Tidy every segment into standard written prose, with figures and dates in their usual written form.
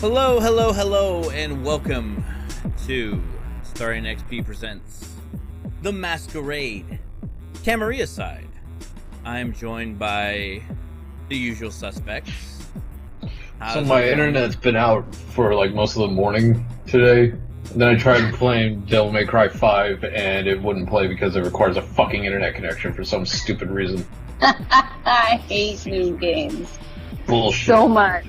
Hello, hello, hello, and welcome to Starring XP Presents The Masquerade, Camarilla side. I am joined by the usual suspects. So my internet's been out for like most of the morning today. And then I tried playing Devil May Cry 5 and it wouldn't play because it requires a fucking internet connection for some stupid reason. I hate new games. Bullshit. So much.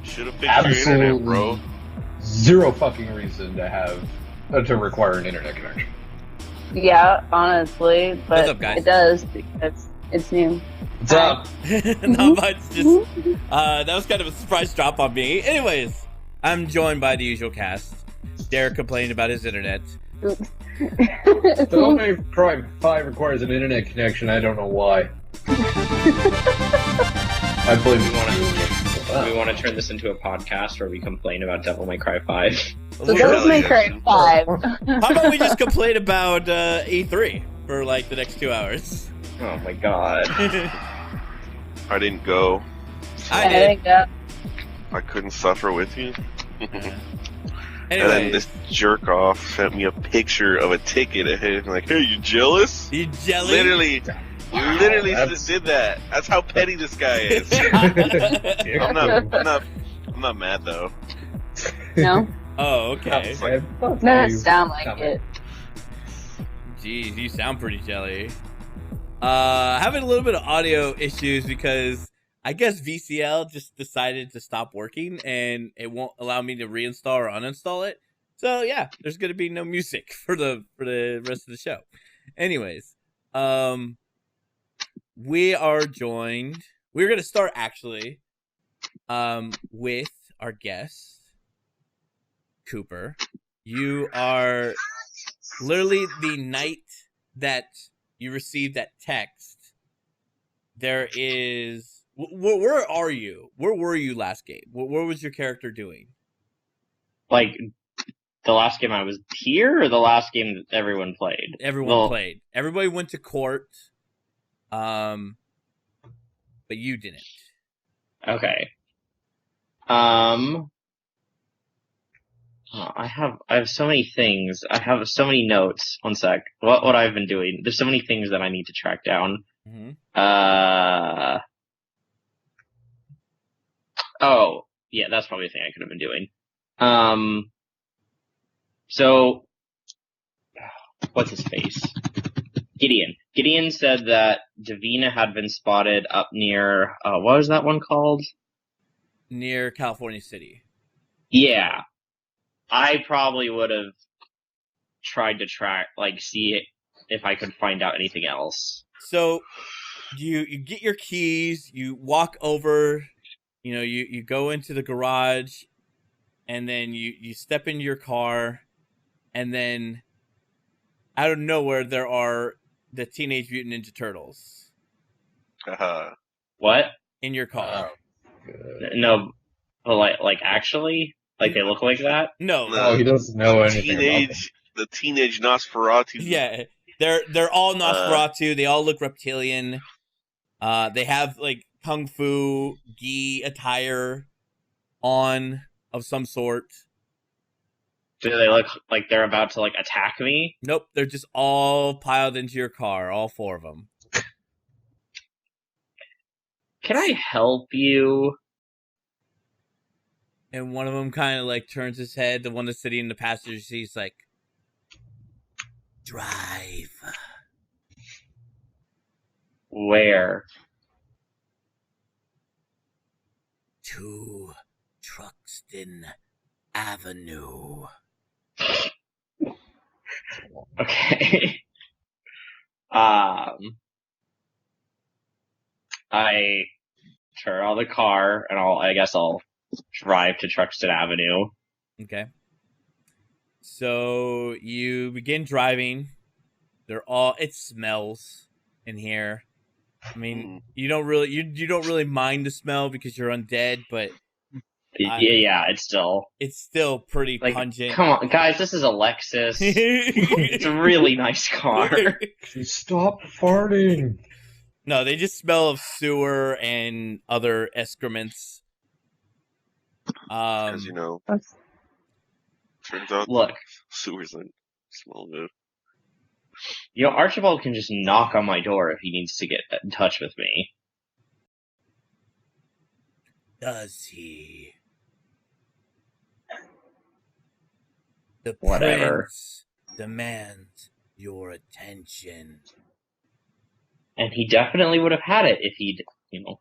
Should have fixed your internet, bro. Zero fucking reason to have to require an internet connection. Yeah, honestly, but What's up, guys? it does because it's new. What's up? Not much. Just that was kind of a surprise drop on me. Anyways, I'm joined by the usual cast. Derek complained about his internet. Devil May Cry 5 requires an internet connection. I don't know why. I believe We want to turn this into a podcast where we complain about Devil May Cry 5. So Devil May Cry 5. How about we just complain about E3 for like the next 2 hours? Oh my god. I didn't go. I did. I couldn't suffer with you. And Anyway, then this jerk off sent me a picture of a ticket ahead. Like, hey, you jealous? you jelly? Literally did that. That's how petty this guy is. I'm not mad though. No? Oh, okay. Doesn't sound like it. Jeez, you sound pretty jelly. Having a little bit of audio issues because I guess VCL just decided to stop working and it won't allow me to reinstall or uninstall it. So yeah, there's gonna be no music for the rest of the show. Anyways, we are joined. We're gonna start actually, with our guest, Cooper. You are literally the night that you received that text. There is. Where are you? Where were you last game? What was your character doing? Like, the last game I was here, or the last game that everyone played? Everyone played. Everybody went to court. But you didn't. Okay. I have so many things. I have so many notes. One sec. What I've been doing. There's so many things that I need to track down. Mm-hmm. Oh, yeah, that's probably a thing I could have been doing. So, what's his face? Gideon. Gideon said that Davina had been spotted up near, what was that one called? Near California City. Yeah. I probably would have tried to see if I could find out anything else. So, you get your keys, you walk over, you go into the garage, and then you step into your car, and then out of nowhere there are the Teenage Mutant Ninja Turtles. What? In your car. No, but like actually? Like they look like that? No, he doesn't know anything about them. The teenage Nosferatu. Yeah, they're all Nosferatu. They all look reptilian. They have like kung fu gi attire on of some sort. Do they look like they're about to attack me? Nope, they're just all piled into your car, all 4 of them. Can I help you? And one of them kind of turns his head. The one that's sitting in the passenger seat is like, drive. Where? To Truxton Avenue. Okay. I turn on the car and I guess I'll drive to Truxton Avenue. Okay. So you begin driving. It smells in here. I mean, you don't really mind the smell because you're undead, but yeah, it's still pretty pungent. Come on, guys, this is a Lexus. It's a really nice car. Stop farting. No, they just smell of sewer and other excrements. Because turns out Look, sewers are small dude. Archibald can just knock on my door if he needs to get in touch with me. Does he? The Whatever. prince demands your attention. And he definitely would have had it if he'd,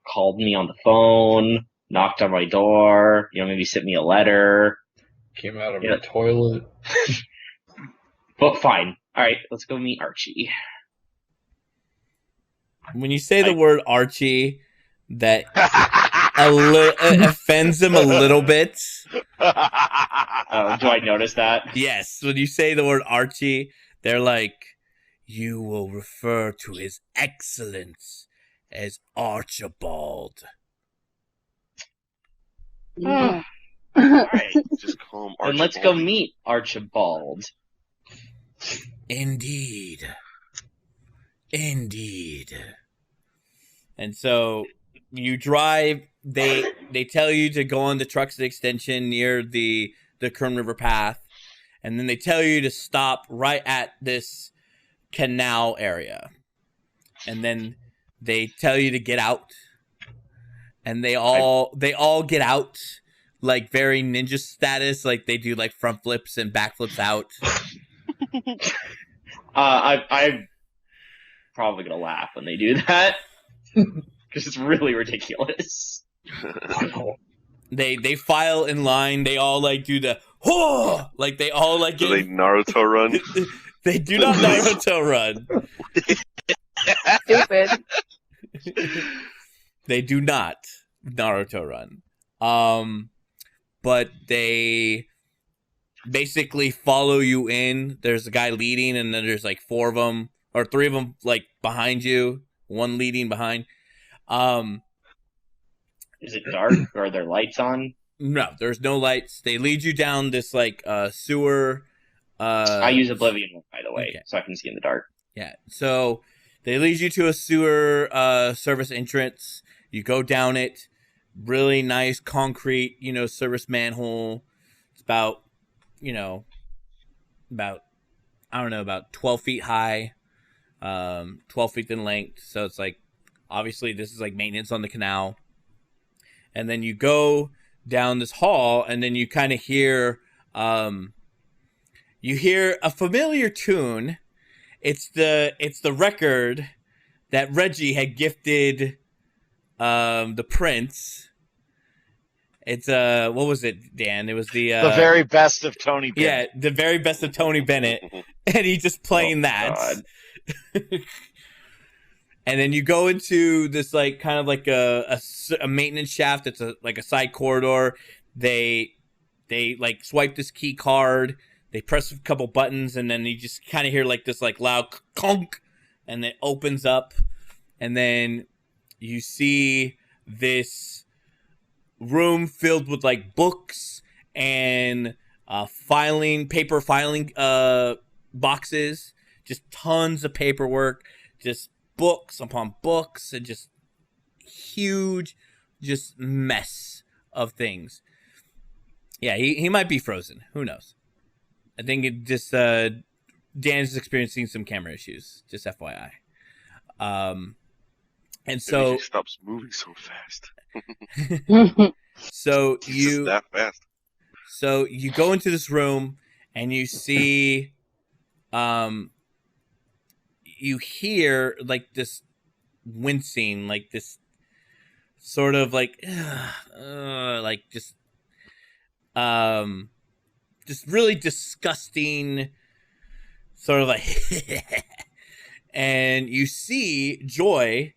called me on the phone, knocked on my door, maybe sent me a letter. Came out of the toilet. But fine. Alright, let's go meet Archie. When you say the word Archie, that offends him a little bit. Do I notice that? Yes, when you say the word Archie, they're like, you will refer to his excellence as Archibald. Yeah. Alright, Just call him then Archibald. let's go meet Archibald. Indeed. And so you drive. They tell you to go on the Truxton extension near the Kern River path, and then they tell you to stop right at this canal area, and then they tell you to get out, and they all get out like very ninja status, like they do like front flips and back flips out. I'm probably gonna laugh when they do that because it's really ridiculous. They file in line. They all like do the like they all like Do they Naruto run? They do not Naruto run. Stupid. They do not Naruto run. But they basically follow you in. There's a guy leading, and then there's like 4 of them or 3 of them like behind you. One leading behind. Is it dark? Or are there lights on? No, there's no lights. They lead you down this like sewer. I use Oblivion, by the way, okay. so I can see in the dark. Yeah. So they lead you to a sewer service entrance. You go down it. Really nice concrete, service manhole. It's about 12 feet high, 12 feet in length. So it's like, obviously this is like maintenance on the canal. And then you go down this hall, and then you kind of hear, a familiar tune. It's the record that Reggie had gifted, the prince. It's what was it, Dan? It was the very best of Tony Bennett. Yeah, the very best of Tony Bennett, and he's just playing that. And then you go into this like kind of like a maintenance shaft. It's like a side corridor. They like swipe this key card. They press a couple buttons, and then you just kind of hear like this like loud conk, and it opens up, and then you see this room filled with like books and paper filing boxes, just tons of paperwork, just books upon books, and just huge just mess of things. Yeah, he might be frozen. Who knows? I think it just Dan's experiencing some camera issues, just FYI. And so he stops moving so fast. So Just that fast. So you go into this room and you see, you hear like this wincing, like this sort of like just really disgusting sort of like, and you see Joy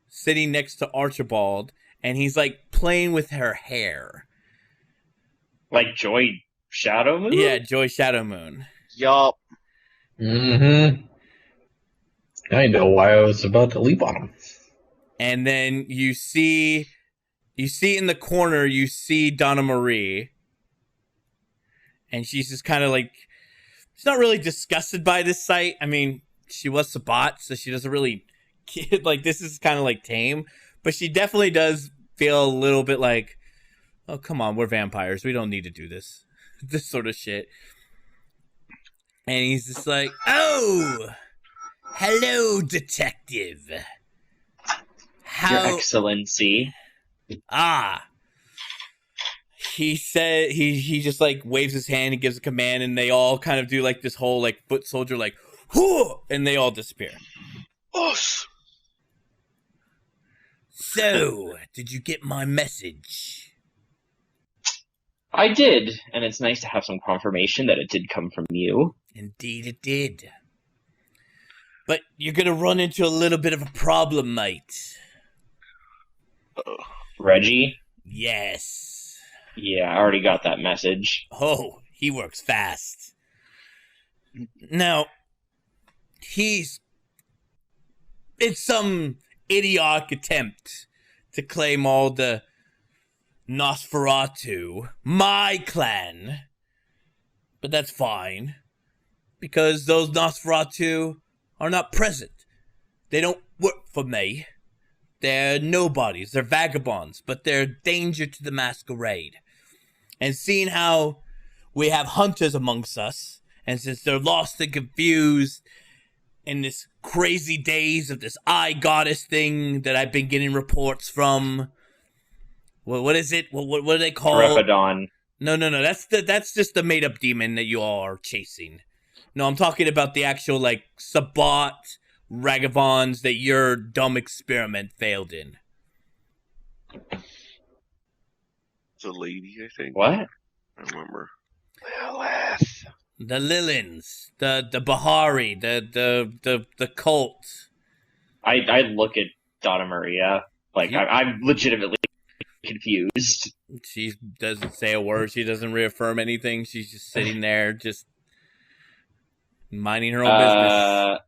sitting next to Archibald, and he's like playing with her hair. Like Joy Shadow Moon? Yeah, Joy Shadow Moon. Yup. Mm-hmm. I know why I was about to leap on him. And then you see in the corner, you see Donna Marie. And she's just kind of like, she's not really disgusted by this sight. I mean, she was Sabat, so she doesn't really, like, this is kind of like tame. But she definitely does feel a little bit like, Oh, come on, we're vampires. We don't need to do this. This sort of shit. And he's just like, oh, hello, detective. Your Excellency. Ah. He said, he just like waves his hand and gives a command, and they all kind of do like this whole like foot soldier, like, whoo, and they all disappear. Us. So, did you get my message? I did, and it's nice to have some confirmation that it did come from you. Indeed it did. But you're gonna run into a little bit of a problem, mate. Reggie? Yes. Yeah, I already got that message. Oh, he works fast. Now, it's some idiotic attempt to claim all the Nosferatu, my clan. But that's fine, because those Nosferatu are not present. They don't work for me. They're nobodies, they're vagabonds, but they're a danger to the Masquerade. And seeing how we have hunters amongst us, and since they're lost and confused in this crazy days of this eye goddess thing that I've been getting reports from, what is it? What do they call it? Repodon. No. That's just the made up demon that you all are chasing. No, I'm talking about the actual like Sabbat ragavons that your dumb experiment failed in. It's a lady, I think. What? I remember. Lilith. The Lilins, the Bahari, the cult. I look at Donna Maria like I'm legitimately confused. She doesn't say a word. She doesn't reaffirm anything. She's just sitting there, just minding her own business.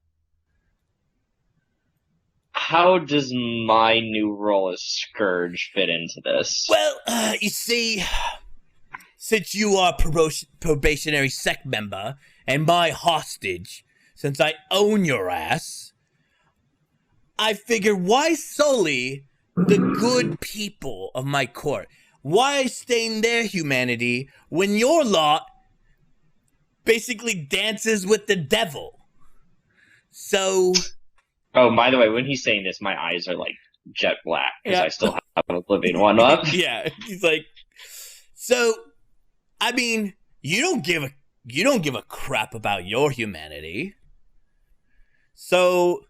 How does my new role as Scourge fit into this? Well, you see, since you are probationary sect member and my hostage, since I own your ass, I figure why sully the good people of my court? Why stain their humanity when your lot basically dances with the devil? So... Oh, by the way, when he's saying this, my eyes are like jet black because Yeah. I still have Oblivion 1 up. Yeah, he's like, so, I mean, you don't give a crap about your humanity. So,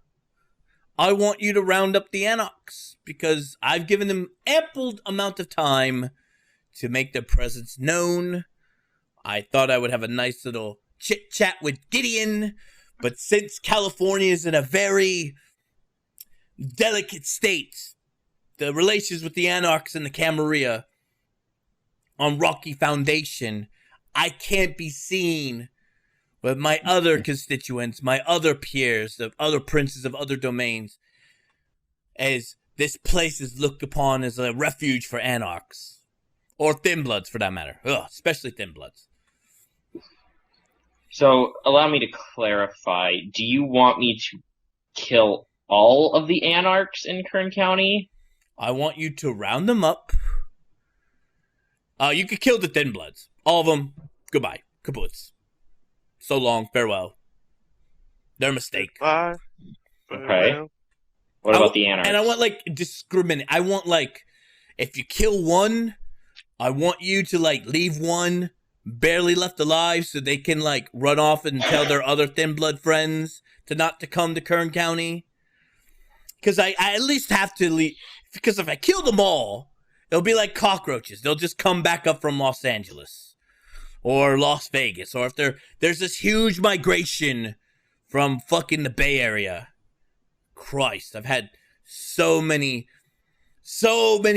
I want you to round up the Anarchs because I've given them ample amount of time to make their presence known. I thought I would have a nice little chit chat with Gideon. But since California is in a very delicate state, the relations with the Anarchs and the Camarilla on rocky foundation, I can't be seen with my other constituents, my other peers, the other princes of other domains, as this place is looked upon as a refuge for Anarchs. Or Thin Bloods, for that matter. Ugh, especially Thin Bloods. So, allow me to clarify. Do you want me to kill all of the Anarchs in Kern County? I want you to round them up. You could kill the Thin Bloods. All of them. Goodbye. Kaputz. So long. Farewell. Their mistake. Bye. Okay. What about the Anarchs? And I want, like, discriminate. I want, like, if you kill one, I want you to, like, leave one barely left alive so they can, like, run off and tell their other Thin Blood friends not to come to Kern County. Because I at least have to leave. Because if I kill them all, it'll be like cockroaches. They'll just come back up from Los Angeles or Las Vegas. Or if there's this huge migration from fucking the Bay Area. Christ, I've had so many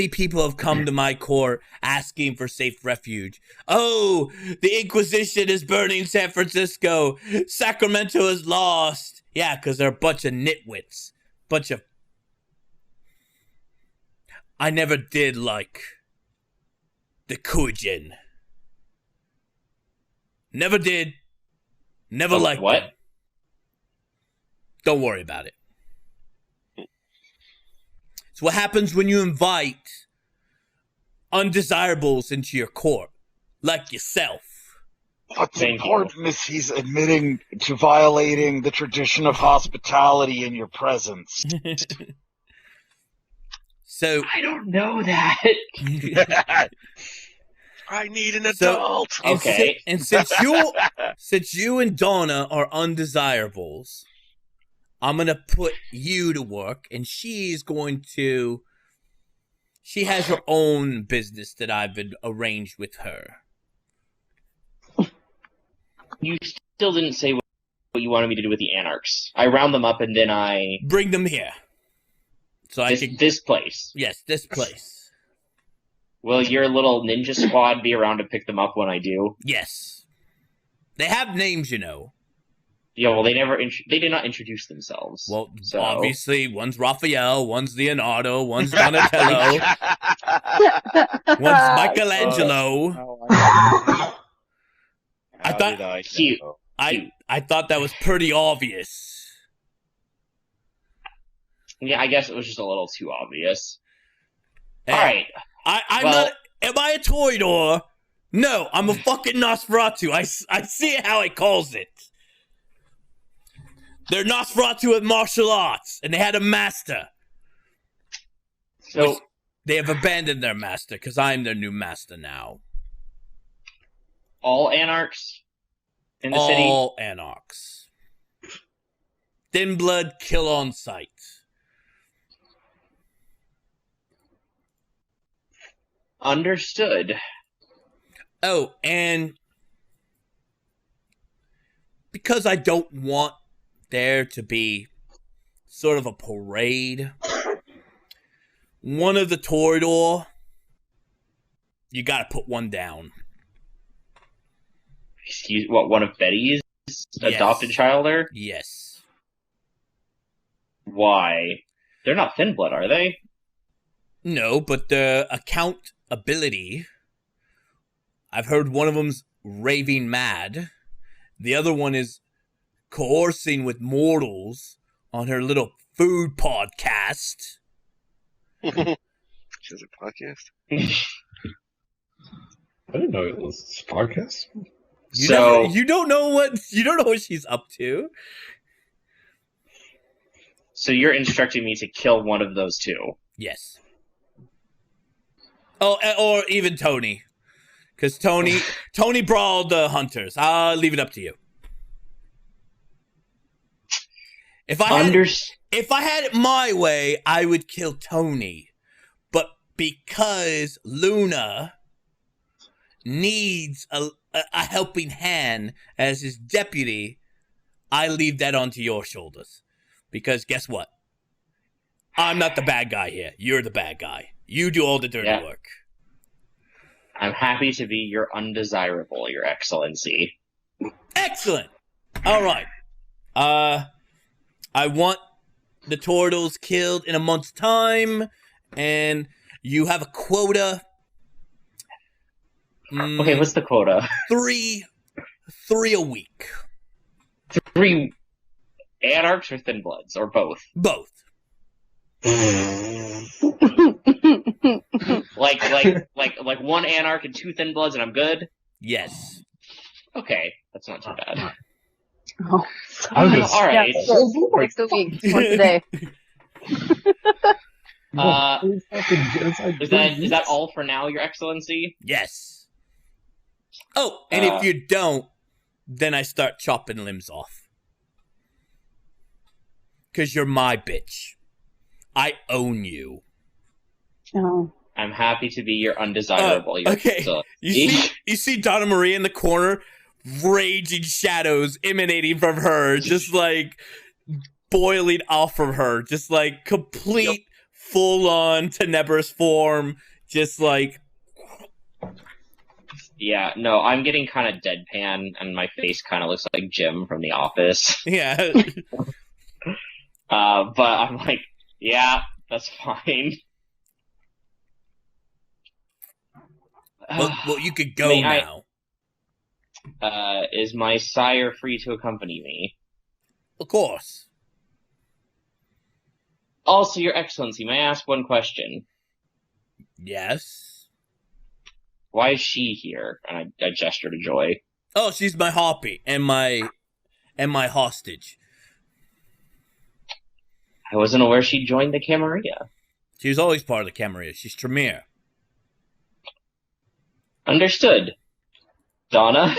people have come to my court asking for safe refuge. Oh, the Inquisition is burning San Francisco. Sacramento is lost. Yeah, because they're a bunch of nitwits. I never did like the Kujin. Never did. Never liked what? them. Don't worry about it. It's what happens when you invite undesirables into your court, like yourself. What's Thank important is he's admitting to violating the tradition of hospitality in your presence. So I don't know that. I need an adult. Okay. And since you and Donna are undesirables, I'm gonna put you to work, and she has her own business that I've been arranged with her. You still didn't say what you wanted me to do with the Anarchs. I round them up and then I... Bring them here. So This place. Yes, this place. Will your little ninja squad be around to pick them up when I do? Yes. They have names, you know. Yeah, well, they did not introduce themselves. Well, so... obviously, one's Raphael, one's Leonardo, one's Donatello, one's Michelangelo. I thought Cute. I thought that was pretty obvious. Yeah, I guess it was just a little too obvious. Hey, Alright. I'm not. Am I a Toreador? No, I'm a fucking Nosferatu. I see how it calls it. They're Nosferatu with martial arts, and they had a master. So they have abandoned their master, because I'm their new master now. all Anarchs in the city? All Anarchs. Thin blood, kill on sight. Understood. Oh, and because I don't want there to be sort of a parade, one of the Toreador, you gotta put one down. Excuse what? One of Betty's adopted child? Yes. Why? They're not thin blood, are they? No, but the account ability, I've heard one of them's raving mad. The other one is coercing with mortals on her little food podcast. She has a podcast? I didn't know it was a podcast. You don't know what she's up to. So you're instructing me to kill one of those two? Yes. Oh, or even Tony. Because Tony brawled the hunters. I'll leave it up to you. If I had it my way, I would kill Tony. But because Luna needs a helping hand as his deputy, I leave that onto your shoulders. Because guess what? I'm not the bad guy here. You're the bad guy. You do all the dirty work. I'm happy to be your undesirable, Your Excellency. Excellent! Alright. I want the turtles killed in a month's time, and you have a quota. Okay, what's the quota? 3 a week. 3 Anarchs or Thin Bloods, or both? Both. like one Anarch and 2 Thin Bloods and I'm good? Yes. Okay, that's not too bad. Oh. Alright. Twice a week, once a day. Is that all for now, Your Excellency? Yes. Oh, and if you don't, then I start chopping limbs off. Because you're my bitch. I own you. Oh. I'm happy to be your undesirable. Okay. You see Donna Marie in the corner, raging shadows emanating from her, just like boiling off from her, just like complete full-on Tenebrous form, just like... Yeah, no, I'm getting kind of deadpan, and my face kind of looks like Jim from The Office. Yeah. But I'm like, yeah, that's fine. Well, you could go now. Is my sire free to accompany me? Of course. Also, Your Excellency, may I ask one question? Yes. Why is she here? And I gesture to Joy. Oh, she's my harpy and my hostage. I wasn't aware she joined the Camarilla. She was always part of the Camarilla. She's Tremere. Understood. Donna?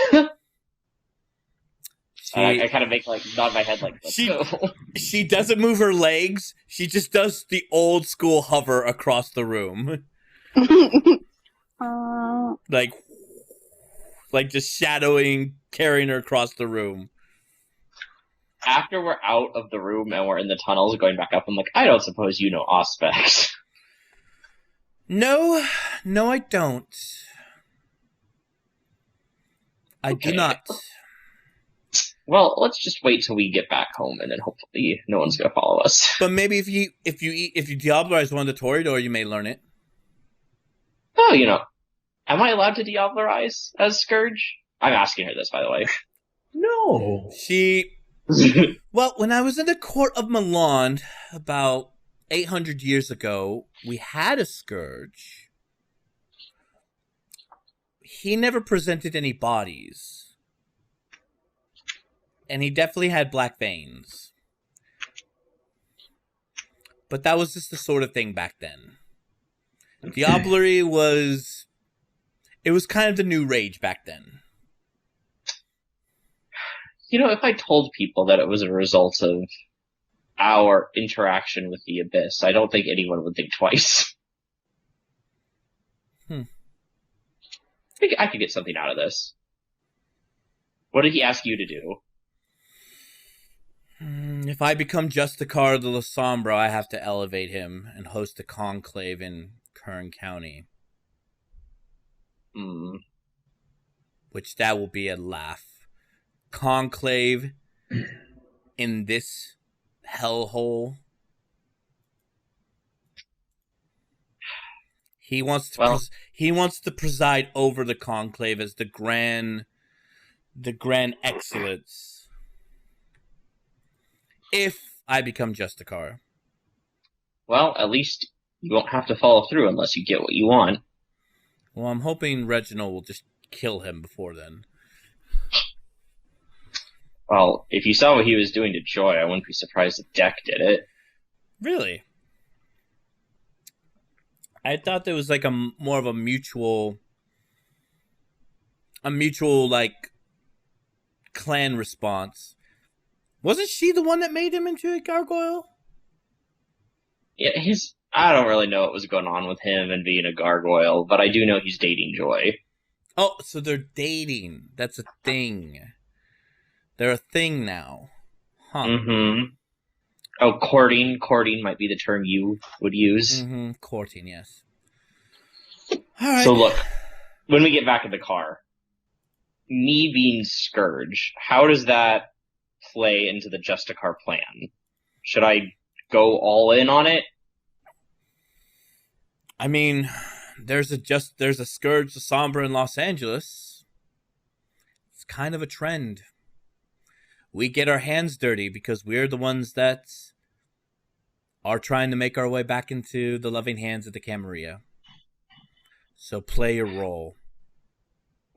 She, I kind of make nod my head let's go. She doesn't move her legs. She just does the old school hover across the room. Like just shadowing, carrying her across the room. After we're out of the room and we're in the tunnels going back up, I'm like, I don't suppose you know Auspex. No, I don't. I do not. Well, let's just wait till we get back home, and then hopefully no one's gonna follow us. But maybe if you Diablerize one of the Toreador, you may learn it. Oh, am I allowed to Diablerize as Scourge? I'm asking her this, by the way. No. Well, when I was in the court of Milan about 800 years ago, we had a Scourge. He never presented any bodies. And he definitely had black veins. But that was just the sort of thing back then. Diablerie was... It was kind of the new rage back then. If I told people that it was a result of our interaction with the Abyss, I don't think anyone would think twice. I think I could get something out of this. What did he ask you to do? If I become Justicar de la Sombra, I have to elevate him and host a conclave in Kern County. Which that will be a laugh. Conclave in this hellhole. He wants to preside over the conclave as the grand excellence. If I become Justicar. Well, at least you won't have to follow through unless you get what you want. Well, I'm hoping Reginald will just kill him before then. Well, if you saw what he was doing to Joy, I wouldn't be surprised if Deck did it. Really? I thought there was more of a mutual clan response. Wasn't she the one that made him into a gargoyle? Yeah, I don't really know what was going on with him and being a gargoyle, but I do know he's dating Joy. Oh, so they're dating. That's a thing. They're a thing now. Huh. Mm-hmm. Oh, courting. Courting might be the term you would use. Mm-hmm. Courting, yes. All right. So look, when we get back in the car, me being Scourge, how does that play into the Justicar plan? Should I go all in on it? I mean, there's a Scourge de Sombra in Los Angeles. It's kind of a trend. We get our hands dirty because we're the ones that are trying to make our way back into the loving hands of the Camarilla. So play your role.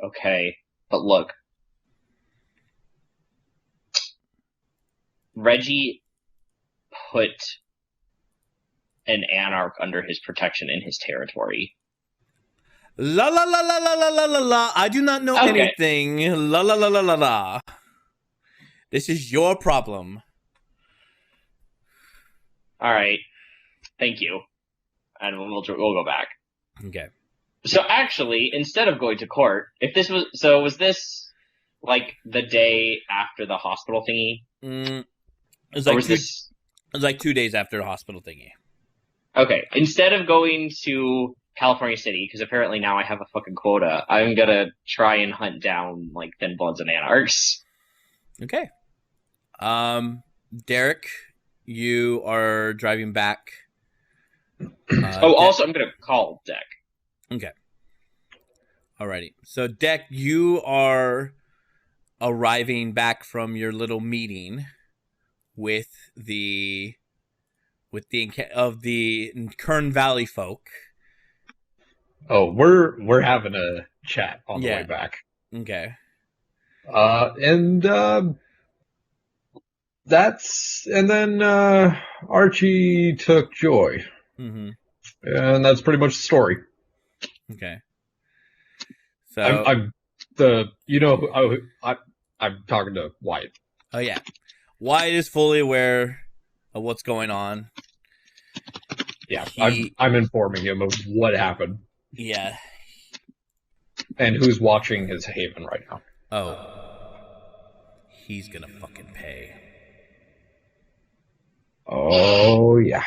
Okay, but look. Reggie put an Anarch under his protection in his territory. La la la la la la la la la. I do not know anything. La la la la la la. This is your problem. All right. Thank you. And we'll go back. Okay. So actually, instead of going to court, was this like the day after the hospital thingy? It was like 2 days after the hospital thingy. Okay. Instead of going to California City, because apparently now I have a fucking quota, I'm gonna try and hunt down like Thin Bloods and Anarchs. Okay. Derek, you are driving back. Also, I'm gonna call Deck. Okay. Alrighty. So, Deck, you are arriving back from your little meeting with the Kern Valley folk. Oh, we're having a chat on the way back. Okay. And then Archie took Joy. Mm-hmm. And that's pretty much the story. Okay. So I'm talking to Wyatt. Oh yeah, Wyatt is fully aware of what's going on. Yeah, I'm informing him of what happened. Yeah. And who's watching his haven right now. Oh. He's gonna fucking pay. Oh yeah.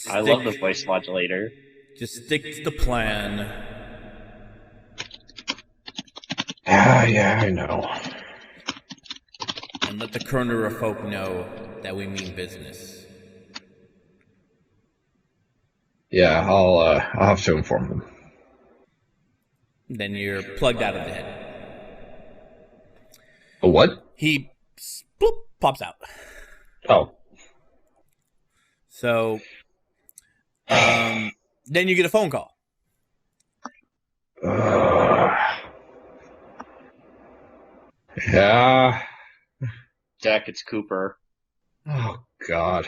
I love the voice modulator. Just stick to the plan. Yeah, I know. And let the Kerner of folk know that we mean business. Yeah, I'll have to inform them. Then you're plugged out of the head. A what? He bloop, pops out. Oh. So, then you get a phone call. Yeah. Jack, it's Cooper. Oh, God.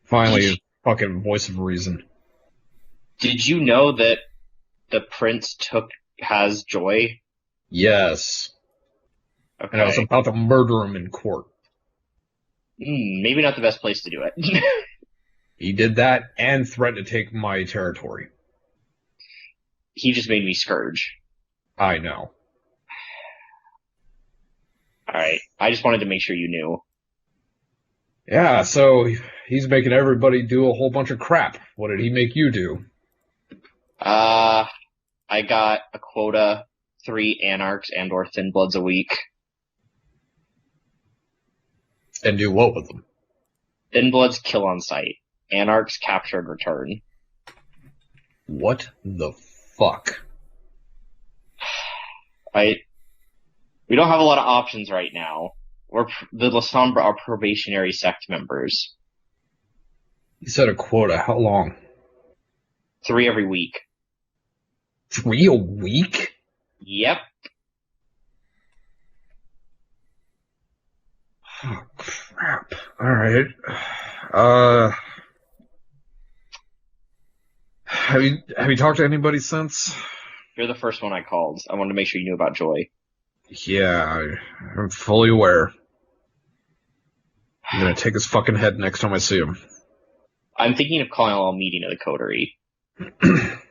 Finally, fucking voice of reason. Did you know that the prince has Joy? Yes. Okay. And I was about to murder him in court. Maybe not the best place to do it. He did that and threatened to take my territory. He just made me Scourge. I know. Alright, I just wanted to make sure you knew. Yeah, so he's making everybody do a whole bunch of crap. What did he make you do? I got a quota, 3 Anarchs and or Thin Bloods a week. And do what with them? Thin Bloods kill on sight. Anarchs capture and return. What the fuck? We don't have a lot of options right now. The La Sombra are probationary sect members. You said a quota. How long? 3 every week. 3 a week? Yep. Oh, crap. Alright. Have you talked to anybody since? You're the first one I called. I wanted to make sure you knew about Joy. Yeah, I'm fully aware. I'm gonna take his fucking head next time I see him. I'm thinking of calling a little meeting of the coterie.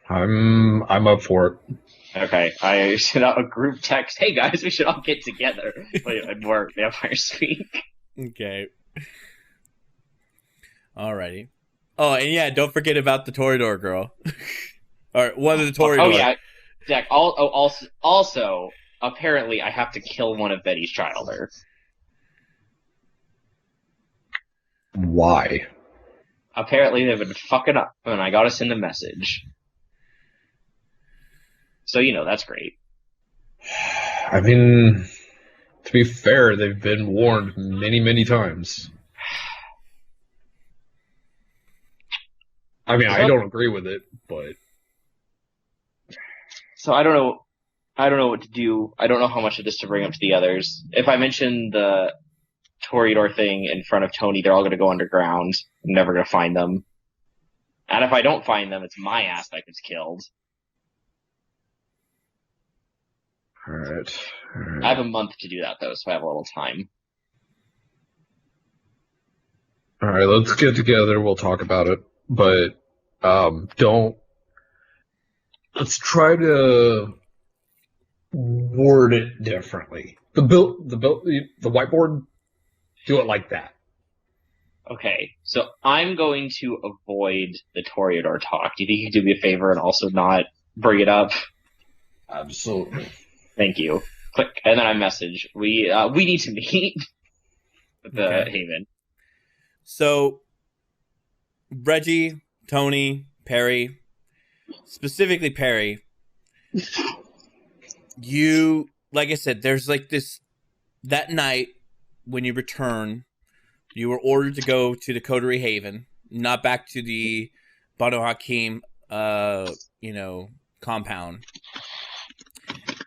I'm up for it. Okay, I sent out a group text. Hey guys, we should all get together. But it worked. Vampire speak. Okay. Alrighty. Oh, and yeah, don't forget about the Toreador girl. Or one of the Toreador. Oh yeah, Jack. Also, apparently, I have to kill one of Betty's childer. Why? Apparently, they've been fucking up, and I gotta send a message. So, that's great. I mean, to be fair, they've been warned many, many times. I mean, I don't agree with it, but... So, I don't know what to do. I don't know how much of this to bring up to the others. If I mention the Toreador thing in front of Tony, they're all gonna go underground. I'm never gonna find them. And if I don't find them, it's my ass that gets killed. Alright. I have a month to do that, though, so I have a little time. Alright, let's get together, we'll talk about it. But, let's try to word it differently. The whiteboard, do it like that. Okay, so I'm going to avoid the Toreador talk. Do you think you could do me a favor and also not bring it up? Absolutely. Thank you. Click, and then I message. We need to meet at the Haven. So, Reggie, Tony, Perry, specifically Perry, you, like I said, there's like this, that night when you return, you were ordered to go to the Coterie Haven, not back to the Banu Hakim, compound,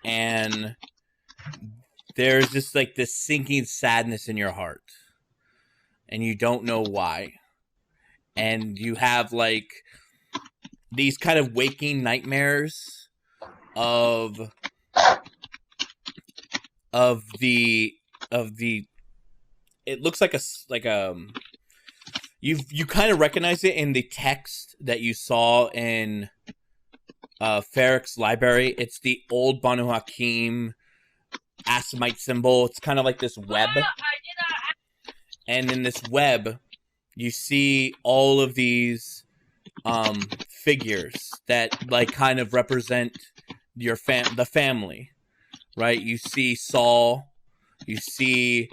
and there's just like this sinking sadness in your heart, and you don't know why, and you have like these kind of waking nightmares of the it looks like you kind of recognize it in the text that you saw in Ferrick's library. It's the old Banu Hakim Asimite symbol. It's kind of like this web, and in this web you see all of these figures that like kind of represent your the family, right? You see Saul, you see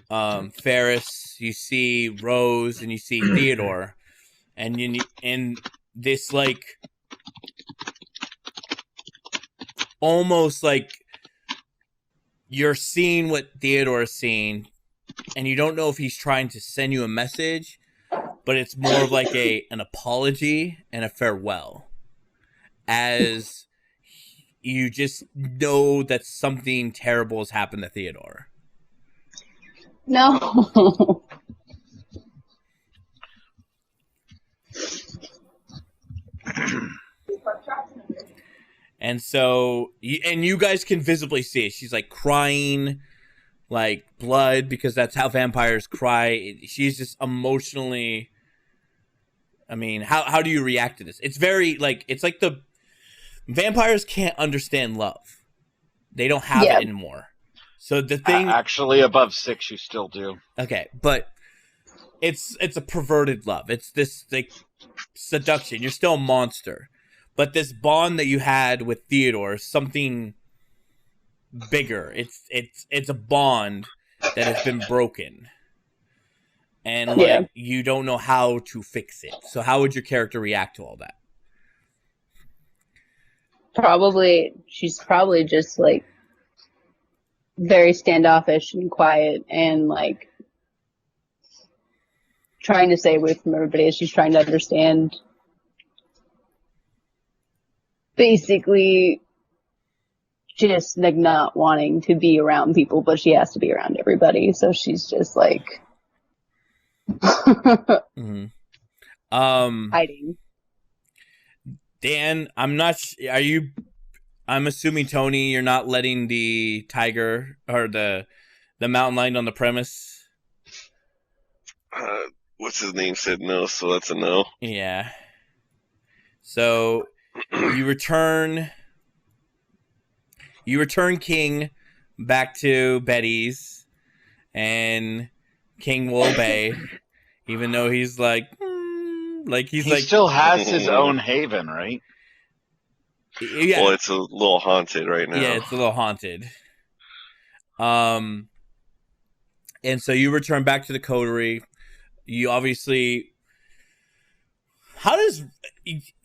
Ferris, you see Rose, and you see Theodore, and this like almost like you're seeing what Theodore is seeing, and you don't know if he's trying to send you a message, but it's more of like an apology and a farewell, as you just know that something terrible has happened to Theodore. No. And so, you guys can visibly see it. She's like crying, like blood, because that's how vampires cry. She's just emotionally. I mean, how do you react to this? It's very like it's like the vampires can't understand love. They don't have it anymore. So the thing actually above 6 you still do. Okay, but it's a perverted love. It's this like seduction. You're still a monster. But this bond that you had with Theodore is something bigger. It's a bond that has been broken. And like you don't know how to fix it. So how would your character react to all that? She's probably just like very standoffish and quiet and like trying to stay away from everybody as she's trying to understand basically just like not wanting to be around people, but she has to be around everybody. So she's just like mm-hmm. Hiding. Dan, I'm assuming, Tony, you're not letting the tiger or the mountain lion on the premise? What's his name said no, so that's a no. Yeah. So you return King back to Betty's, and King will obey, even though he's like he still has his own haven, right? Yeah. Well, it's a little haunted right now. Yeah, it's a little haunted. And so you return back to the coterie. You obviously...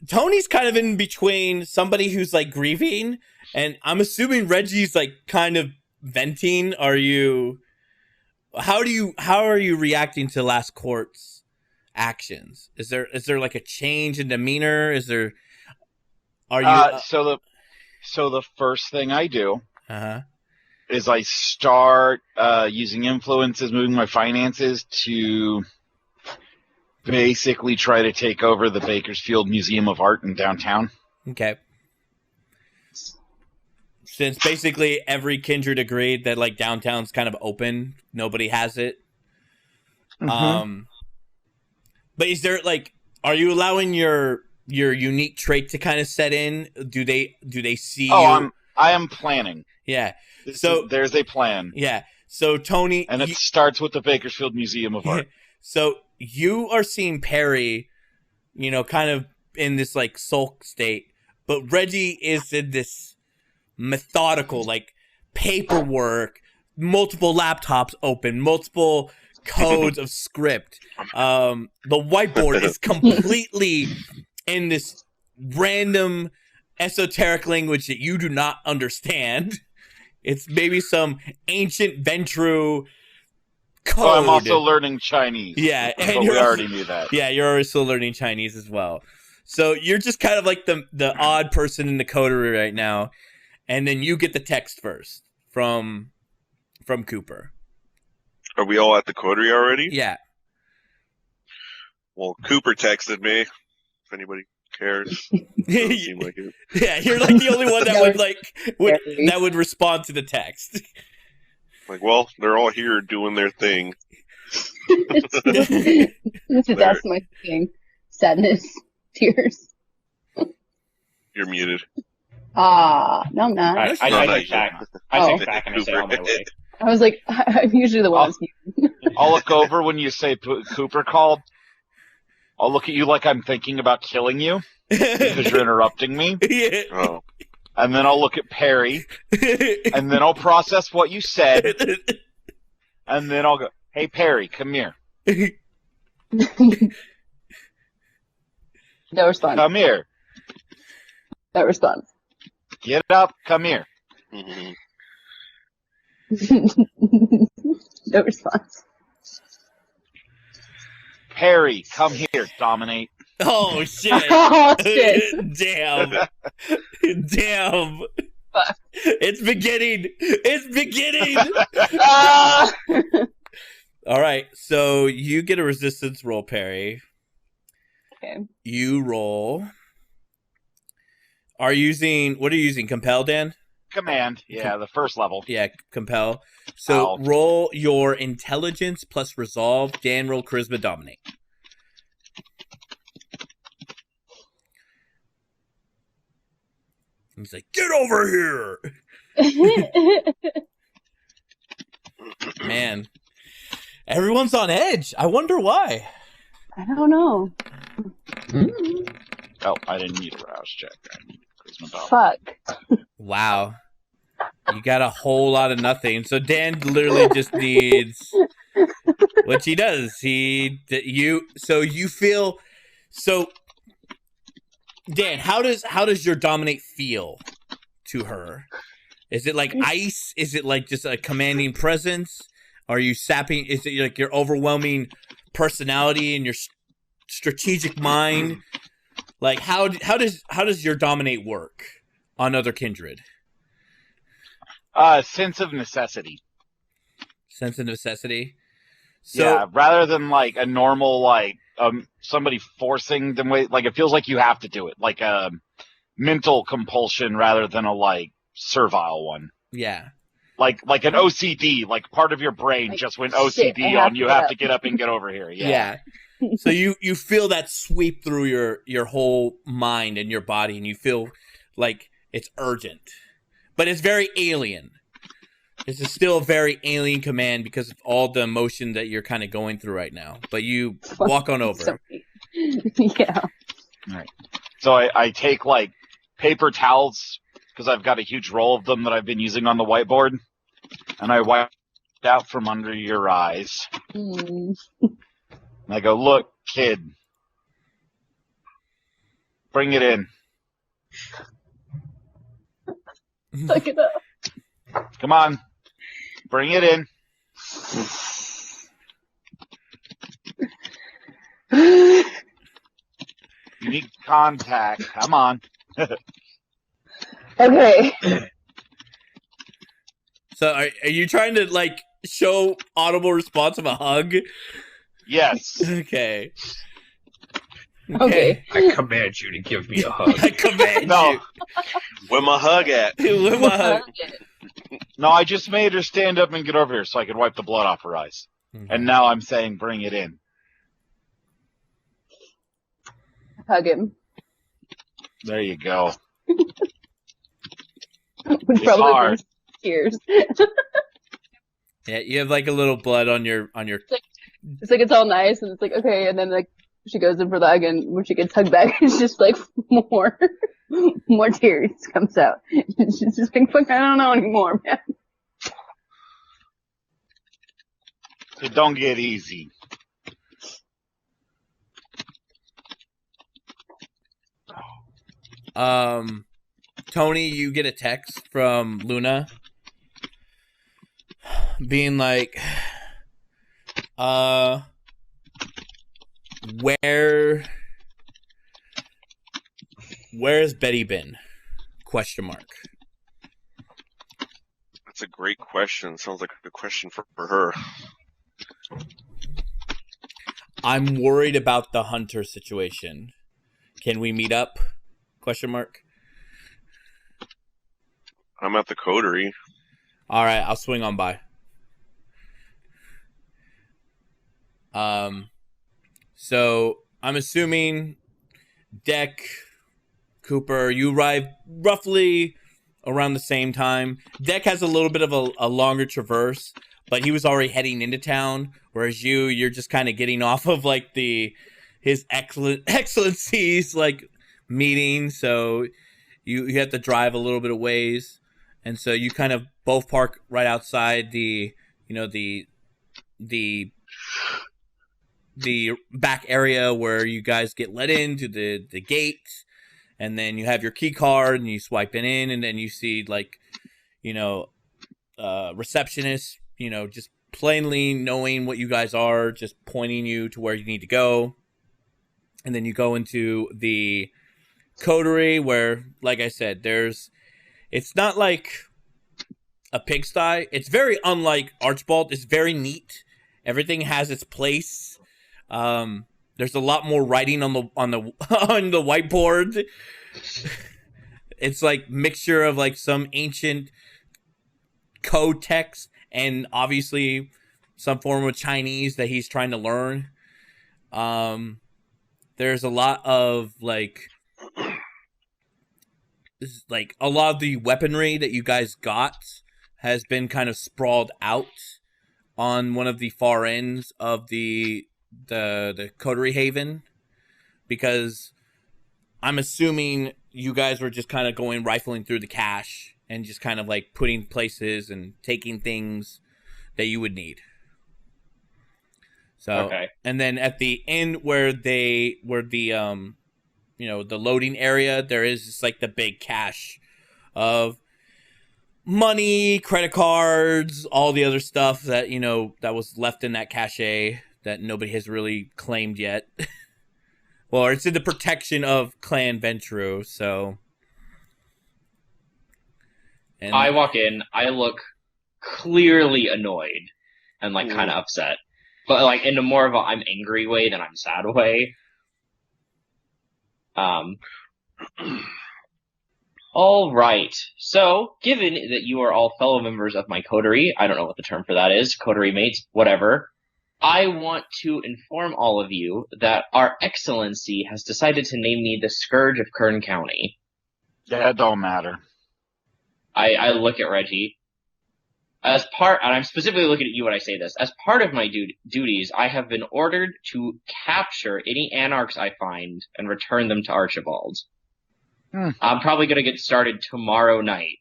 Tony's kind of in between somebody who's like grieving, and I'm assuming Reggie's like kind of venting. How are you reacting to Last Court's actions? Is there like a change in demeanor? So the first thing I do is I start using influences, moving my finances to basically try to take over the Bakersfield Museum of Art in downtown. Okay. Since basically every kindred agreed that like downtown's kind of open, nobody has it. Mm-hmm. But is there like, are you allowing your unique trait to kind of set in? Do they see you? I am planning. Yeah. There's a plan. Yeah. So Tony, and it starts with the Bakersfield Museum of Art. So you are seeing Perry, kind of in this like sulk state, but Reggie is in this methodical, like paperwork, multiple laptops open, multiple codes of script. The whiteboard is completely in this random esoteric language that you do not understand. It's maybe some ancient Ventru code. Oh, I'm also learning Chinese. Yeah, and we already knew that. Yeah, you're also learning Chinese as well. So you're just kind of like the odd person in the coterie right now, and then you get the text first from Cooper. Are we all at the coterie already? Yeah. Well, Cooper texted me. If anybody cares. Doesn't seem like it. Yeah, you're like the only one that would respond to the text. Like, well, they're all here doing their thing. That's my thing. Sadness. Tears. You're muted. No, I'm not. I take back and I say on my way. I was like, I'm usually the one. I'll look over when you say Cooper called. I'll look at you like I'm thinking about killing you because you're interrupting me. Yeah. Oh. And then I'll look at Perry, and then I'll process what you said, and then I'll go, "Hey Perry, come here." No response. Come here. No response. Get up. Come here. Mm-hmm. No response. Perry, come here. Dominate. Oh shit! Oh shit! Damn! Damn! Fuck. It's beginning. It's beginning. All right, so you get a resistance roll, Perry. Okay. You roll. What are you using? Compel, Dan? Command. Yeah, the first level. Yeah, compel. So roll your intelligence plus resolve. Dan, roll charisma, dominate. He's like, get over here. Man, everyone's on edge. I wonder why. I don't know. Oh, I didn't need a rouse check. I need charisma dominate. Fuck. Wow. You got a whole lot of nothing. So Dan literally just needs, which he does. Dan, how does your dominate feel to her? Is it like ice? Is it like just a commanding presence? Are you sapping? Is it like your overwhelming personality and your strategic mind? Like how does your dominate work on other kindred? Sense of necessity. Sense of necessity. So, yeah, rather than like a normal somebody forcing them. Like it feels like you have to do it, like a mental compulsion rather than a servile one. Yeah. Like an OCD, like part of your brain just went OCD on you have to get up and get over here. Yeah. So you feel that sweep through your whole mind and your body, and you feel like it's urgent. But it's very alien. This is still a very alien command because of all the emotion that you're kind of going through right now. But you walk on over. Yeah. All right. So I take paper towels because I've got a huge roll of them that I've been using on the whiteboard, and I wipe it out from under your eyes. And I go, look, kid, bring it in. Suck it up. Come on, bring it in. You need contact. Come on. Okay. So are you trying to show audible response of a hug? Yes. Okay. Okay. I command you to give me a hug. I command you. Where my hug at? Where my hug? No, I just made her stand up and get over here so I could wipe the blood off her eyes. Mm-hmm. And now I'm saying bring it in. Hug him. There you go. Would probably hard. Tears. Yeah, you have a little blood on your. It's it's all nice, and it's okay, and then she goes in for the hug, and when she gets hugged back, it's just more tears comes out. She's just fuck, I don't know anymore, man. It don't get easy. Tony, you get a text from Luna being like, where Where's Betty been? Question mark. That's a great question. Sounds like a question for her. I'm worried about the hunter situation. Can we meet up? Question mark. I'm at the coterie. All right, I'll swing on by. So I'm assuming Deck, Cooper, you arrive roughly around the same time. Deck has a little bit of a longer traverse, but he was already heading into town, whereas you're just kind of getting off of like his excellency's like meeting, so you have to drive a little bit of ways, and so you kind of both park right outside the back area where you guys get let into the gate, and then you have your key card and you swipe it in, and then you see like receptionist, just plainly knowing what you guys are, just pointing you to where you need to go. And then you go into the coterie where, like I said, it's not like a pigsty. It's very unlike Archibald. It's very neat. Everything has its place. There's a lot more writing on the on the whiteboard. It's like mixture of like some ancient code text and obviously some form of Chinese that he's trying to learn. There's a lot of like a lot of the weaponry that you guys got has been kind of sprawled out on one of the far ends of the coterie haven, because I'm assuming you guys were just kind of going rifling through the cache and just kind of like putting places and taking things that you would need. So, okay. And then at the end where the loading area, there is just like the big cache of money, credit cards, all the other stuff that, that was left in that cache that nobody has really claimed yet. Well, it's in the protection of Clan Ventru, so. And I walk in, I look clearly annoyed and like kind of upset. But like in a more of a I'm angry way than I'm sad way. All right. So, given that you are all fellow members of my coterie, I don't know what the term for that is, coterie mates, whatever, I want to inform all of you that our excellency has decided to name me the Scourge of Kern County. Yeah, it don't matter. I look at Reggie. And I'm specifically looking at you when I say this. As part of my duties, I have been ordered to capture any anarchs I find and return them to Archibald. I'm probably going to get started tomorrow night.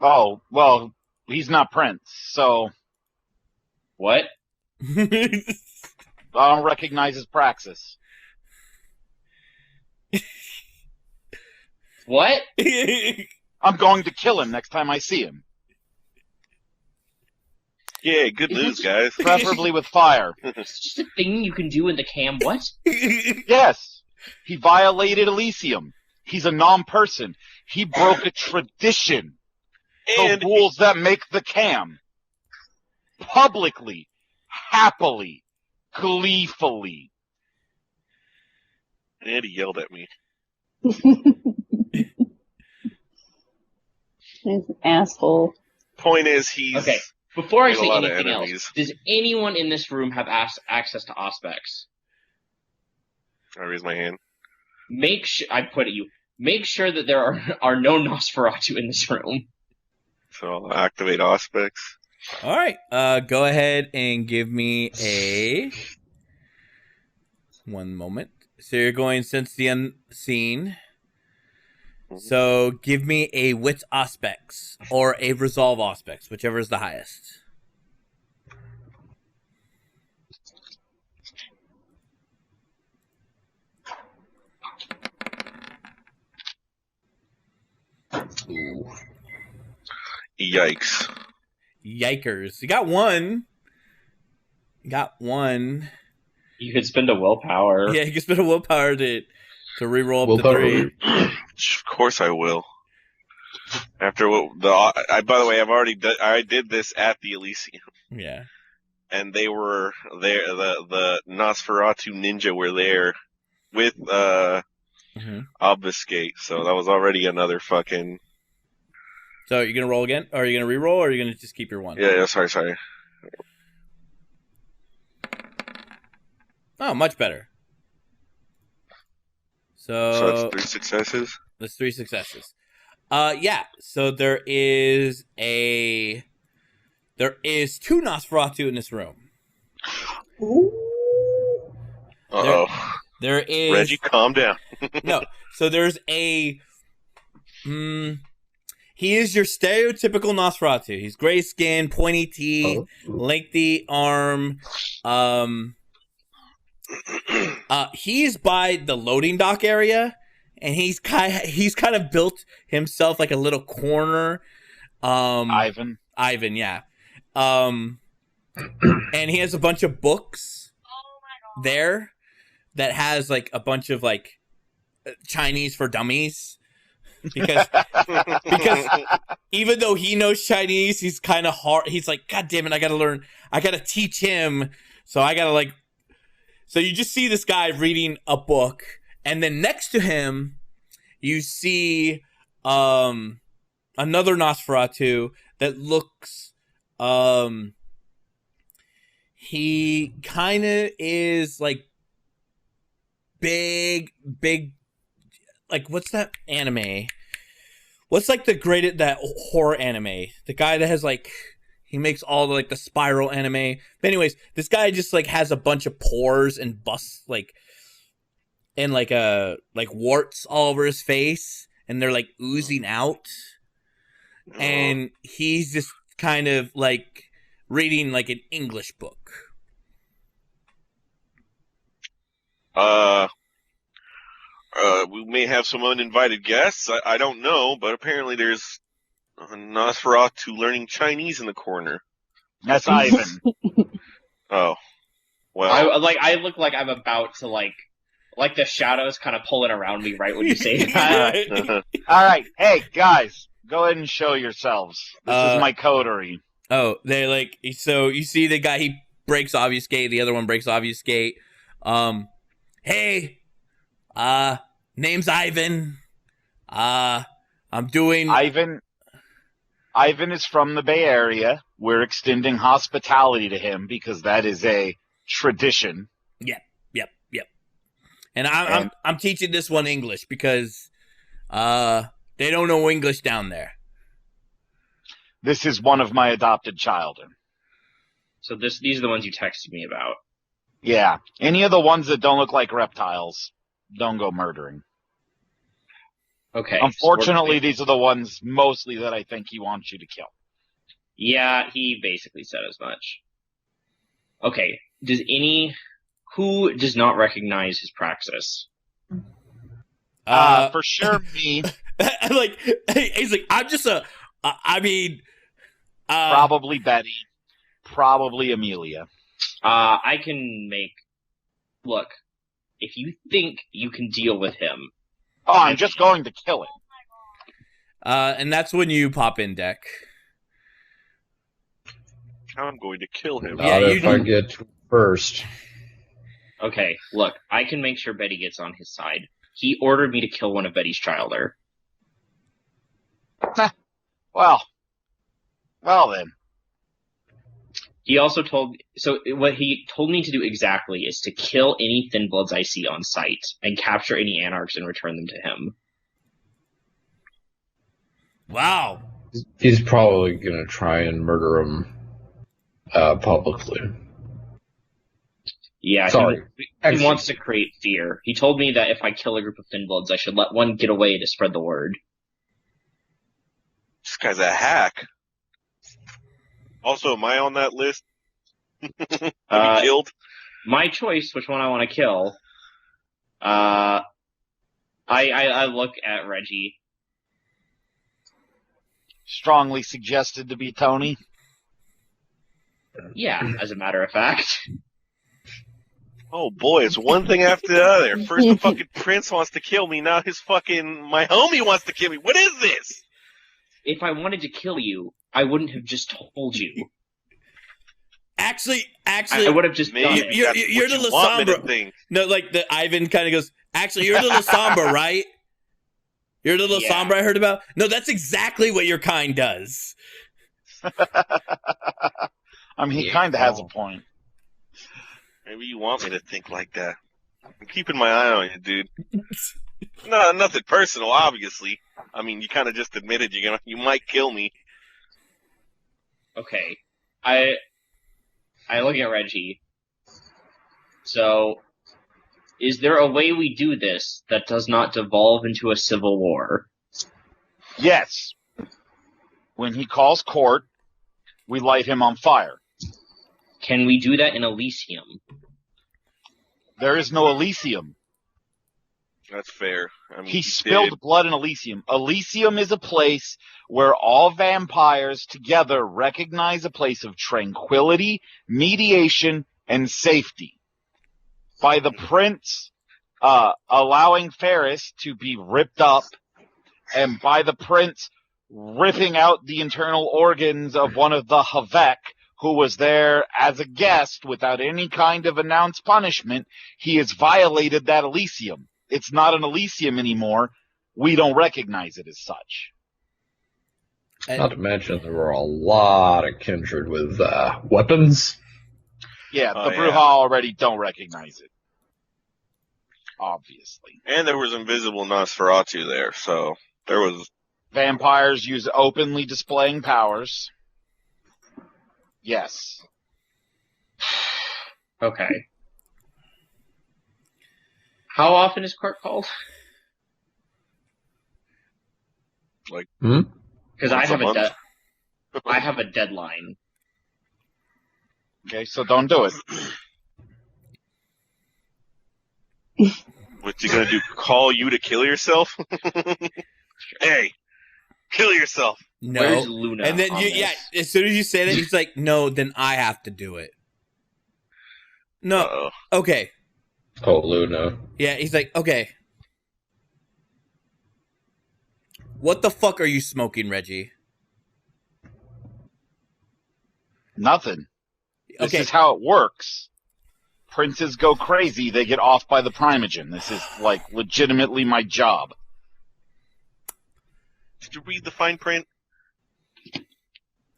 Oh, well, he's not Prince, so... What? I don't recognize his praxis. What? I'm going to kill him next time I see him. Yeah, good news, guys. Preferably with fire. It's just a thing you can do in the cam. What? Yes. He violated Elysium. He's a non-person. He broke a tradition. And the rules that make the cam. Publicly. Happily. Gleefully. And he yelled at me. He's an asshole. Point is, he's... Okay. Before I say anything else, does anyone in this room have access to Auspex? I raise my hand. Make sure that there are no Nosferatu in this room. So I'll activate Auspex. All right. Go ahead and give me a... One moment. So you're going Sense the Unseen. So give me a Wit Auspex or a Resolve Auspex, whichever is the highest. Ooh. Yikes. Yikers. You got one. You could spend a willpower. Yeah, you could spend a willpower to reroll up to 3. Of course I will. After what by the way, I did this at the Elysium. Yeah. And they were there. The Nosferatu ninja were there with Obfuscate. So that was already another fucking. So are you gonna roll again? Or are you gonna re-roll, or are you gonna just keep your one? Yeah. Sorry. Oh, much better. So that's 3 successes. That's 3 successes. Yeah. So there is 2 Nosferatu in this room. Uh-oh. There is Reggie, calm down. no. So there's a. He is your stereotypical Nosferatu. He's gray skin, pointy teeth, lengthy arm. He's by the loading dock area, and he's kind of built himself like a little corner. Ivan, yeah. And he has a bunch of books there that has like a bunch of like Chinese for dummies. Because even though he knows Chinese, he's kind of hard. He's like, God damn it, I gotta teach him. So so you just see this guy reading a book, and then next to him, you see another Nosferatu that looks he kind of is like big, like, what's that anime? What's like that horror anime? The guy that has like, he makes all the like the spiral anime. But anyways, this guy just like has a bunch of pores and busts like, and like warts all over his face, and they're like oozing out. And he's just kind of like reading like an English book. We may have some uninvited guests. I don't know, but apparently there's a Nosferatu learning Chinese in the corner. That's Ivan. Oh, well. I look like I'm about to like the shadows kind of pulling around me right when you say that. All right, hey guys, go ahead and show yourselves. This is my coterie. Oh, they like, so you see the guy, he breaks Obfuscate, the other one breaks Obfuscate. Hey, name's Ivan. I'm doing. Ivan is from the Bay Area. We're extending hospitality to him because that is a tradition. Yep. And I'm teaching this one English because they don't know English down there. This is one of my adopted children. So these are the ones you texted me about. Yeah. Any of the ones that don't look like reptiles, don't go murdering. Okay. Unfortunately, these are the ones mostly that I think he wants you to kill. Yeah, he basically said as much. Okay. Who does not recognize his praxis? For sure me. Like, he's like, I'm just probably Betty. Probably Amelia. I can look, if you think you can deal with him. Oh, I'm just going to kill him. And that's when you pop in, Deck. I'm going to kill him. Not if I get first. Okay, look, I can make sure Betty gets on his side. He ordered me to kill one of Betty's childer. Well then. He also what he told me to do exactly is to kill any Thin Bloods I see on sight and capture any Anarchs and return them to him. Wow. He's probably gonna try and murder him publicly. Yeah, Sorry. He wants to create fear. He told me that if I kill a group of Thin Bloods, I should let one get away to spread the word. This guy's a hack. Also, am I on that list? Have you killed? My choice, which one I want to kill. I look at Reggie. Strongly suggested to be Tony. Yeah, as a matter of fact. Oh boy, it's one thing after the other. First the fucking prince wants to kill me, now my homie wants to kill me. What is this? If I wanted to kill you, I wouldn't have just told you. Actually, I would have just done it. You're the Lasombra. No, like the Ivan kind of goes, actually, you're the Lasombra, right? You're the Lasombra I heard about? No, that's exactly what your kind does. I mean, he kind of has a point. Maybe you want me to think like that. I'm keeping my eye on you, dude. No, nothing personal, obviously. I mean, you kind of just admitted you might kill me. Okay. I look at Reggie. So, is there a way we do this that does not devolve into a civil war? Yes. When he calls court, we light him on fire. Can we do that in Elysium? There is no Elysium. That's fair. I mean, he spilled blood in Elysium. Elysium is a place where all vampires together recognize a place of tranquility, mediation, and safety. By the prince allowing Ferris to be ripped up, and by the prince ripping out the internal organs of one of the Havek, who was there as a guest without any kind of announced punishment, he has violated that Elysium. It's not an Elysium anymore. We don't recognize it as such. Not to mention there were a lot of kindred with weapons. Yeah, the Bruja already don't recognize it. Obviously. And there was invisible Nosferatu there, so there was... Vampires use openly displaying powers. Yes. Okay. How often is court called? Like, because I have a deadline. Okay, so don't do it. What you gonna do? Call you to kill yourself? Hey, kill yourself. No. Where's Luna? And then as soon as you say that, he's like, no, then I have to do it. No. Uh-oh. Okay. Oh, Luna. Yeah, he's like, okay. What the fuck are you smoking, Reggie? Nothing. This Okay. is how it works. Princes go crazy, they get off by the primogen. This is, like, legitimately my job. Did you read the fine print?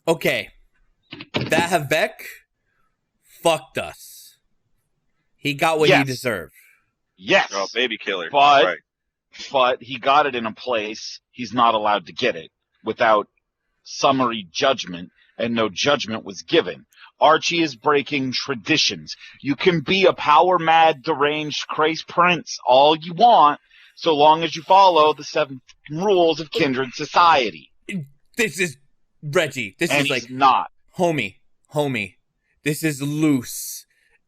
Okay. That Havek fucked us. He got what he deserved. Yes. Oh, baby killer. But he got it in a place he's not allowed to get it without summary judgment, and no judgment was given. Archie is breaking traditions. You can be a power-mad, deranged, crazed prince all you want, so long as you follow the 7 rules of kindred society. This is Reggie. This and is like not. Homie. This is loose.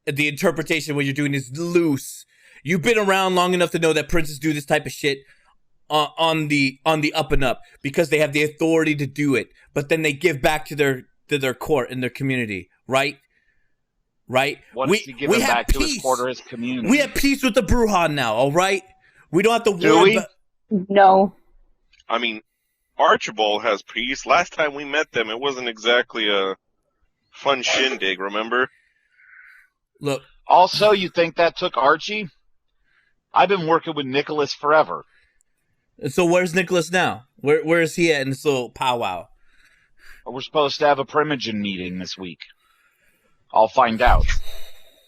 The interpretation of what you're doing is loose. You've been around long enough to know that princes do this type of shit on the up and up because they have the authority to do it, but then they give back to their court and their community, right? Right? What is he giving back to his court or his community? We have peace with the Bruja now, all right? We don't have to do worry we? No. I mean, Archibald has peace. Last time we met them, it wasn't exactly a fun shindig, remember? Look. Also, you think that took Archie? I've been working with Nicholas forever. So where's Nicholas now? Where is he at in this little powwow? We're supposed to have a primogen meeting this week. I'll find out.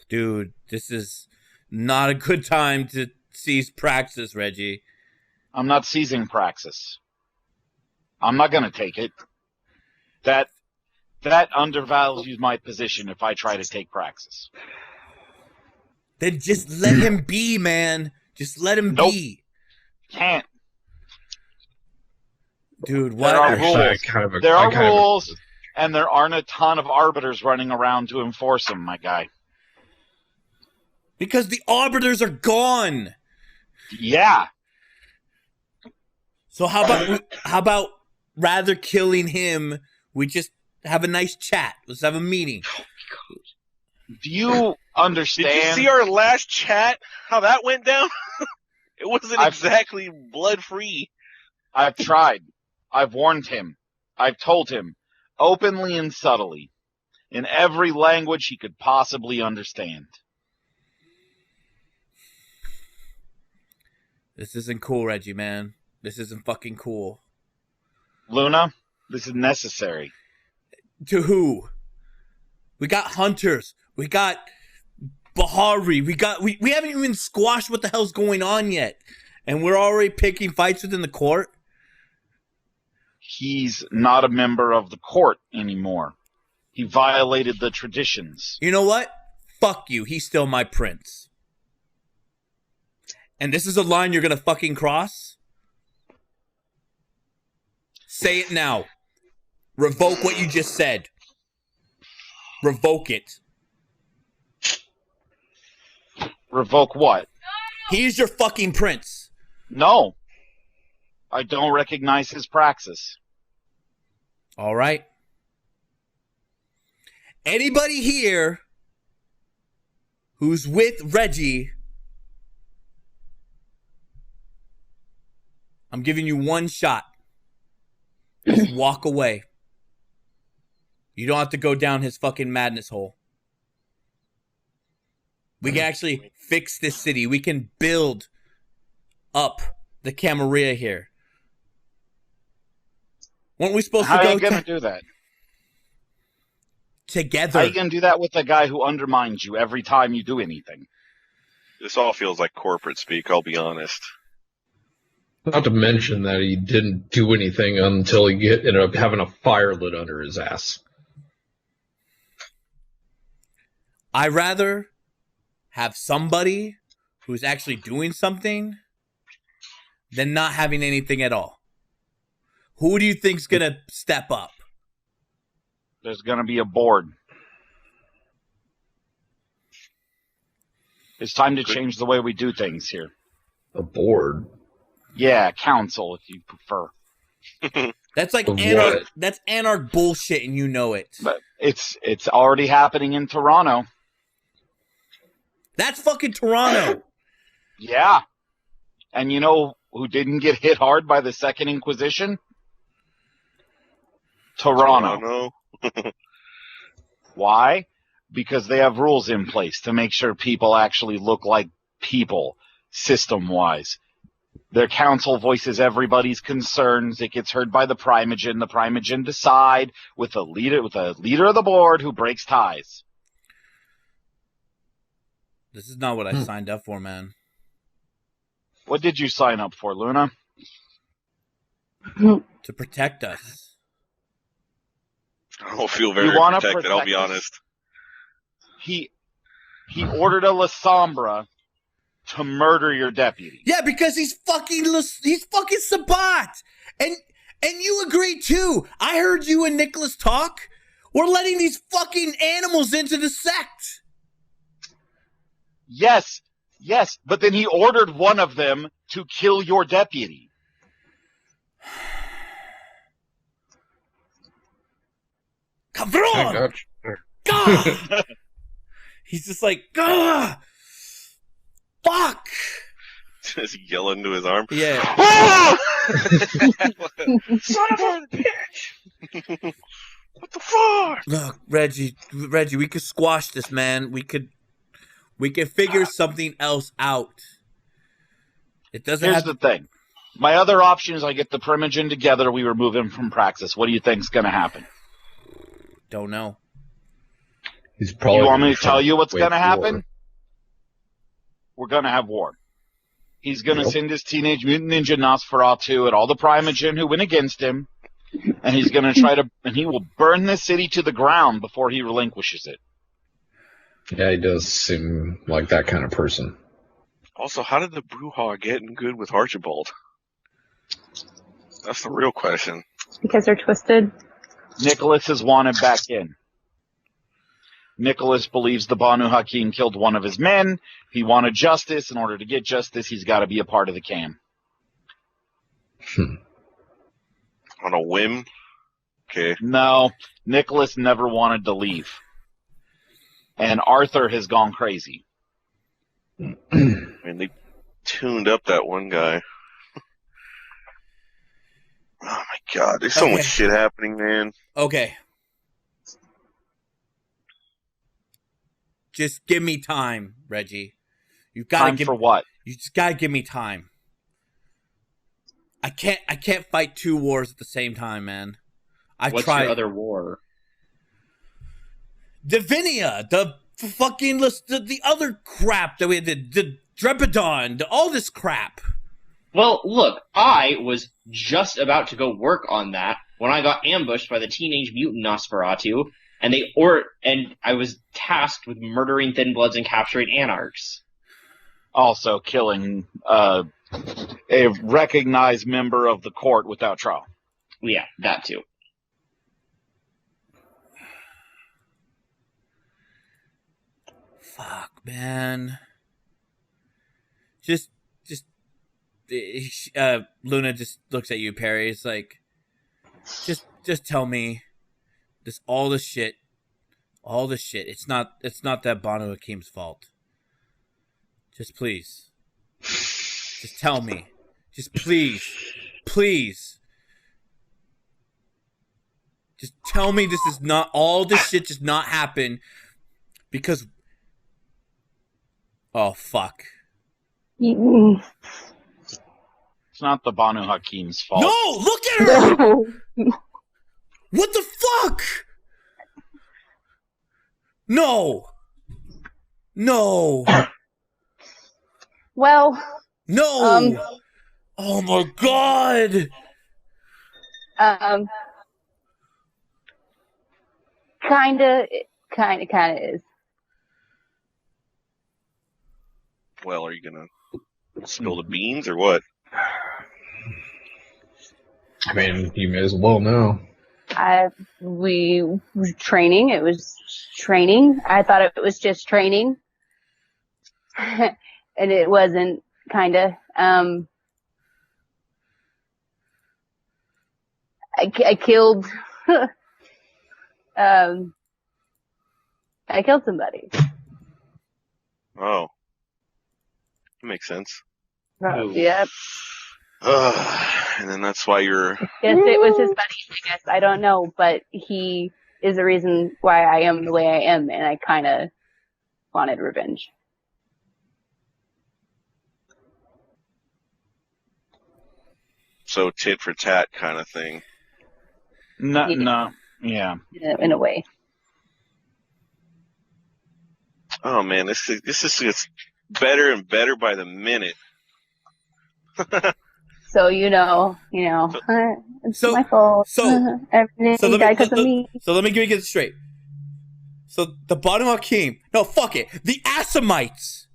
Dude, this is not a good time to seize Praxis, Reggie. I'm not seizing Praxis. I'm not going to take it. That undervalues my position if I try to take Praxis. Then just let him be, man. Just let him be. Can't. Dude, what? There are rules. There are rules, and there aren't a ton of arbiters running around to enforce them, my guy. Because the arbiters are gone. Yeah. So how about rather killing him, we just have a nice chat. Let's have a meeting. Do you understand. Did you see our last chat? How that went down? It wasn't exactly blood-free. I've tried. I've warned him. I've told him, openly and subtly, in every language he could possibly understand. This isn't cool, Reggie, man. This isn't fucking cool. Luna, this is necessary. To who? We got hunters. We got Bahari. We haven't even squashed what the hell's going on yet. And we're already picking fights within the court. He's not a member of the court anymore. He violated the traditions. You know what? Fuck you. He's still my prince. And this is a line you're gonna fucking cross? Say it now. Revoke what you just said. Revoke it. Revoke what? He is your fucking prince. No. I don't recognize his praxis. All right. Anybody here who's with Reggie, I'm giving you one shot. Just walk away. You don't have to go down his fucking madness hole. We can actually fix this city. We can build up the Camarilla here. Weren't we supposed How to go are you going to do that? together? How are you going to do that with a guy who undermines you every time you do anything? This all feels like corporate speak, I'll be honest. Not to mention that he didn't do anything until he ended up having a fire lit under his ass. I'd rather have somebody who's actually doing something than not having anything at all. Who do you think's gonna step up? There's going to be a board. It's time to change the way we do things here. A board? Yeah, council, if you prefer. That's like Of anarch. what? That's anarch bullshit, and you know it. But it's already happening in Toronto. That's fucking Toronto. Yeah. And you know who didn't get hit hard by the Second Inquisition? Toronto. Why? Because they have rules in place to make sure people actually look like people, system-wise. Their council voices everybody's concerns. It gets heard by the Primogen. The Primogen decide with a leader of the board who breaks ties. This is not what I signed up for, man. What did you sign up for, Luna? To protect us. I don't feel very You wanna protected, I'll protect be us? honest. He ordered a La Sombra to murder your deputy. Yeah, because he's fucking Sabat, and you agree too. I heard you and Nicholas talk. We're letting these fucking animals into the sect. Yes, but then he ordered one of them to kill your deputy. Cabron! God! He's just like, Gah! Fuck! Just yell into his arm. Yeah. Son of a bitch! What the fuck? Look, Reggie, we could squash this, man. We could figure something else out. It doesn't Here's have the thing. My other option is I get the Primogen together, we remove him from Praxis. What do you think's going to happen? Don't know. He's probably You want me to tell you what's wait going to for happen? war. We're going to have war. He's going to send his Teenage Mutant Ninja Nosferatu at all the Primogen who went against him, and he's going to and he will burn this city to the ground before he relinquishes it. Yeah, he does seem like that kind of person. Also, how did the Bruja get in good with Archibald? That's the real question. Because they're twisted. Nicholas is wanted back in. Nicholas believes the Banu Hakim killed one of his men. He wanted justice. In order to get justice, he's got to be a part of the cam. On a whim? Okay. No, Nicholas never wanted to leave. And Arthur has gone crazy. I mean, they tuned up that one guy. Oh my god, there's so much shit happening, man. Okay. Just give me time, Reggie. You've got to give for what? You just gotta give me time. I can't fight 2 wars at the same time, man. What's your other war? Divinia, the fucking the other crap that we had, the Drepidon, all this crap. Well, look, I was just about to go work on that when I got ambushed by the Teenage Mutant Nosferatu, and I was tasked with murdering Thin Bloods and capturing Anarchs. Also killing a recognized member of the court without trial. Yeah, that too. Fuck, man. Just Luna just looks at you, Perry. It's like, just tell me all this shit. It's not that Banu Hakim's fault. Just please. Just tell me. Just please. Just tell me this is not, all this shit does not happen because, oh fuck. Mm. It's not the Banu Hakim's fault. No, look at her! What the fuck? No. Well. No. Oh my god. Kinda is. Well, are you gonna spill the beans or what? I mean, you may as well know. We were training. It was training. I thought it was just training. And it wasn't, kinda. I killed, I killed somebody. Oh. That makes sense. Yep. And then that's why you're... Yes, it was his buddy, I guess. I don't know, but he is the reason why I am the way I am, and I kinda wanted revenge. So tit for tat kind of thing. No, yeah. In a way. Oh man, this gets better and better by the minute. So it's So- my fault. so- Everything died because of me. So let me get this straight. So the Banu Hakim, no, fuck it. The Assamites.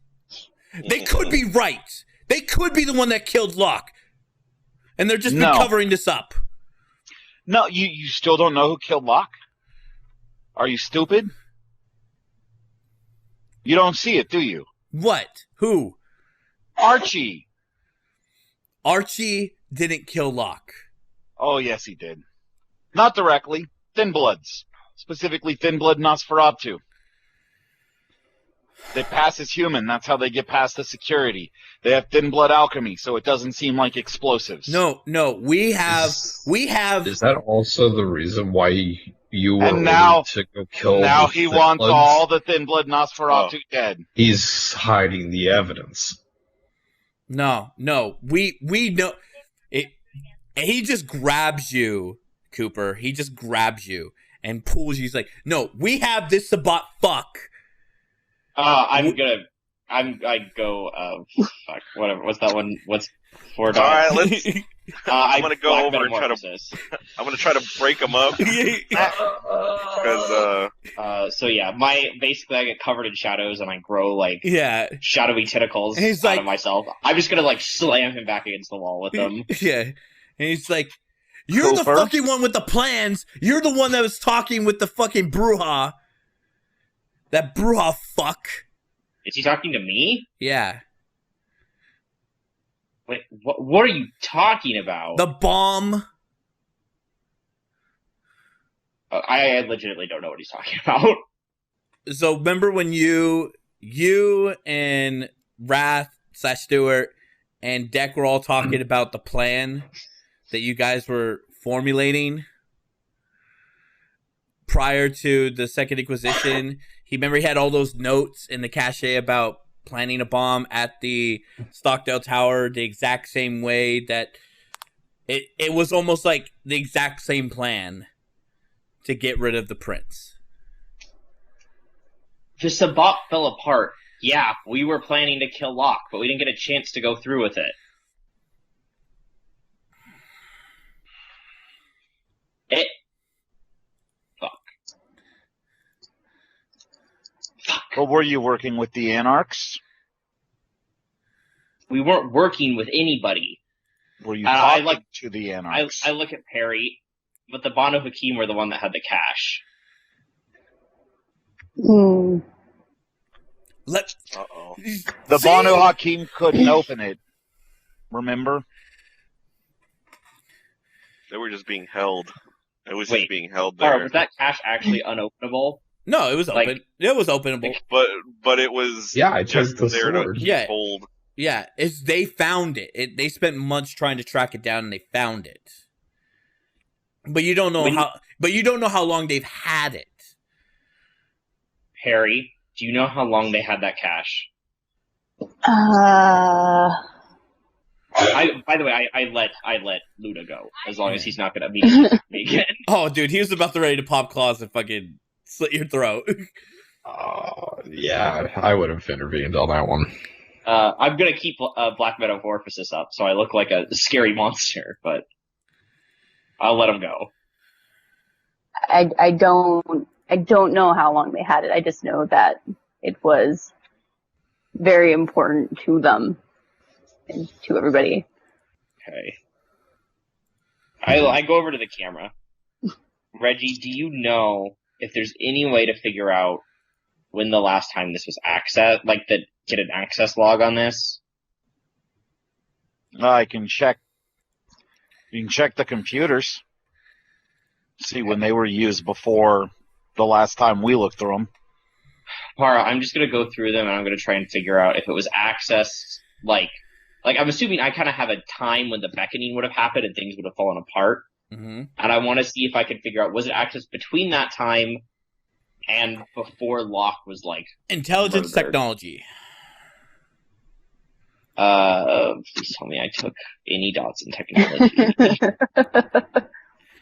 They could be right. They could be the one that killed Locke. And they're just been covering this up. No, you still don't know who killed Locke? Are you stupid? You don't see it, do you? What? Who? Archie. Archie didn't kill Locke. Oh, yes, he did. Not directly. Thin Bloods. Specifically, Thin Blood Nosferatu. They pass as human. That's how they get past the security. They have Thin Blood alchemy, so it doesn't seem like explosives. No, we have. Is that also the reason why you were And now- ready to go kill? Now the he Thin wants Bloods? all the Thin Blood Nosferatu dead. He's hiding the evidence. No, we know it. He just grabs you, Cooper. He just grabs you and pulls you. He's like, no, we have this Sabat fuck. I go, fuck, whatever. What's that one? What's 4 dots? All right, let's. I'm gonna go Black over and try to. Metamorphosis. I'm gonna try to break them up because So yeah, basically I get covered in shadows and I grow like Yeah, shadowy tentacles And he's out like- of myself. I'm just gonna like slam him back against the wall with them. yeah. And he's like, you're the Cooper? fucking one with the plans. You're the one that was talking with the fucking Bruja. That Bruja fuck. Is he talking to me? Yeah. Wait, what are you talking about? The bomb. I legitimately don't know what he's talking about. So remember when you and Wrath/Stewart and Deck were all talking about the plan that you guys were formulating prior to the Second Inquisition? He had all those notes in the cache about planning a bomb at the Stockdale Tower the exact same way that it was almost like the exact same plan to get rid of the prince. The Sabbat fell apart. Yeah, we were planning to kill Locke, but we didn't get a chance to go through with it. Fuck. But were you working with the Anarchs? We weren't working with anybody. Were you talking to the Anarchs? I look at Perry, but the Banu Hakim were the one that had the cash. Hmm. Uh-oh. The Banu Hakim couldn't open it. Remember? They were just being held. It was just being held there. Sorry, was that cash actually unopenable? No, it was open. It was openable. But it was I just took the there sword. to hold. Yeah, they found it. They spent months trying to track it down, and they found it. But you don't know how long they've had it. Perry, do you know how long they had that cash? By the way, I let Luda go as long as he's not gonna meet me again. Oh, dude, he was about to ready to pop claws and fucking slit your throat. Yeah, I would have intervened on that one. I'm gonna keep Black Metamorphosis up, so I look like a scary monster, but I'll let him go. I don't know how long they had it. I just know that it was very important to them and to everybody. Okay. I go over to the camera. Reggie, do you know if there's any way to figure out when the last time this was accessed, get an access log on this? I can check. You can check the computers. See when they were used before the last time we looked through them. Para, I'm just gonna go through them and I'm gonna try and figure out if it was accessed, like I'm assuming I kind of have a time when the beckoning would have happened and things would have fallen apart. Mm-hmm. And I want to see if I can figure out, was it accessed between that time and before Locke was, intelligence murdered? Technology. Please tell me I took any dots in technology.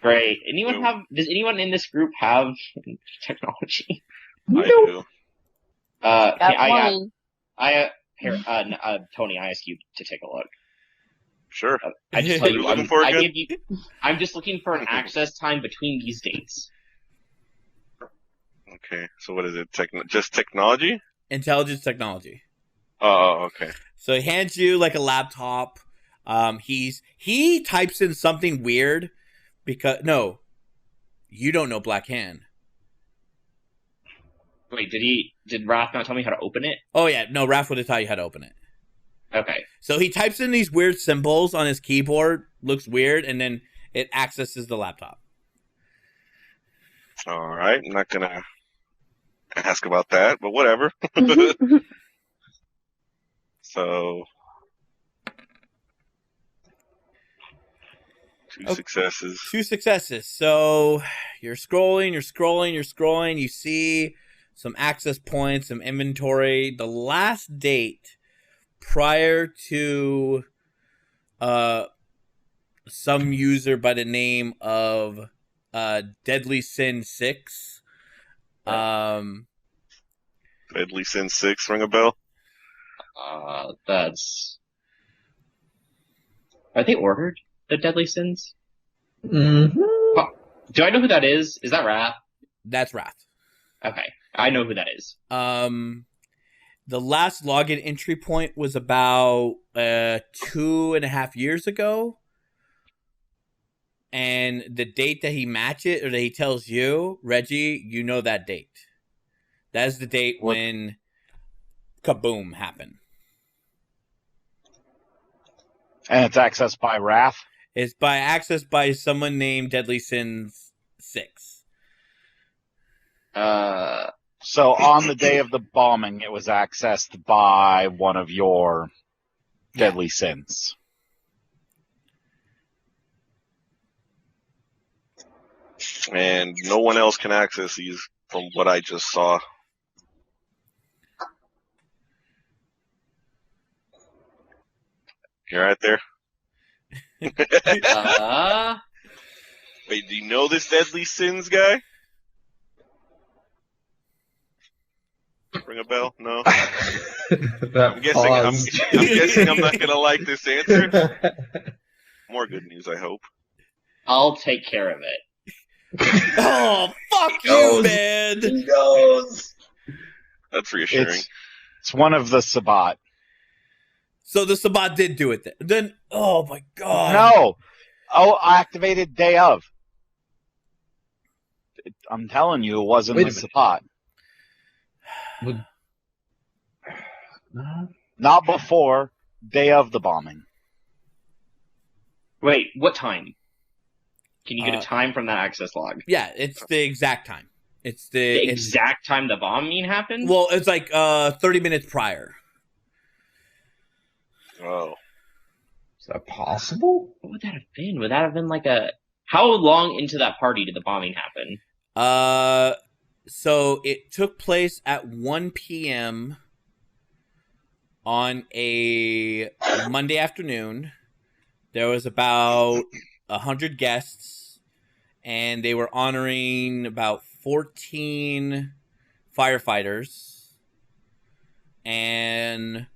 Great. Does anyone in this group have technology? I do. Tony, I ask you to take a look. Sure. I just tell you, I'm just looking for an access time between these dates. Okay, so what is it? Just technology? Intelligence Technology. Oh, okay. So he hands you like a laptop. He types in something weird because you don't know Black Hand. Wait, did Raph not tell me how to open it? Oh yeah, no, Raph would have taught you how to open it. Okay. So he types in these weird symbols on his keyboard, looks weird, and then it accesses the laptop. All right, I'm not gonna ask about that, but whatever. So, two successes. So you're scrolling. You see some access points, some inventory. The last date prior to some user by the name of Deadly Sin 6. Deadly Sin 6, ring a bell? That's... Are they ordered, the Deadly Sins? Mm-hmm. Do I know who that is? Is that Wrath? That's Wrath. Okay, I know who that is. The last login entry point was about 2.5 years ago. And the date that he matches, or that he tells you, Reggie, you know that date. That is the date when Kaboom happened. And it's accessed by Wrath? It's accessed by someone named Deadly Sins 6. So on the day of the bombing, it was accessed by one of your deadly sins. And no one else can access these from what I just saw. You're right there. Wait, do you know this deadly sins guy? Ring a bell? No. I'm guessing I'm not gonna like this answer. More good news, I hope. I'll take care of it. Oh, fuck you, man! He goes. That's reassuring. It's one of the Sabbat. So the Sabbat did do it then. Oh my god. No! Oh, activated day of. I'm telling you, it wasn't the Sabbat. No. Not before day of the bombing. Wait, what time? Can you get a time from that access log? Yeah, it's the exact time. It's the exact time the bombing happened? Well, it's like 30 minutes prior. Oh. Is that possible? What would that have been? Would that have been like a... How long into that party did the bombing happen? So it took place at 1 p.m. on a Monday afternoon. There was about 100 guests, and they were honoring about 14 firefighters. And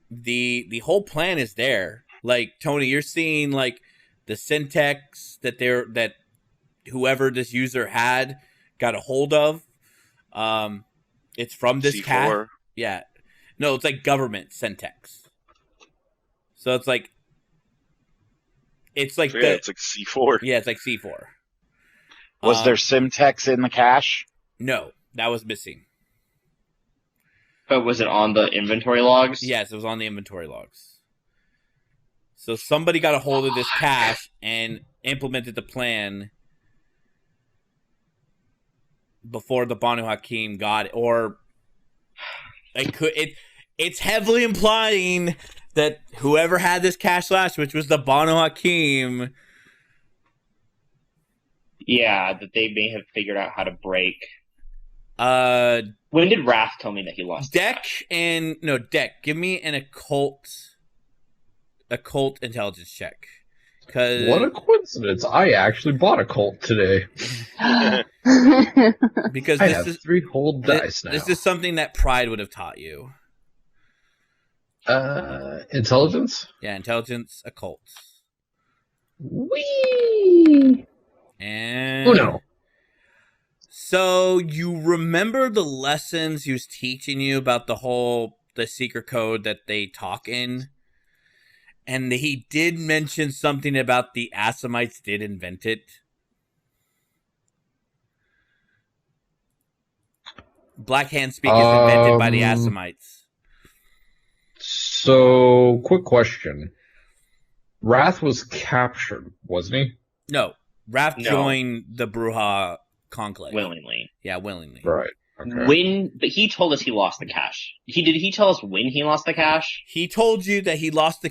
the whole plan is there. Like, Tony, you're seeing like the syntax that whoever this user had got a hold of. It's from this C4. cat. Yeah. No, it's like government syntax. So it's like it's like C4. Yeah, it's like C4. Was there Simtex in the cache? No, that was missing. But was it on the inventory logs? Yes, it was on the inventory logs. So somebody got a hold of this cache and implemented the plan before the Banu Hakim got it, or it's heavily implying that whoever had this cache last, which was the Banu Hakim. Yeah, that they may have figured out how to break. When did Wrath tell me that he lost? Deck, give me an occult intelligence check. What a coincidence! I actually bought a cult today. Because I have 3 whole dice now. This is something that Pride would have taught you. Intelligence? Yeah, intelligence, occult. Whee! And Uno. So you remember the lessons he was teaching you about the secret code that they talk in? And he did mention something about the Assamites did invent it. Black Hand Speak is invented by the Assamites. So, quick question. Wrath was captured, wasn't he? No. Wrath joined the Bruja Conclave. Willingly. Yeah, willingly. Right. Okay. But he told us he lost the cache. Did he tell us when he lost the cache? He told you that he lost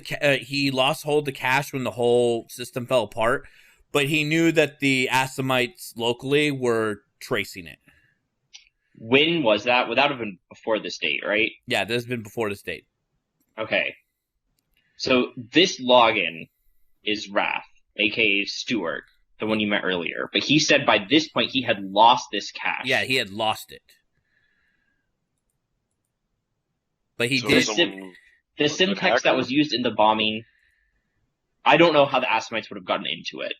hold of the cache when the whole system fell apart, but he knew that the Assamites locally were tracing it. When was that? Would that have been before this date, right? Yeah, this has been before this date. Okay. So this login is Wrath, aka Stuart, the one you met earlier. But he said by this point he had lost this cache. Yeah, he had lost it. But he so did. The syntax that was used in the bombing, I don't know how the Assamites would have gotten into it.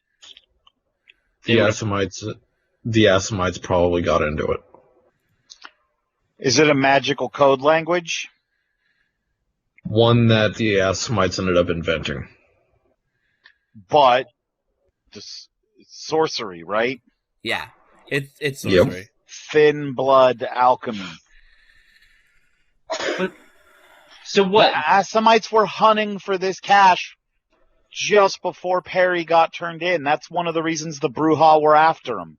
The Assamites probably got into it. Is it a magical code language? One that the Assamites ended up inventing. But it's sorcery, right? Yeah, it's sorcery. Yep. Thin blood alchemy. But, so what? The Assamites were hunting for this cache just before Perry got turned in. That's one of the reasons the Bruja were after him.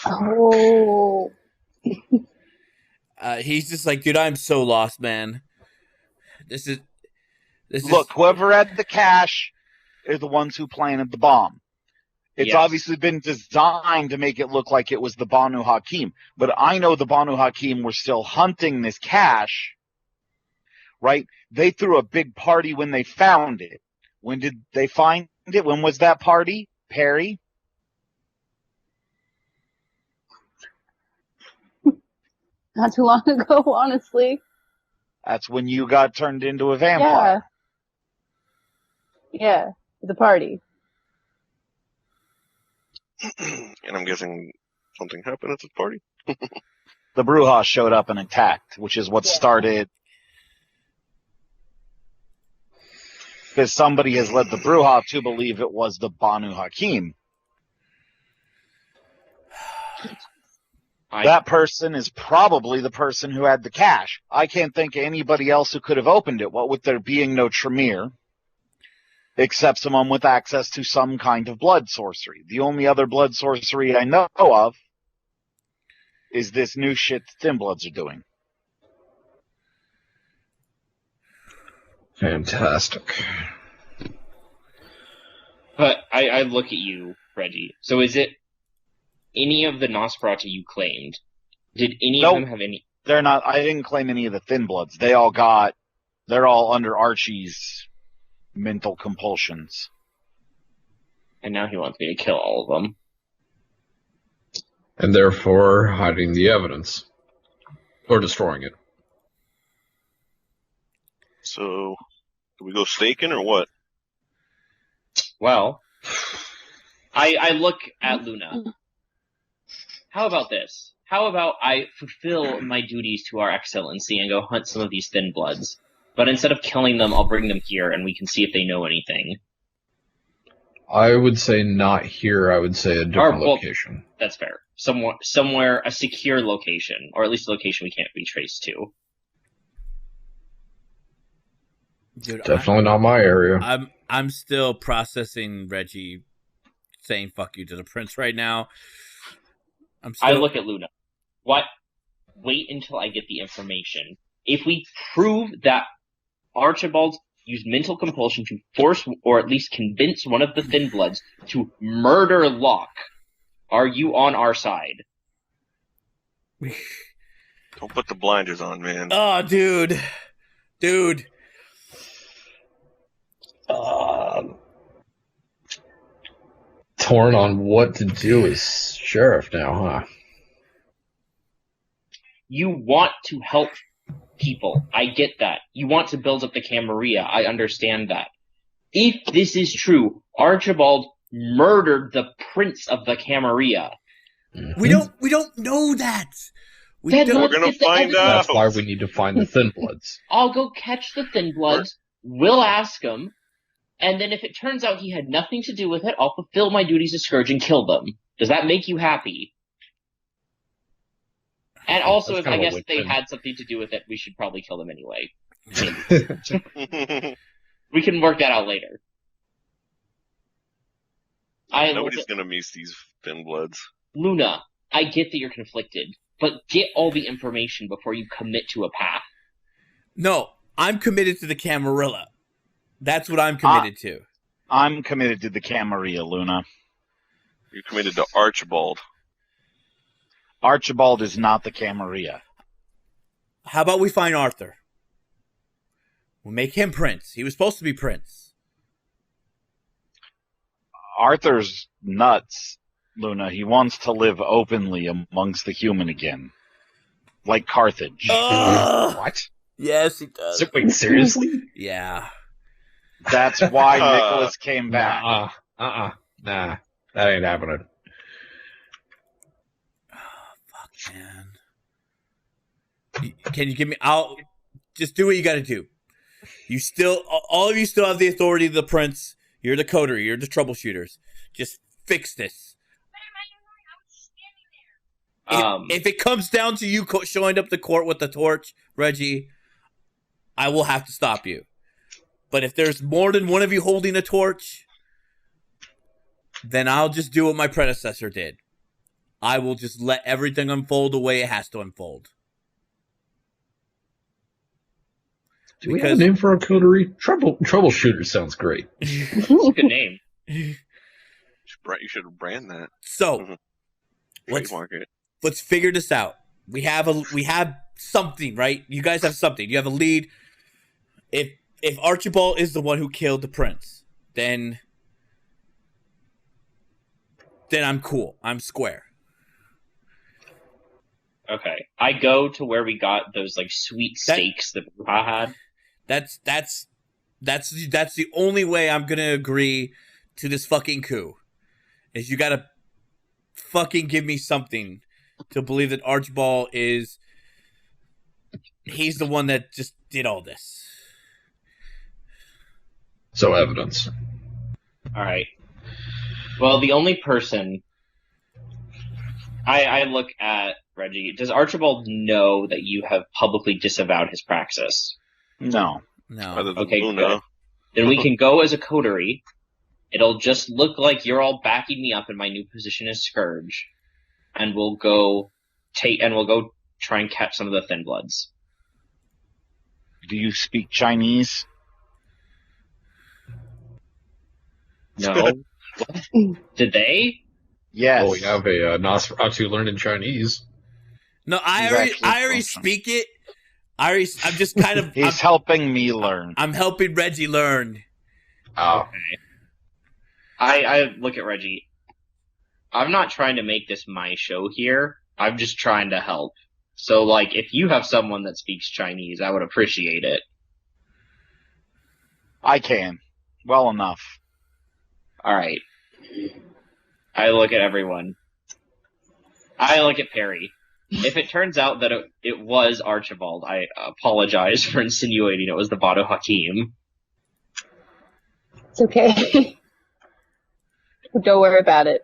Oh. He's just like, dude, I'm so lost, man. Look, whoever had the cash are the ones who planted the bomb. It's obviously been designed to make it look like it was the Banu Hakim. But I know the Banu Hakim were still hunting this cash, right? They threw a big party when they found it. When did they find it? When was that party, Perry? Not too long ago, honestly. That's when you got turned into a vampire. Yeah, the party. And I'm guessing something happened at this party? The Bruja showed up and attacked, which is what started. Because somebody has led the Bruja to believe it was the Banu Hakim. That person is probably the person who had the cash. I can't think of anybody else who could have opened it, what with there being no Tremere, except someone with access to some kind of blood sorcery. The only other blood sorcery I know of is this new shit Thin Bloods are doing. Fantastic. But I look at you, Reggie. So is it any of the Nosferatu you claimed? Did any of them have any? They're not. I didn't claim any of the Thin Bloods. They're all under Archie's mental compulsions. And now he wants me to kill all of them. And therefore hiding the evidence. Or destroying it. So, do we go staking or what? Well, I look at Luna. How about this? How about I fulfill my duties to our excellency and go hunt some of these Thin Bloods? But instead of killing them, I'll bring them here and we can see if they know anything. I would say not here. I would say a different location. That's fair. Somewhere, a secure location, or at least a location we can't be traced to. Dude, definitely not my area. I'm still processing Reggie saying "fuck you" to the prince right now. I look at Luna. What? Wait until I get the information. If we prove that Archibald used mental compulsion to force or at least convince one of the Thin Bloods to murder Locke, are you on our side? Don't put the blinders on, man. Oh, dude. Torn on what to do as sheriff now, huh? You want to help people. I get that. You want to build up the Camarilla. I understand that. If this is true, Archibald murdered the prince of the Camarilla. Mm-hmm. We don't know that. We're gonna find out. That's why we need to find the Thin Bloods. I'll go catch the Thin Bloods. We'll ask him. And then if it turns out he had nothing to do with it, I'll fulfill my duties as Scourge and kill them. Does that make you happy? And also, if I guess they had something to do with it, we should probably kill them anyway. We can work that out later. Nobody's gonna miss these Thin Bloods. Luna, I get that you're conflicted, but get all the information before you commit to a path. No, I'm committed to the Camarilla. That's what I'm committed to. I'm committed to the Camarilla, Luna. You're committed to Archibald. Archibald is not the Camarilla. How about we find Arthur? We'll make him prince. He was supposed to be prince. Arthur's nuts, Luna. He wants to live openly amongst the human again. Like Carthage. What? Yes, he does. Wait, seriously? Yeah. That's why Nicholas came back. Nah, that ain't happening. Fuck, man. Can you give me? I'll just do what you got to do. All of you still have the authority of the prince. You're the coterie. You're the troubleshooters. Just fix this. If it comes down to you showing up to court with the torch, Reggie, I will have to stop you. But if there's more than one of you holding a torch, then I'll just do what my predecessor did. I will just let everything unfold the way it has to unfold. Do we have a name for our coterie? Troubleshooter sounds great. It's a good name. You should brand that. So, Trademark it. let's figure this out. We have something, right? You guys have something. You have a lead. If Archibald is the one who killed the prince, then I'm cool. I'm square. Okay. I go to where we got those like sweet steaks that Bruja had. That's the only way I'm gonna agree to this fucking coup. Is you gotta fucking give me something to believe that Archibald he's the one that just did all this. So evidence. Alright. Well, the only person I look at Reggie. Does Archibald know that you have publicly disavowed his praxis? No. Okay, good. Then we can go as a coterie. It'll just look like you're all backing me up in my new position as Scourge, and we'll go try and catch some of the Thin Bloods. Do you speak Chinese? No. Did they? Yes. Well, we have a Nosferatu learning Chinese. No, I already speak it. I'm just kind of. He's helping me learn. I'm helping Reggie learn. Oh. Okay. I look at Reggie. I'm not trying to make this my show here. I'm just trying to help. So, like, if you have someone that speaks Chinese, I would appreciate it. I can. Well enough. Alright. I look at everyone. I look at Perry. If it turns out that it was Archibald, I apologize for insinuating it was the Bado Hakim. It's okay. Don't worry about it.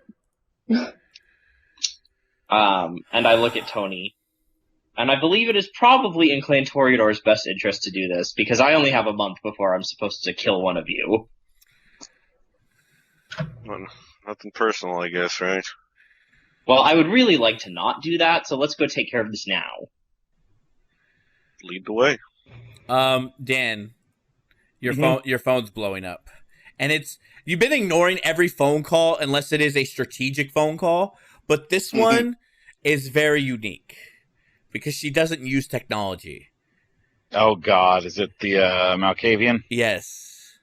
And I look at Tony. And I believe it is probably in Clan Toreador's best interest to do this, because I only have a month before I'm supposed to kill one of you. Well, nothing personal, I guess, right? Well, I would really like to not do that, so let's go take care of this now. Lead the way. Dan, your phone's blowing up. And you've been ignoring every phone call unless it is a strategic phone call, but this one is very unique because she doesn't use technology. Oh God, is it the Malkavian? Yes.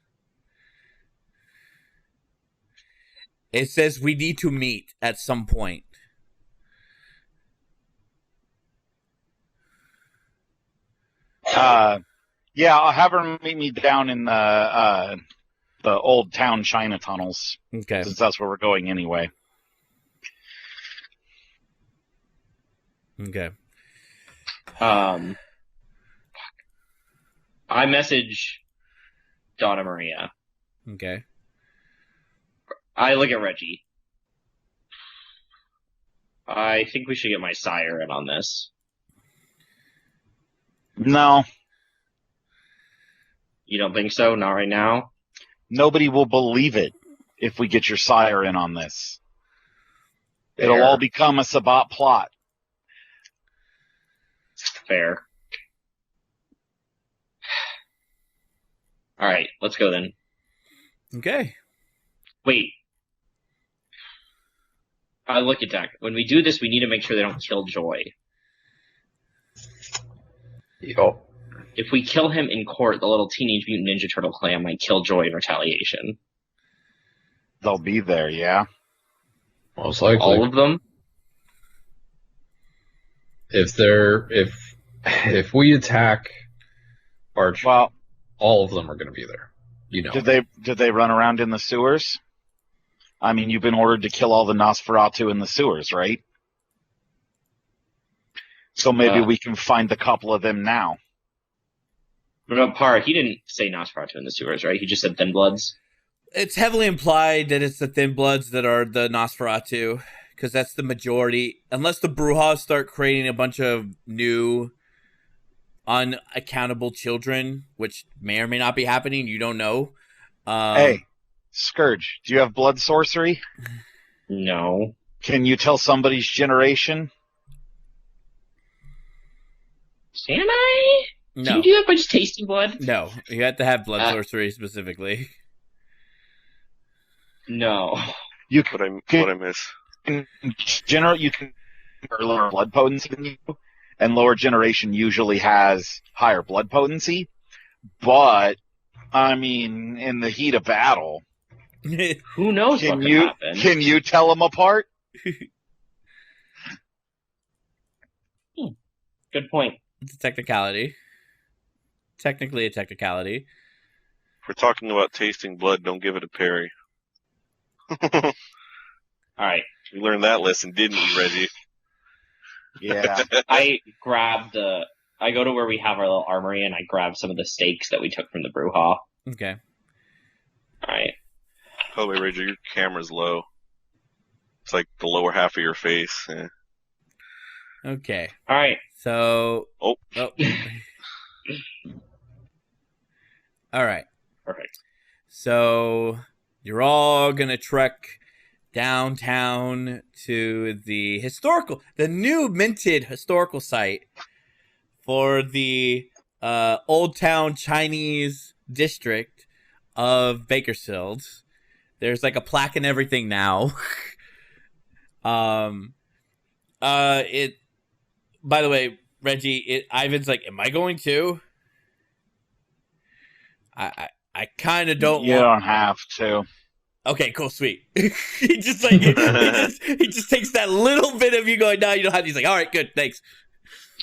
It says we need to meet at some point. Yeah, I'll have her meet me down in the old town China tunnels. Okay. Since that's where we're going anyway. Okay. I message Donna Maria. Okay. I look at Reggie. I think we should get my sire in on this. No. You don't think so? Not right now? Nobody will believe it if we get your sire in on this. It'll Fair. all become a Sabat plot. Fair. Alright, let's go then. Okay. Wait. I look at Dak. When we do this, we need to make sure they don't kill Joy. Yo. If we kill him in court, the little Teenage Mutant Ninja Turtle clan might kill Joy in retaliation. They'll be there, yeah? Most likely. All of them? If we attack Arch, Well, all of them are going to be there. You know. did they run around in the sewers? I mean, you've been ordered to kill all the Nosferatu in the sewers, right? So maybe we can find a couple of them now. No, Par, he didn't say Nosferatu in the sewers, right? He just said Thin Bloods. It's heavily implied that it's the Thin Bloods that are the Nosferatu, because that's the majority. Unless the Brujas start creating a bunch of new unaccountable children, which may or may not be happening, you don't know. Hey, Scourge, do you have blood sorcery? No. Can you tell somebody's generation? Can I? No. Can you do that by just tasting blood? No. You have to have blood sorcery specifically. No. You What I miss? in general, you can lower blood potency than you, and lower generation usually has higher blood potency. But I mean, in the heat of battle, Who knows what could happen? Can you tell them apart? Good point. It's a technicality. Technically a technicality. If we're talking about tasting blood, don't give it a parry. All right. We learned that lesson, didn't we, Reggie? Yeah. I go to where we have our little armory and I grab some of the steaks that we took from the brew hall. Okay. All right. By the way, Reggie, your camera's low. It's like the lower half of your face. Yeah. Okay. All right. So. Oh. All right. Perfect. So you're all gonna trek downtown to the new minted historical site for the Old Town Chinese district of Bakersfield. There's like a plaque and everything now. By the way, Reggie, Ivan's like, am I going to? I kind of don't. You don't have to. Okay, cool, sweet. he just takes that little bit of you going, no, you don't have to. He's like, all right, good, thanks.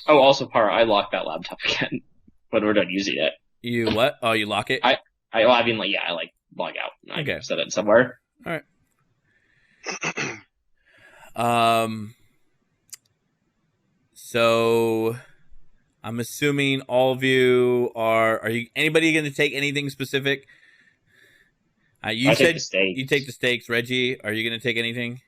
Oh, also, Para, I locked that laptop again when we're done using it. You what? Oh, you lock it? I log out. I Okay. set it somewhere. All right. So I'm assuming all of you are you anybody going to take anything specific? You said you take the stakes. Reggie, are you going to take anything?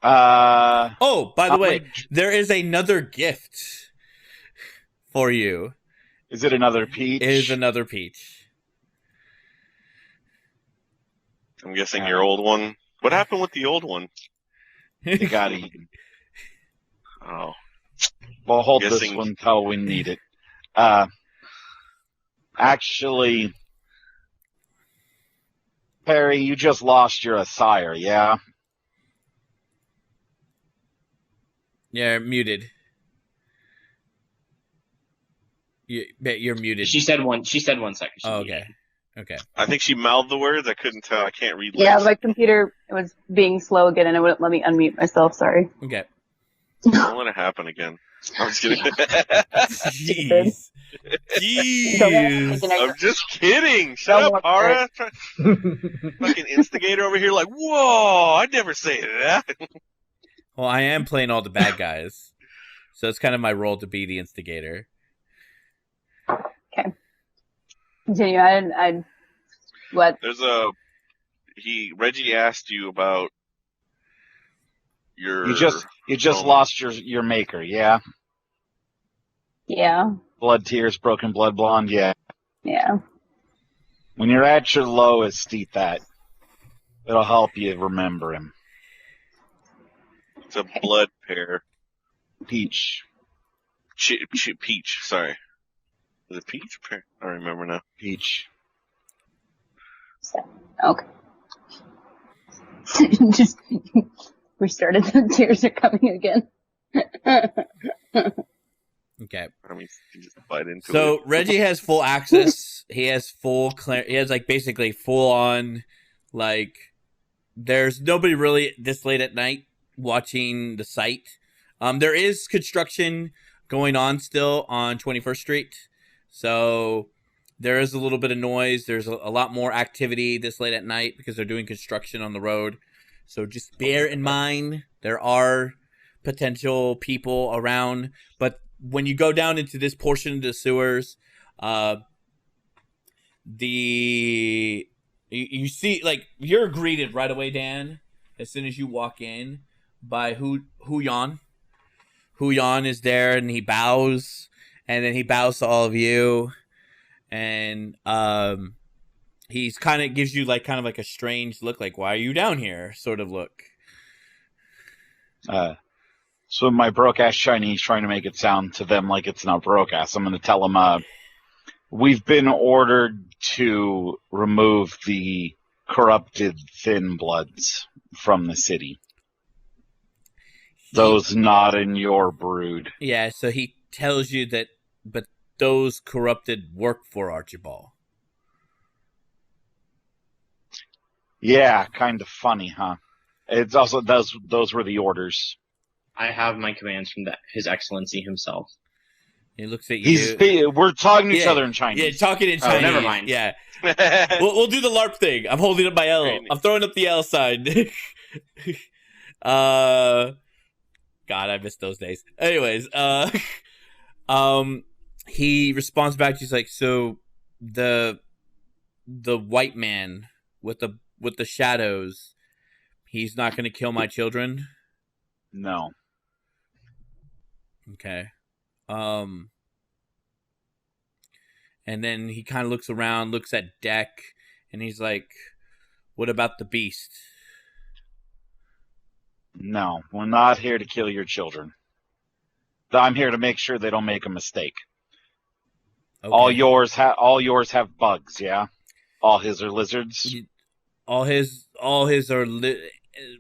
Oh, by the way, there is another gift for you. Is it another peach? It is another peach. I'm guessing your old one. What happened with the old one? You got eaten. Oh. We'll hold this one until we need it. Actually, Perry, you just lost your sire, yeah? Yeah, muted. You're muted. She said one second. Oh, okay. Okay. I think she mouthed the words. I couldn't tell. I can't read lips. Yeah, my computer was being slow again, and it wouldn't let me unmute myself. Sorry. Okay. Don't let it happen again. I'm just kidding. Jeez. Jeez. I'm just kidding. Shut up, Ara. Fucking instigator over here like, whoa, I'd never say that. Well, I am playing all the bad guys. So it's kind of my role to be the instigator. Okay. Continue. What? There's Reggie asked you about your... You just lost your maker, yeah? Yeah. Blood Tears, Broken Blood Blonde, yeah. Yeah. When you're at your lowest, eat that. It'll help you remember him. It's a blood pear. Peach. Peach, sorry. Is it peach or pear? I don't remember now. Peach. Okay. Just restarted. The tears are coming again. Okay. I mean, you just bite into it. So Reggie has full access. He has he has like basically full on, like, there's nobody really this late at night watching the site. There is construction going on still on 21st Street. So there is a little bit of noise. There's a lot more activity this late at night because they're doing construction on the road. So just bear in mind, there are potential people around. But when you go down into this portion of the sewers, you see, like, you're greeted right away, Dan, as soon as you walk in by Hu Yan. Hu Yan is there, and he bows, and then he bows to all of you, and he's kind of gives you like kind of like a strange look, like, why are you down here, sort of look. So my broke-ass Chinese trying to make it sound to them like it's not broke-ass. I'm going to tell them, we've been ordered to remove the corrupted thin bloods from the city. Those not in your brood. Yeah, so he tells you that, but those corrupted work for Archibald. Yeah, kind of funny, huh? It's also those were the orders. I have my commands from His Excellency himself. He looks at you. We're talking to each other in Chinese. Yeah, talking in Chinese. Oh, never mind. Yeah. we'll do the LARP thing. I'm holding up my L. I'm throwing up the L sign. God, I miss those days. Anyways, he responds back. He's like, so the white man with the shadows, he's not going to kill my children? No. Okay. And then he kind of looks around, looks at Deck, and he's like, what about the beast? No, we're not here to kill your children. I'm here to make sure they don't make a mistake. Okay. All yours have bugs, yeah? All his are lizards? All his are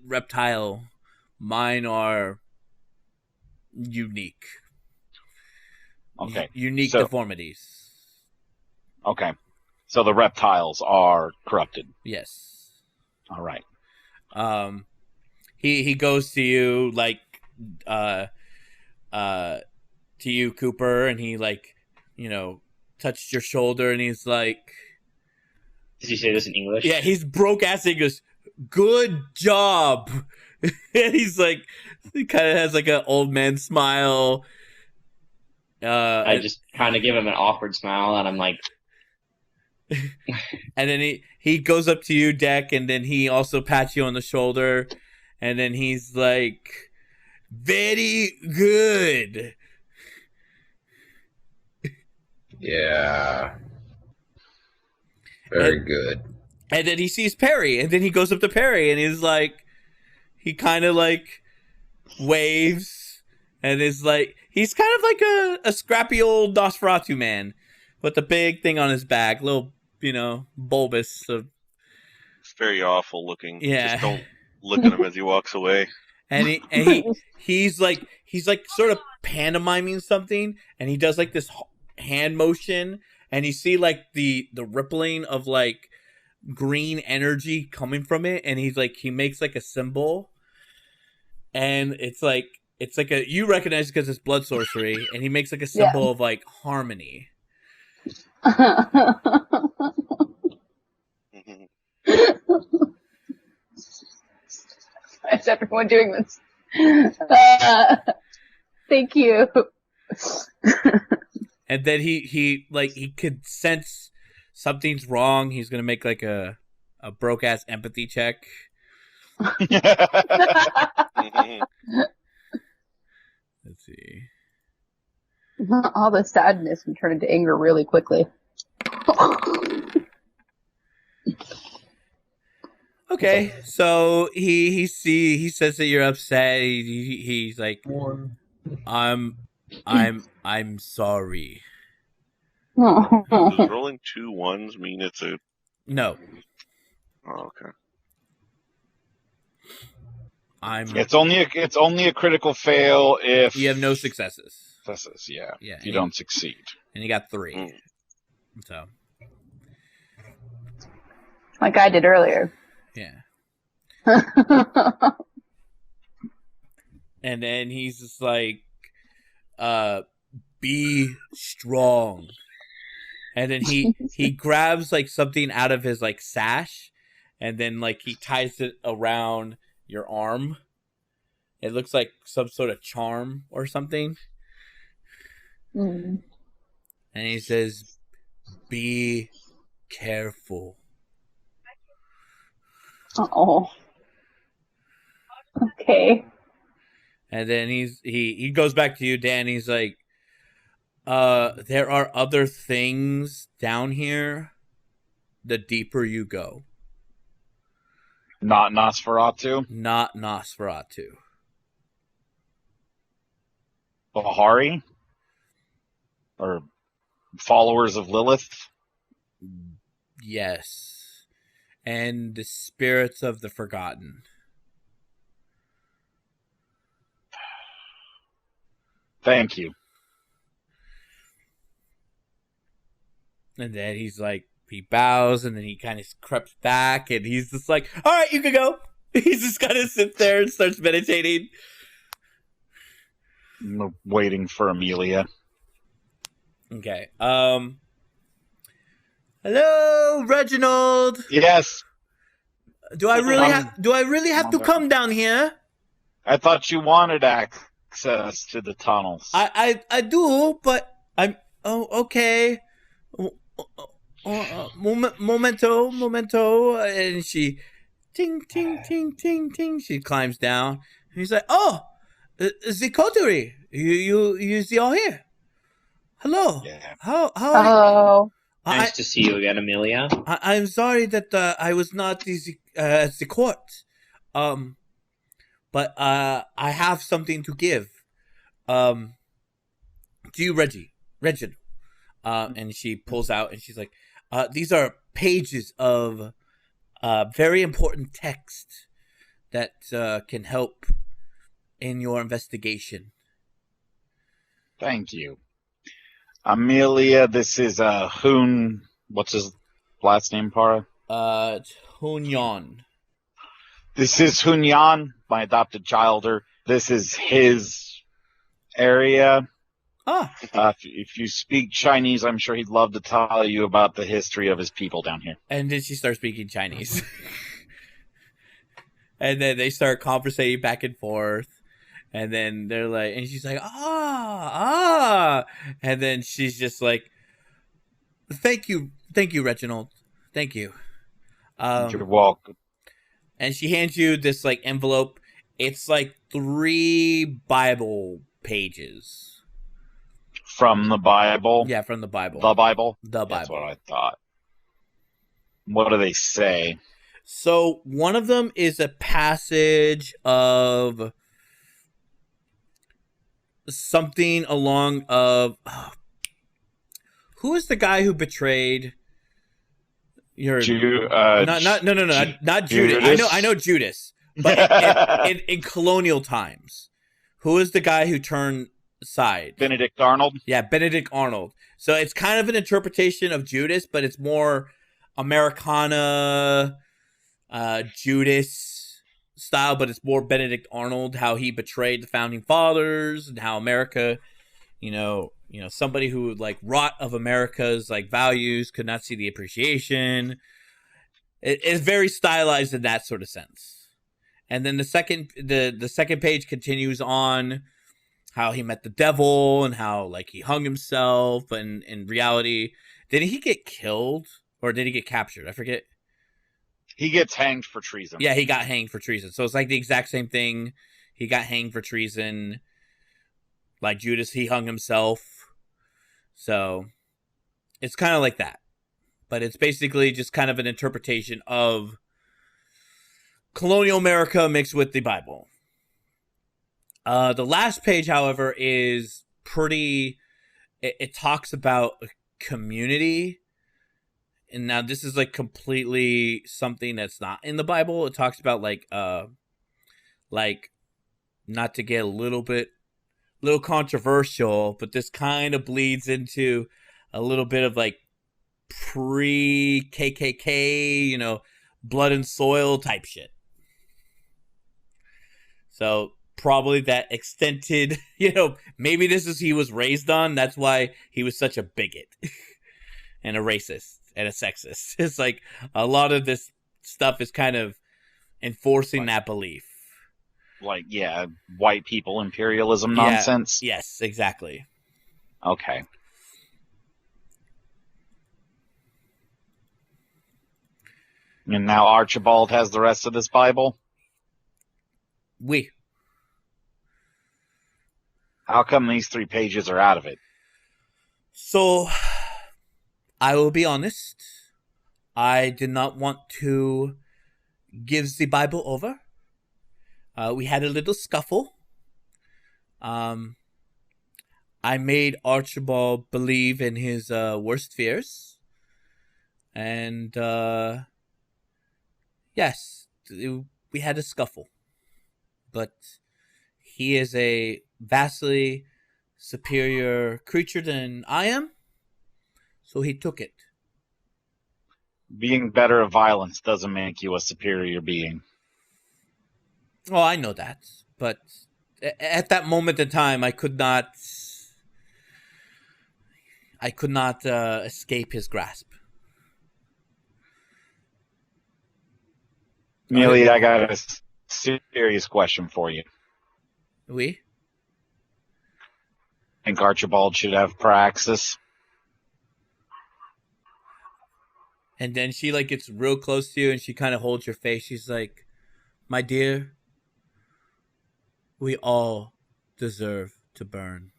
reptile. Mine are unique. Okay. Unique deformities. Okay. So the reptiles are corrupted. Yes. All right. He goes to you like to you, Cooper, and he like, touched your shoulder, and he's like, did you say this in English? Yeah, he's broke ass English. Good job. And he's like, he kind of has like an old man smile. I just kind of give him an awkward smile, and I'm like. And then he goes up to you, Deck, and then he also pats you on the shoulder, and then he's like, very good. Yeah. Very good. And then he sees Perry, and then he goes up to Perry, and he's like, he kind of like waves, and is like, he's kind of like a scrappy old Nosferatu man with a big thing on his back, little, bulbous. It's very awful looking. Yeah. Just don't look at him as he walks away. And he's like sort of pantomiming something, and he does like this hand motion, and you see like the rippling of like green energy coming from it, and he makes like a symbol, and it's like a, you recognize it because it's blood sorcery, and he makes like a symbol of like harmony. Why is everyone doing this? Thank you. And then he could sense something's wrong. He's gonna make like a broke ass empathy check. Let's see. All the sadness can turn into anger really quickly. Okay, so he says that you're upset. He's like, I'm sorry. Does rolling 2 1s mean it's a no? Oh, okay. It's only a critical fail if you have no successes. Yeah. Yeah. If you don't succeed. And you got 3. So. Like I did earlier. Yeah. And then he's just like, be strong. And then he grabs like something out of his like sash, and then like he ties it around your arm. It looks like some sort of charm or something. Mm. And he says, be careful. Oh. Okay. And then he goes back to you, Dan. He's like, there are other things down here the deeper you go. Not Nosferatu? Not Nosferatu. Bahari? Or followers of Lilith? Yes. And the spirits of the forgotten. Thank you. And then he's like, he bows, and then he kind of creeps back, and he's just like, all right, you can go. He's just kind of sits there and starts meditating. I'm waiting for Amelia. Okay. Hello, Reginald. Yes. Do I really have to come down here? I thought you wanted access to the tunnels. I do, but I'm okay. Momento, and she, ting, ting, ting, ting, ting. She climbs down. And he's like, oh, the coterie. You see all here. Hello. Yeah. How Hello. Nice to see you again, Amelia. I'm sorry that I was not at the court, but I have something to give. To you, Reginald. And she pulls out and she's like, these are pages of very important text that can help in your investigation. Thank you. Amelia, this is Hoon. What's his last name, Para? Hunyon. This is Hunyan, my adopted childer. This is his area. Ah. If you speak Chinese, I'm sure he'd love to tell you about the history of his people down here. And then she starts speaking Chinese. And then they start conversating back and forth. And then they're like, and she's like, and then she's just like, thank you, Reginald, thank you. You're welcome. And she hands you this like envelope. It's like 3 Bible pages from the Bible. Yeah, from the Bible. The Bible. That's what I thought. What do they say? So one of them is a passage of something along of who is the guy who betrayed your not Judas. I know Judas, but in colonial times, who is the guy who turned aside? Benedict Arnold. Yeah, Benedict Arnold. So it's kind of an interpretation of Judas, but it's more Americana, Judas style, but it's more Benedict Arnold, how he betrayed the founding fathers and how America, somebody who like wrought of America's like values could not see the appreciation. It's very stylized in that sort of sense. And then the second page continues on how he met the devil and how like he hung himself, and in reality, did he get killed or did he get captured? I forget. He gets hanged for treason. Yeah, he got hanged for treason. So it's like the exact same thing. He got hanged for treason. Like Judas, he hung himself. So it's kind of like that. But it's basically just kind of an interpretation of colonial America mixed with the Bible. The last page, however, is pretty... It talks about community. And now this is like completely something that's not in the Bible. It talks about like not to get a little controversial, but this kind of bleeds into a little bit of like pre-KKK, blood and soil type shit. So probably that extended, maybe this is he was raised on. That's why he was such a bigot and a racist and a sexist. It's like a lot of this stuff is kind of enforcing that belief. Like, yeah, white people imperialism nonsense? Yeah, yes, exactly. Okay. And now Archibald has the rest of this Bible? Oui. How come these 3 pages are out of it? So, I will be honest. I did not want to give the Bible over. We had a little scuffle. I made Archibald believe in his worst fears. And, yes, we had a scuffle. But he is a vastly superior creature than I am, so he took it. Being better at violence doesn't make you a superior being. Oh, I know that, but at that moment in time, I could not escape his grasp. Amelia, I got a serious question for you. We? Think Archibald should have praxis? And then she like gets real close to you and she kind of holds your face. She's like, "My dear, we all deserve to burn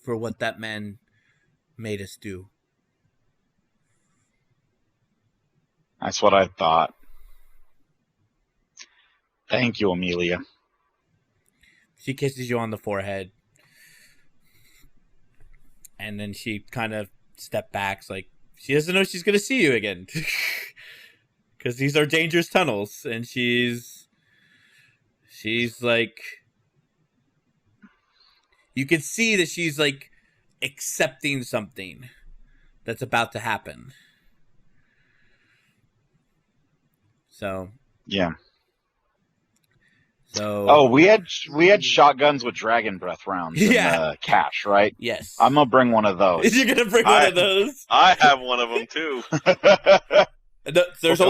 for what that man made us do." That's what I thought. Thank you, Amelia. She kisses you on the forehead. And then she kind of step backs like she doesn't know she's going to see you again. Because these are dangerous tunnels. And she's like... You can see that she's like accepting something that's about to happen. So... Yeah. So... Oh, we had shotguns with dragon breath rounds in the cache, right? Yes. I'm gonna bring one of those. You're gonna bring one of those? I have one of them too. There's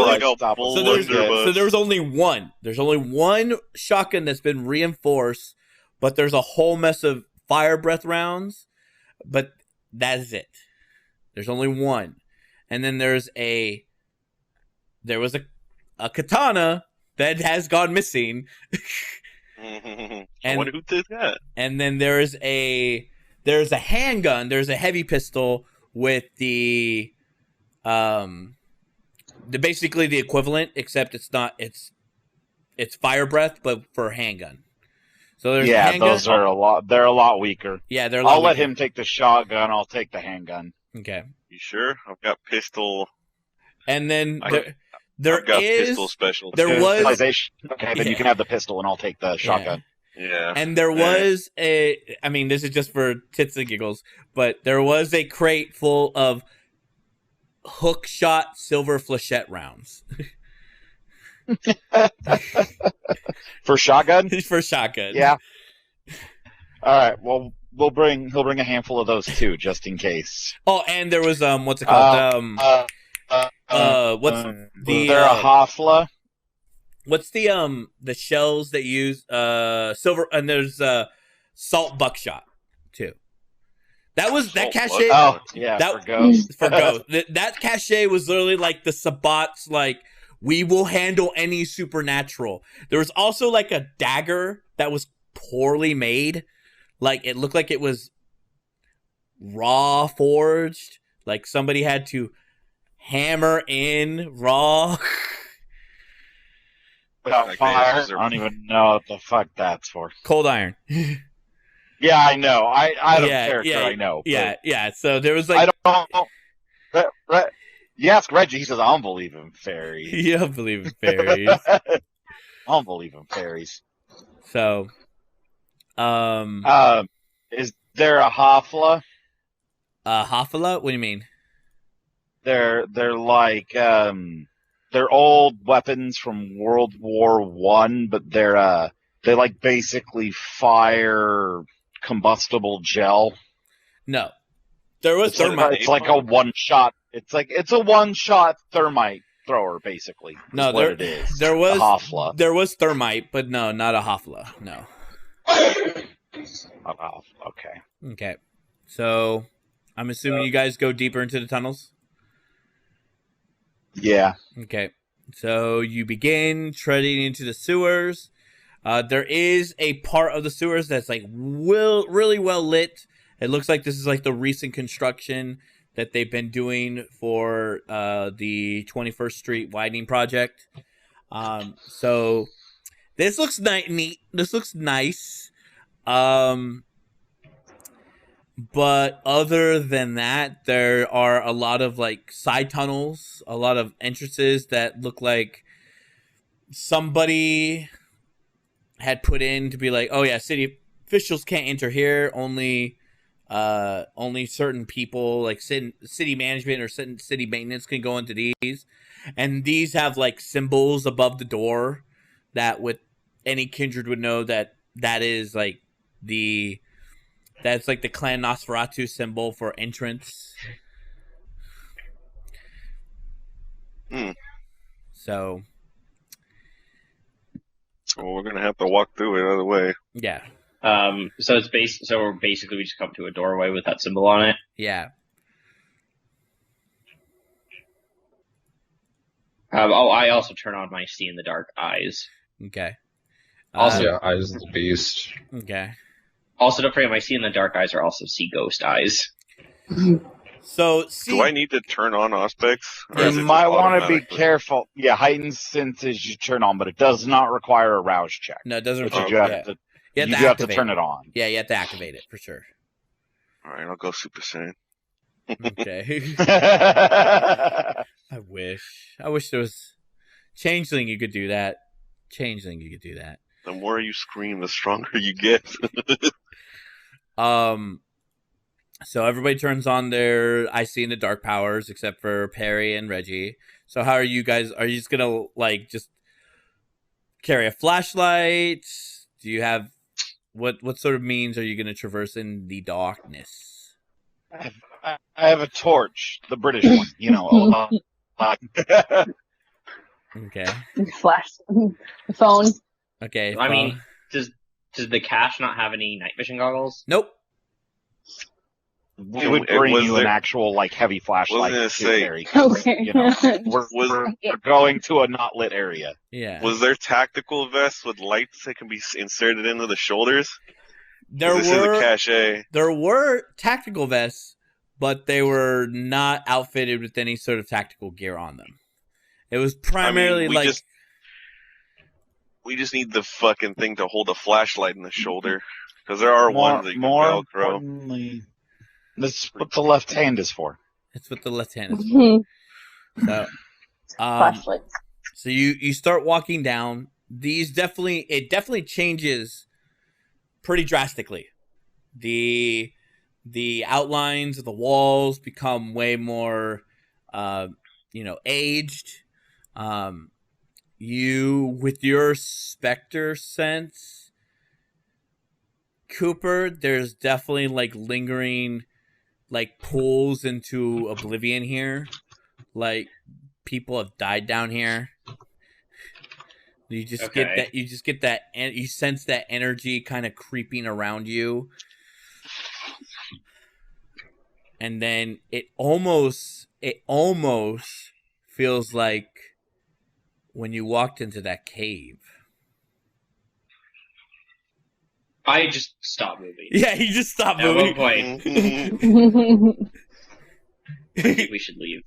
only one. There's only one shotgun that's been reinforced, but there's a whole mess of fire breath rounds. But that is it. There's only one, and then there was a katana that has gone missing. And who did that? And then there's a handgun. There's a heavy pistol with the basically the equivalent, except it's not. It's fire breath, but for a handgun. So there's a handgun. Those are a lot. They're a lot weaker. Yeah, they're. I'll let him take the shotgun. I'll take the handgun. Okay. You sure? I've got pistol. And then I've got pistol special. There was okay, then you can have the pistol, and I'll take the shotgun. Yeah. And there was I mean, this is just for tits and giggles, but there was a crate full of hook shot silver flechette rounds. For shotgun? For shotgun. Yeah. All right. Well, he'll bring a handful of those too, just in case. Oh, and there was what's it called? What's the there a Hafla? What's the shells that use silver, and there's salt buckshot too. That was that cache. Oh yeah, for ghost. For ghost. That cache was literally like the Sabat's like, we will handle any supernatural. There was also like a dagger that was poorly made. Like it looked like it was raw forged. Like somebody had to hammer in raw. Fire. I don't even know what the fuck that's for. Cold iron. Yeah, I know. I don't character. I know. Yeah. So there was like I don't. You ask Reggie, he says, "I don't believe in fairies." You don't believe in fairies. I don't believe in fairies. So, is there a Hafla? Hafla? What do you mean? They're like they're old weapons from World War I, but they like basically fire combustible gel. No, there was thermite. It's like a one shot. It's a one shot thermite thrower, basically. No, it is. There was a Hafla. There was thermite, but no, not a Hafla. No. Okay. Okay. So, I'm assuming you guys go deeper into the tunnels. Yeah. Okay. So you begin treading into the sewers. There is a part of the sewers that's like really well lit. It looks like this is like the recent construction that they've been doing for the 21st Street widening project. So this looks neat. This looks nice. But other than that, there are a lot of like side tunnels, a lot of entrances that look like somebody had put in to be like, oh yeah, city officials can't enter here. Only certain people, like city management or city maintenance, can go into these. And these have like symbols above the door that with any kindred would know that is like that's like the Clan Nosferatu symbol for entrance. So, well, we're gonna have to walk through it either way. Yeah. So So basically, we just come to a doorway with that symbol on it. Yeah. I also turn on my see in the dark eyes. Okay. Also, yeah, Eyes of the Beast. Okay. Also, don't forget, my see in the dark eyes are also see ghost eyes. So, do I need to turn on aspects? You might want to be careful. Yeah, heightened senses you turn on, but it does not require a rouse check. No, it doesn't. You have to turn it on. Yeah, you have to activate it for sure. All right, I'll go Super Saiyan. Okay. I wish there was Changeling. You could do that. Changeling, you could do that. The more you scream, the stronger you get. So everybody turns on their I see in the dark powers, except for Perry and Reggie. So how are you guys? Are you just gonna like just carry a flashlight? Do you have what sort of means are you gonna traverse in the darkness? I have a torch, the British one, you know. Okay. Flash phone. Okay. I mean, does the cache not have any night vision goggles? Nope. We would bring you an actual like heavy flashlight. Okay. You know, we're going to a not lit area. Yeah. Was there tactical vests with lights that can be inserted into the shoulders? This is a cache. There were tactical vests, but they were not outfitted with any sort of tactical gear on them. It was primarily we just need the fucking thing to hold a flashlight in the shoulder, because there are ones that you can Velcro. That's what the left hand is for. It's what the left hand is for. So, flashlights. So you start walking down. It definitely changes pretty drastically. The outlines of the walls become way more, aged. You, with your Spectre sense, Cooper, there's definitely like lingering like pulls into oblivion here. Like people have died down here. You just get that and you sense that energy kind of creeping around you. And then it almost feels like when you walked into that cave. I just stopped moving. Yeah, he just stopped moving. At one point. I think we should leave.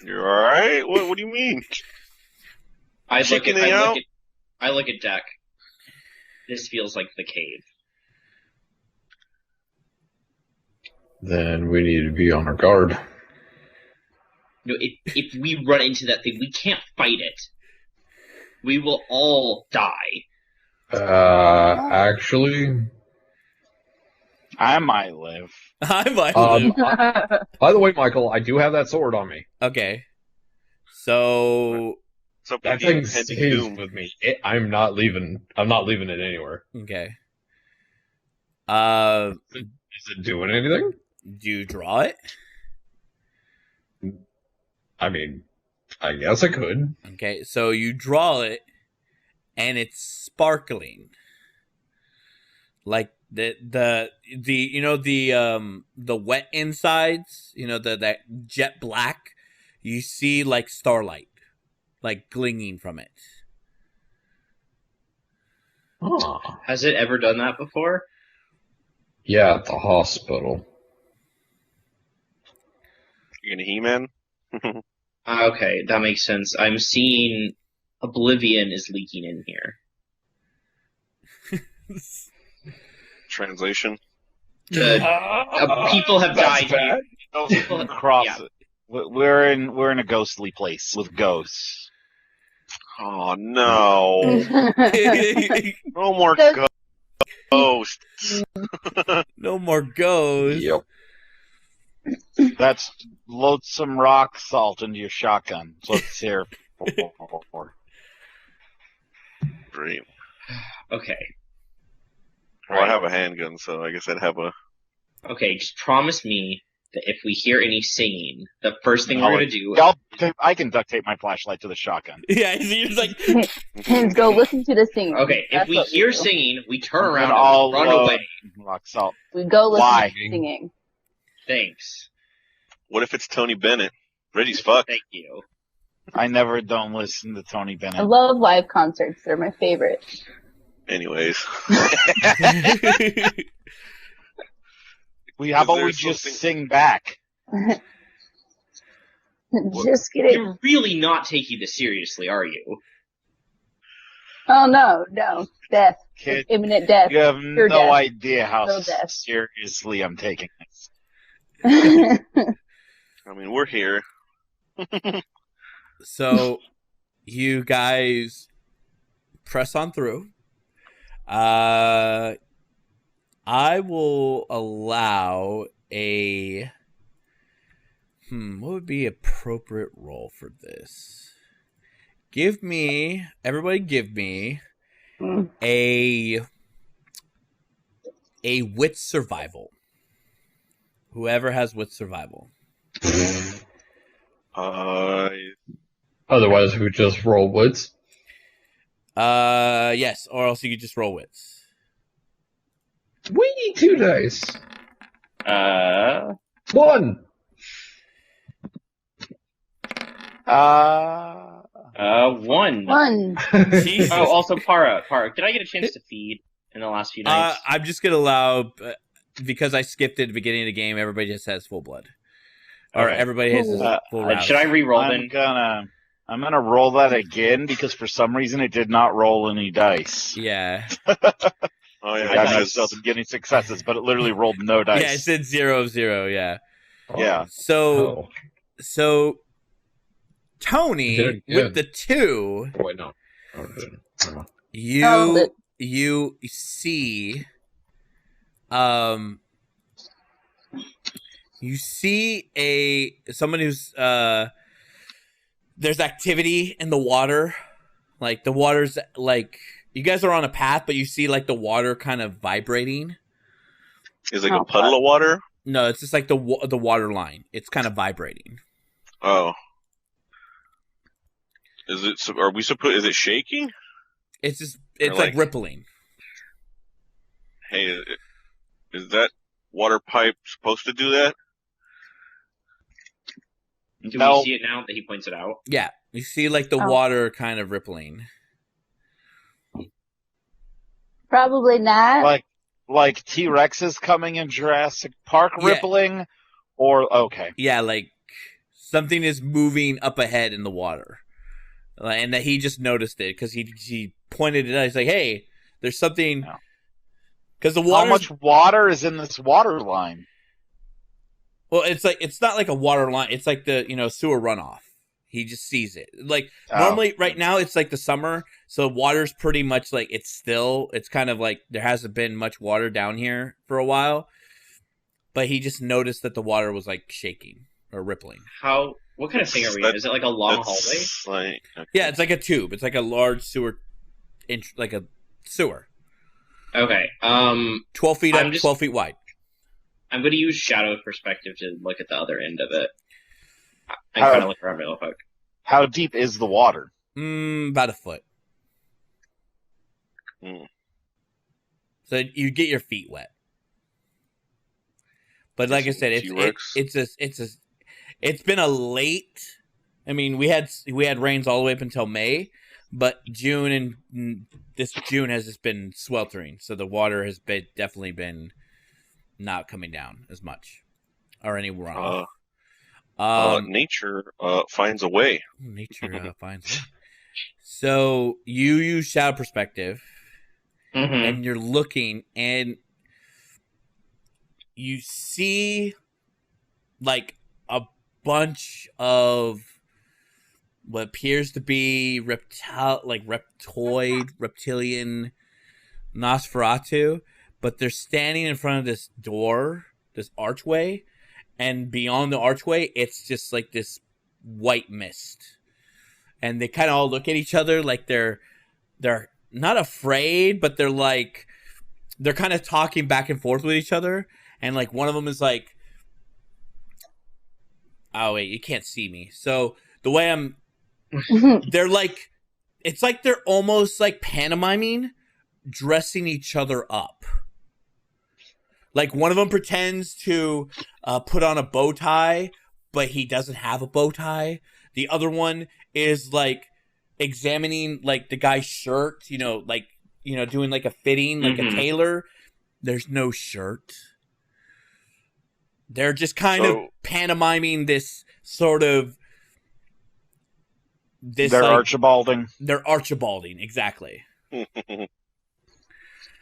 You're alright? What do you mean? I look at Deck. This feels like the cave. Then we need to be on our guard. No, if we run into that thing, we can't fight it. We will all die. Actually, I might live. I might live. By the way, Michael, I do have that sword on me. Okay. So that thing stays with me. I'm not leaving it anywhere. Okay. Is it doing anything? Do you draw it? I mean, I guess I could. Okay, so you draw it, and it's sparkling, like the wet insides, that jet black. You see like starlight, like glinging from it. Oh. Has it ever done that before? Yeah, at the hospital. You gonna He-Man? Okay, that makes sense. I'm seeing Oblivion is leaking in here. Translation. People have died here. Don't cross it. We're in a ghostly place with ghosts. Oh no! No more ghosts. No more ghosts. Yep. Let's load some rock salt into your shotgun. So let's hear. Great. Okay. Well, I have a handgun, so I guess I'd have a. Okay, just promise me that if we hear any singing, the first thing we're gonna do. I can duct tape my flashlight to the shotgun. Yeah, you're just like. Hands go listen to the singing. Okay, if That's we what hear do. singing, we turn And around I'll and run load away. rock salt. We go listen Why? to the singing. Thanks. What if it's Tony Bennett? Ready as fuck. Thank you. I never don't listen to Tony I Bennett. love live concerts. They're my favorite. Anyways. How about we just sing back? Just kidding. You're really not taking this seriously, are you? Oh no, death. Kid, Imminent death. you have Pure no death. idea how No death. seriously I'm taking this. I mean, we're here. So, you guys press on through. I will allow a. What would be appropriate role for this? Everybody give me a wit survival. Whoever has wit survival. Otherwise, we just roll woods. Yes, or else you could just roll wits. We need 2 dice. 1. One. One. Jesus. Oh, also Para. Did I get a chance to feed in the last few nights? I'm just gonna allow because I skipped it at the beginning of the game. Everybody just has full blood, or Okay. everybody has his full round. Should I re-roll I'm then? gonna roll that again because for some reason it did not roll any dice. Yeah. Oh yeah, I'm not because- still getting any successes, but it literally rolled no dice. Yeah, it said 0-0. Yeah. Yeah. So Tony Did it with again. the 2, Oh, wait, no. Oh. you see, you see someone who's there's activity in the water, like the water's like you guys are on a path, but you see like the water kind of vibrating. Is it like a puddle of water? No, it's just like the water line. It's kind of vibrating. Oh. Is it? Are we supposed? Is it shaking? It's Or like rippling. Hey, is that water pipe supposed to do that? Do No. we see it now that he points it out? Yeah, you see like the Oh. water kind of rippling. Probably not. Like T-Rexes coming in Jurassic Park Yeah. rippling, or okay. Yeah, like something is moving up ahead in the water, and that he just noticed it because he pointed it out. He's like, "Hey, there's something." No. Because the How water. much water is in this water line? Well, it's not like a water line. It's like the sewer runoff. He just sees it. Like normally, right now it's like the summer, so water's pretty much like it's still. It's kind of like there hasn't been much water down here for a while, but he just noticed that the water was like shaking or rippling. What kind of thing are we in? Is it like a long hallway? Like, okay. Yeah, it's like a tube. It's like a large sewer, like a sewer. Okay. 12 feet up, I'm just- 12 feet wide. I'm going to use shadow perspective to look at the other end of it. And How- kind of look around real quick. How deep is the water? About a foot. Hmm. So you get your feet wet. But like I said, it's been a late. I mean, we had rains all the way up until May, but June and this June has just been sweltering. So the water has definitely been not coming down as much or any runoff. Nature finds a way. Nature finds a way. So you use shadow perspective, and you're looking, and you see like a bunch of what appears to be reptilian Nosferatu, but they're standing in front of this door, this archway, and beyond the archway, it's just like this white mist. And they kind of all look at each other like they're not afraid, but they're kind of talking back and forth with each other. And like one of them is like, oh wait, you can't see me. So the way they're like, it's like they're almost like pantomiming, dressing each other up. Like one of them pretends to put on a bow tie, but he doesn't have a bow tie. The other one is like examining like the guy's shirt, doing like a fitting, like a tailor. There's no shirt. They're just kind of pantomiming this sort of They're Archibalding. They're Archibalding, exactly.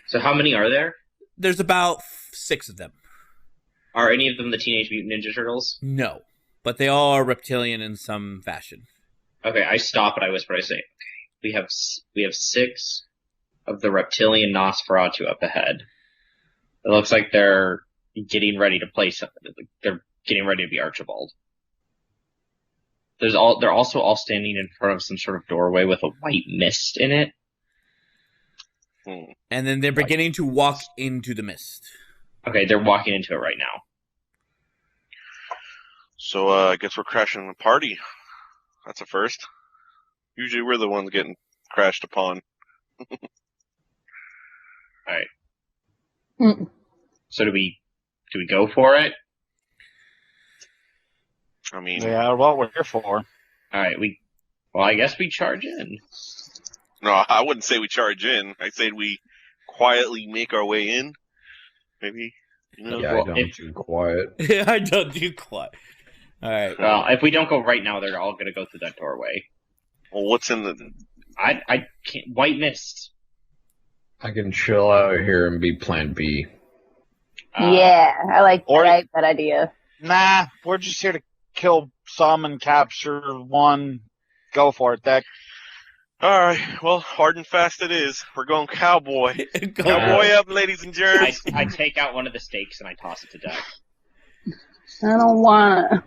So how many are there? There's about 6 of them. Are any of them the Teenage Mutant Ninja Turtles? No, but they all are reptilian in some fashion. Okay, I stop and I whisper. I say, "Okay, we have 6 of the reptilian Nosferatu up ahead. It looks like they're getting ready to play something. They're getting ready to be Archibald. They're also all standing in front of some sort of doorway with a white mist in it. And then they're beginning to walk into the mist. Okay, they're walking into it right now. So I guess we're crashing the party. That's a first. Usually we're the ones getting crashed upon. Alright. So do we go for it? I mean, yeah, what we're here for. Alright, I guess we charge in. No, I wouldn't say we charge in. I said we quietly make our way in. Maybe, Yeah, I don't do quiet. I don't do quiet. All right. Well, if we don't go right now, they're all gonna go through that doorway. Well, what's in the? I can't. White mist. I can chill out here and be Plan B. Yeah, I like that idea. Nah, we're just here to kill some and capture one. Go for it, Deck. All right. Well, hard and fast it is. We're going cowboy. Cowboy up, ladies and germs. I take out one of the stakes and I toss it to Deck. I don't wanna.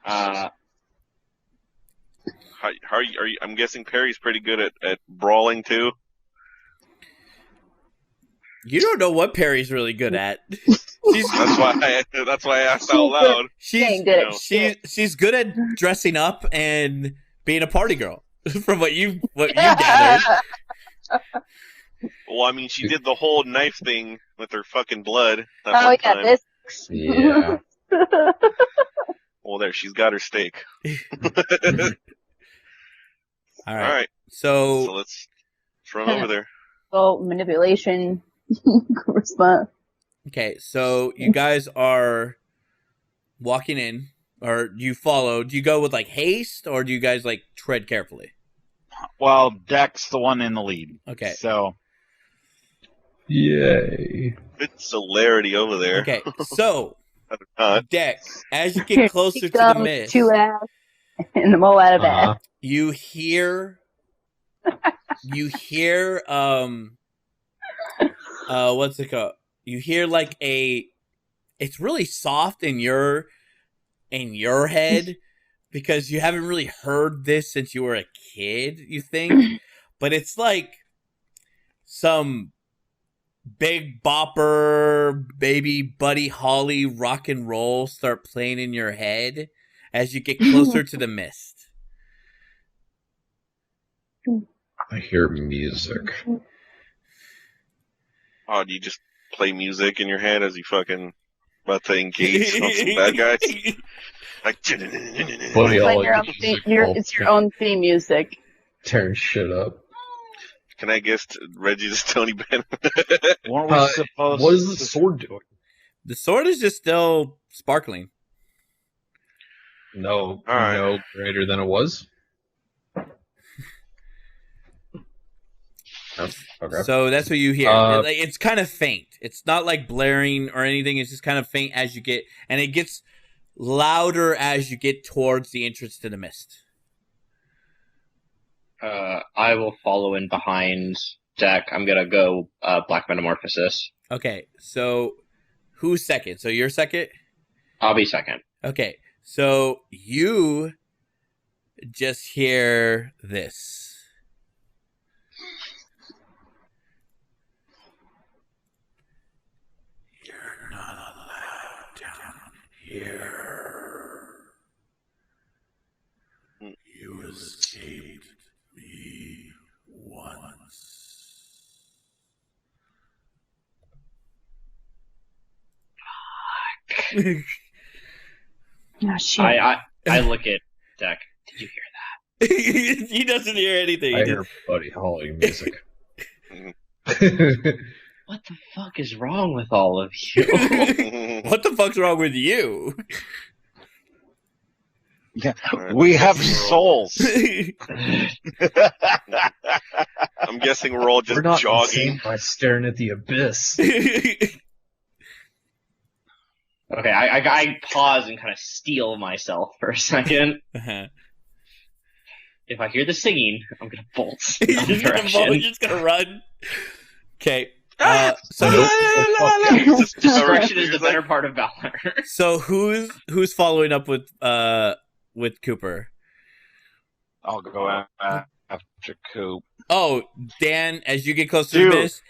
How are you? I'm guessing Perry's pretty good at brawling too. You don't know what Perry's really good at. That's why I asked out loud. She's good at dressing up and being a party girl. From what you gathered. Well, I mean, she did the whole knife thing with her fucking blood. Oh yeah, time. this. Yeah. Well, there, she's got her steak. All All right. So let's run over there. So manipulation. Response. Okay, so you guys are walking in, or do you follow? Do you go with like haste, or do you guys like tread carefully? Well, Deck's the one in the lead. Okay. So. Yay. Good celerity over there. Okay, so Deck, as you get Here closer he to the comes, mist, chew ass, and the mole out of ass. you hear what's it called? You hear like it's really soft in your head because you haven't really heard this since you were a kid, you think, but it's like some Big Bopper, Baby Buddy Holly rock and roll start playing in your head as you get closer to the mist. I hear music. Oh, do you just play music in your head as you fucking about to engage on some bad guys? Like, Buddy, It's, all like it's your own theme music. tearing shit up. can I guess Reggie's Tony Bennett? Weren't we supposed What is the sword doing? The sword is just still sparkling. No, right. no greater than it was. Okay. So that's what you hear. Uh, It's kind of faint. It's not like blaring or anything. It's just kind of faint as you get, and it gets louder as you get towards the entrance to the mist. I will follow in behind Deck. I'm gonna go Black Metamorphosis. Okay, so who's second? So you're second? I'll be second. Okay, so you just hear this. You're not allowed down here. You escaped me once. Oh, shit. I look at Deck. Did you hear that? He doesn't hear anything. I hear Buddy Holly music. What the fuck is wrong with all of you? What the fuck's wrong with you? Yeah, we have souls. I'm guessing we're all just We're not jogging. insane by staring at the abyss. Okay, I pause and kind of steel myself for a second. Uh-huh. If I hear the singing, I'm gonna bolt. You're in that direction. just gonna run. Okay. So Discretion is the better part of valor. So who's following up with Cooper? I'll go after Coop. Oh, Dan, as you get close to the mist,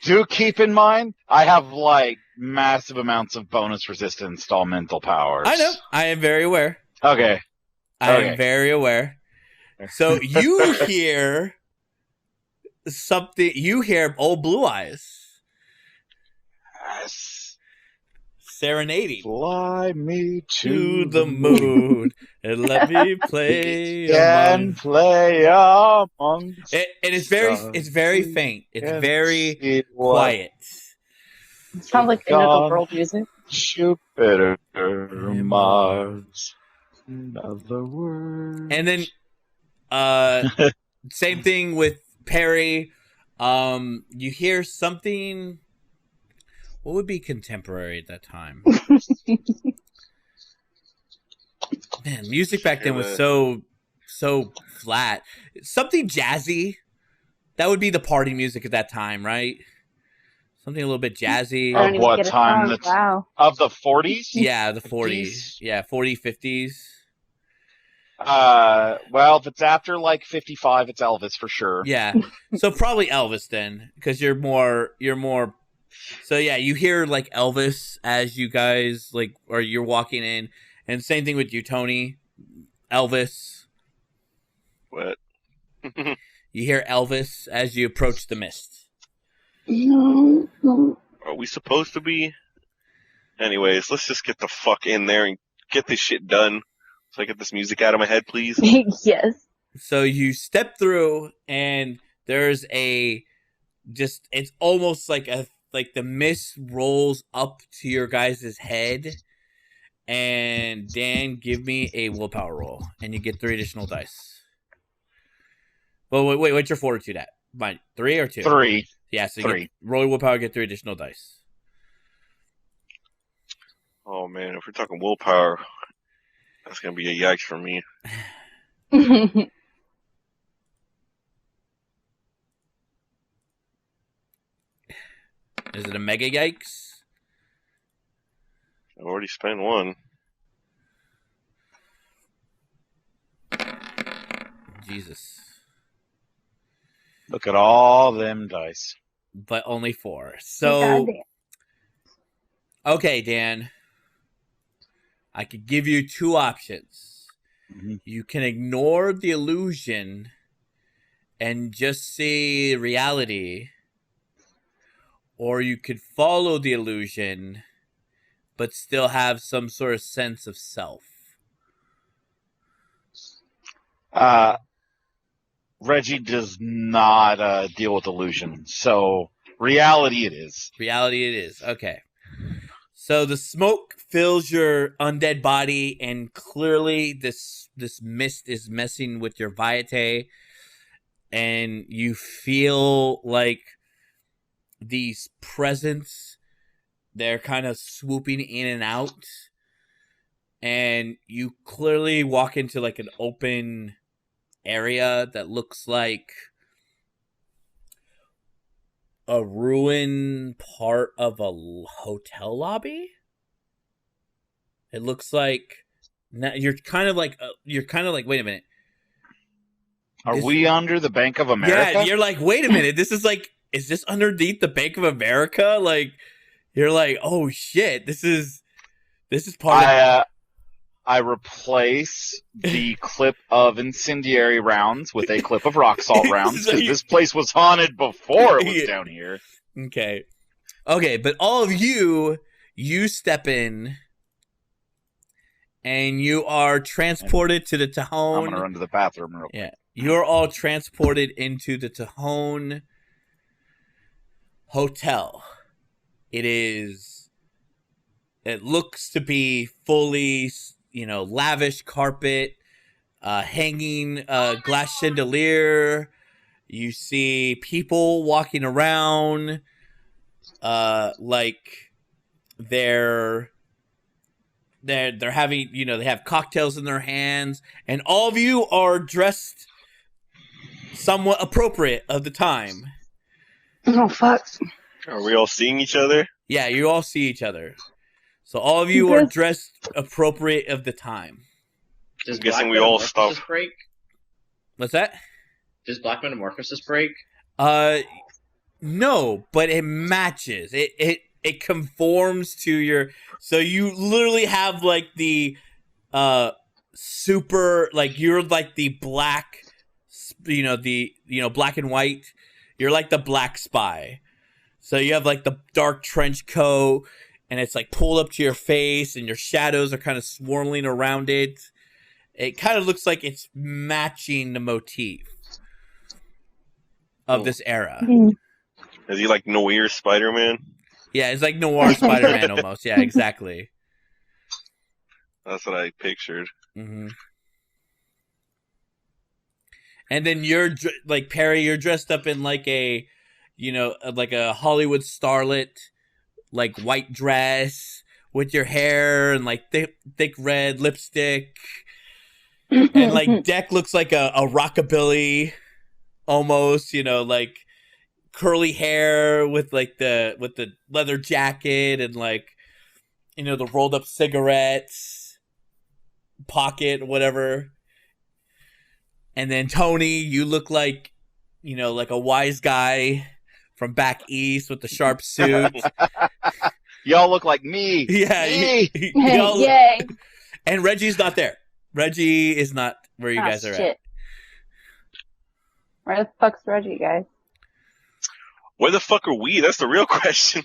Do keep in mind, I have like massive amounts of bonus resistance to all mental powers. I know. I am very aware. Okay. I am very aware. So you hear something. You hear old Blue Eyes Yes. serenading. Fly me To the moon and let me play and among. play among. And it's very faint. It's very quiet. It sounds like end of the world music. Jupiter, Mars, in other words. And then, same thing with Perry. You hear something. What would be contemporary at that time? Man, music back then was so flat. Something jazzy. That would be the party music at that time, right? Something a little bit jazzy. I don't Of even what get a time? song. Wow. Of the 40s? Yeah, the 40s. Yeah, 40s, 50s. Well, if it's after like 55, it's Elvis for sure. Yeah. So probably Elvis then, because you're more. So yeah, you hear like Elvis as you guys or you're walking in, and same thing with you, Tony. Elvis. What? You hear Elvis as you approach the mist. Are we supposed to be? Anyways, let's just get the fuck in there and get this shit done. So I get this music out of my head, please. Yes. So you step through, and there's it's almost like the mist rolls up to your guys' head. And Dan, give me a willpower roll, and you get 3 additional dice. Well, wait, what's your fortitude at? Mine, 3 or 2? 3. Yeah, so 3. you roll your willpower, get 3 additional dice. Oh man, if we're talking willpower, that's gonna be a yikes for me. Is it a mega yikes? I've already spent 1. Jesus. Look at all them dice. But only 4. So, okay, Dan. I could give you 2 options. Mm-hmm. You can ignore the illusion and just see reality, or you could follow the illusion but still have some sort of sense of self. Reggie does not deal with illusion, so reality it is. Reality it is. Okay. So the smoke fills your undead body, and clearly this mist is messing with your vitae. and you feel like these presents, they're kind of swooping in and out, and you clearly walk into like an open area that looks like a ruined part of a hotel lobby. It looks like you're kind of like wait a minute. Are we under the Bank of America? Yeah, you're like, wait a minute. This is like, is this underneath the Bank of America? Like, you're like, oh shit, this is part of. I replace the clip of incendiary rounds with a clip of rock salt rounds, because this place was haunted before it was down here. Okay, but all of you step in, and you are transported to the Tahone. I'm gonna run to the bathroom real quick. Yeah, you're all transported into the Tahone Hotel. It looks to be fully, lavish carpet, hanging glass chandelier. You see people walking around, like they're having, they have cocktails in their hands, and all of you are dressed somewhat appropriate of the time. Oh, fuck. Are we all seeing each other? Yeah, you all see each other. So all of you are dressed appropriate of the time. Does I'm guessing Black we all Metamorphosis stop. break? What's that? Does Black Metamorphosis break? No, but it matches. It conforms to your. So you literally have like the super, like, you're like the black, black and white. You're like the black spy. So you have like the dark trench coat, and it's like pulled up to your face, and your shadows are kind of swirling around it. It kind of looks like it's matching the motif of this era. Is he like Noir Spider-Man? Yeah, it's like noir Spider-Man almost. Yeah, exactly. That's what I pictured. Mm-hmm. And then you're like Perry. You're dressed up in like a, like a Hollywood starlet, like white dress with your hair and like thick red lipstick, and like Deck looks like a rockabilly, almost. Like curly hair with like the leather jacket and like, the rolled up cigarettes pocket, whatever. And then Tony, you look like, like a wise guy from back east with the sharp suit. Y'all look like me. Yeah. Me. Yay. And Reggie's not there. Reggie is not where you guys are at. Where the fuck's Reggie, guys? Where the fuck are we? That's the real question.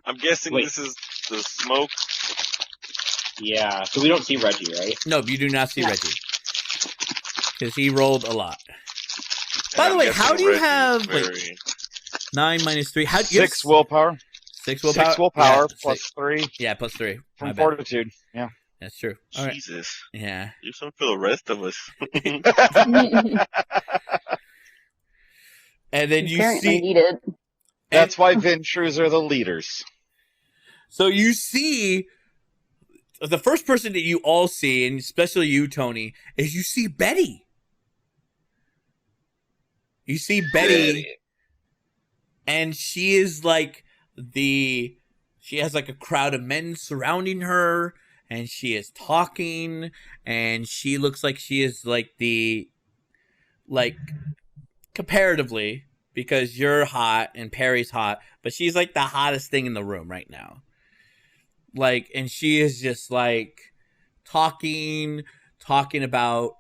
I'm guessing Wait. This is the smoke. Yeah, so we don't see Reggie, right? No, you do not see Reggie. Because he rolled a lot. By And the I'm way, guessing how do you Reggie's have very- 9 minus 3? How do you 6 willpower. 6 willpower? 6 willpower Yeah, plus 3 Yeah, plus 3. My from bad. fortitude. Yeah. That's true. All right. Jesus. Yeah. Do something for the rest of us. And then you Apparently see. need it. That's why Ventures are the leaders. So you see. The first person that you all see, and especially you, Tony, is you see Betty. You see Betty. And she is like she has like a crowd of men surrounding her, and she is talking, and she looks like she is like comparatively, because you're hot and Perry's hot, but she's like the hottest thing in the room right now. Like, and she is just like talking about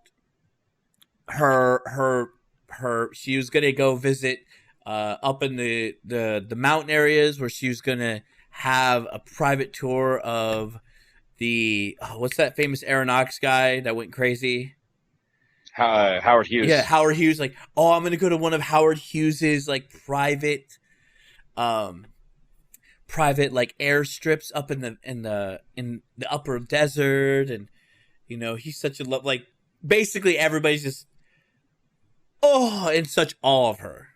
her she was gonna go visit up in the mountain areas, where she was gonna have a private tour of the what's that famous aeronautics guy that went crazy? Howard Hughes. Yeah, Howard Hughes. Like, oh, I'm gonna go to one of Howard Hughes's like private like airstrips up in the upper desert, and he's such a love. Like, basically everybody's just in such awe of her.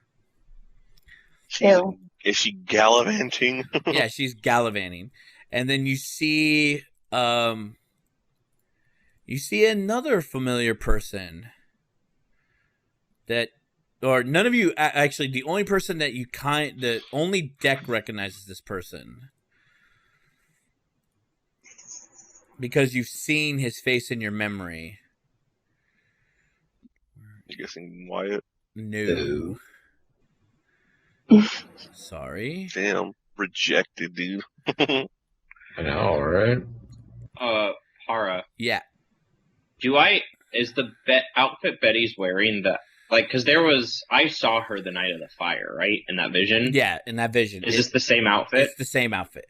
Ew. Is she gallivanting? Yeah, she's gallivanting. And then you see another familiar person that, or none of you, actually, the only person that the only deck recognizes this person. Because you've seen his face in your memory. You guessing Wyatt? No. Sorry. Damn, rejected, dude. I know, right? Hara. Yeah. Is the outfit Betty's wearing because I saw her the night of the fire, right? In that vision? Yeah, in that vision. Is this the same outfit? It's the same outfit.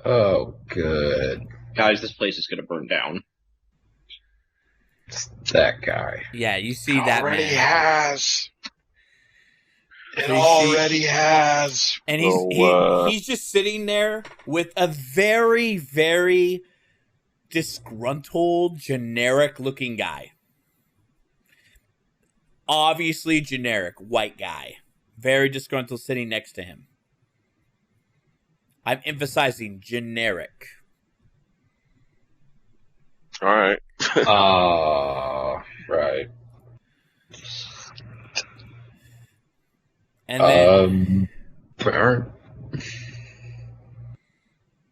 Oh, good. Guys, this place is gonna burn down. It's that guy. Yeah, you see that already man. has. It So you already has. And So, he's just sitting there with a very, very disgruntled, generic-looking guy. Obviously generic, white guy. Very disgruntled sitting next to him. I'm emphasizing generic. All right. Right. And then, Baron?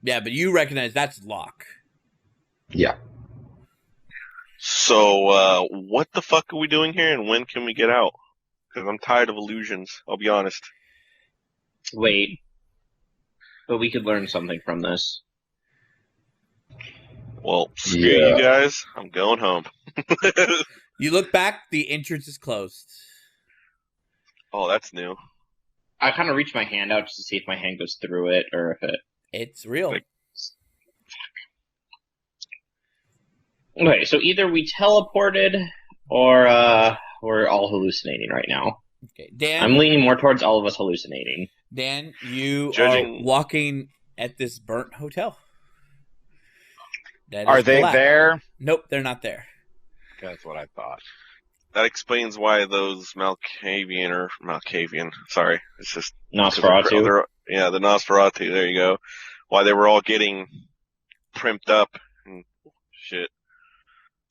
yeah, but you recognize that's Locke. Yeah. So, what the fuck are we doing here, and when can we get out? Because I'm tired of illusions. I'll be honest. Wait. But we could learn something from this. Well, screw you guys. I'm going home. You look back, the entrance is closed. Oh, that's new. I kind of reach my hand out just to see if my hand goes through it or if it. It's real. Like- Okay, so either we teleported or we're all hallucinating right now. Okay, Dan. I'm leaning more towards all of us hallucinating. Dan, you Judging- are walking at this burnt hotel. That Are is they black. there? Nope, they're not there. That's what I thought. That explains why those Malkavian, sorry, it's just Nosferatu. Yeah, the Nosferatu. There you go. Why they were all getting primped up and shit.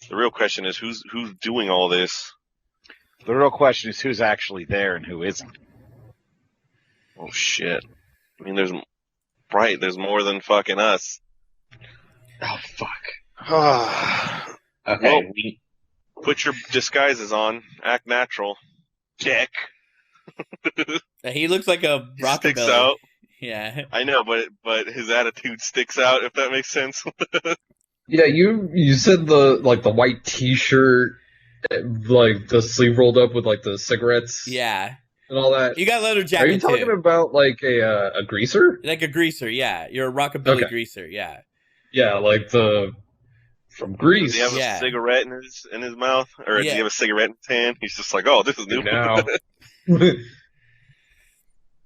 The real question is who's doing all this? The real question is who's actually there and who isn't. Oh shit! I mean, there's more than fucking us. Oh fuck. Okay. Well, put your disguises on. Act natural. Dick. He looks like a rockabilly. Sticks out. Yeah. I know, but his attitude sticks out. If that makes sense. Yeah, you said the white T-shirt, like the sleeve rolled up with like the cigarettes, Yeah. and all that. You got a leather jacket Are you talking too. about like a greaser? Like a greaser, yeah. You're a rockabilly Okay. greaser, yeah. Yeah, like from Does Greece. he have Yeah. a cigarette in his mouth, or does Yeah. he have a cigarette in his hand? He's just like, oh, this is new. Now.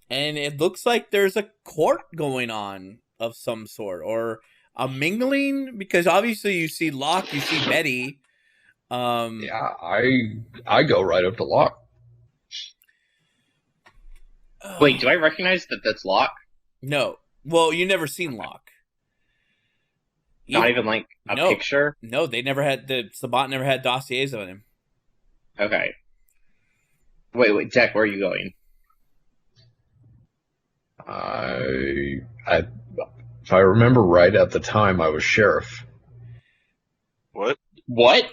And it looks like there's a court going on of some sort, or a mingling, because obviously you see Locke, you see Betty. Yeah, I go right up to Locke. Wait, do I recognize that that's Locke? No. Well, you never seen Locke. Not even like a No. picture? No, they never had, the Sabat never had dossiers on him. Okay. Wait, Jack, where are you going? If I remember right, at the time I was sheriff. What? What?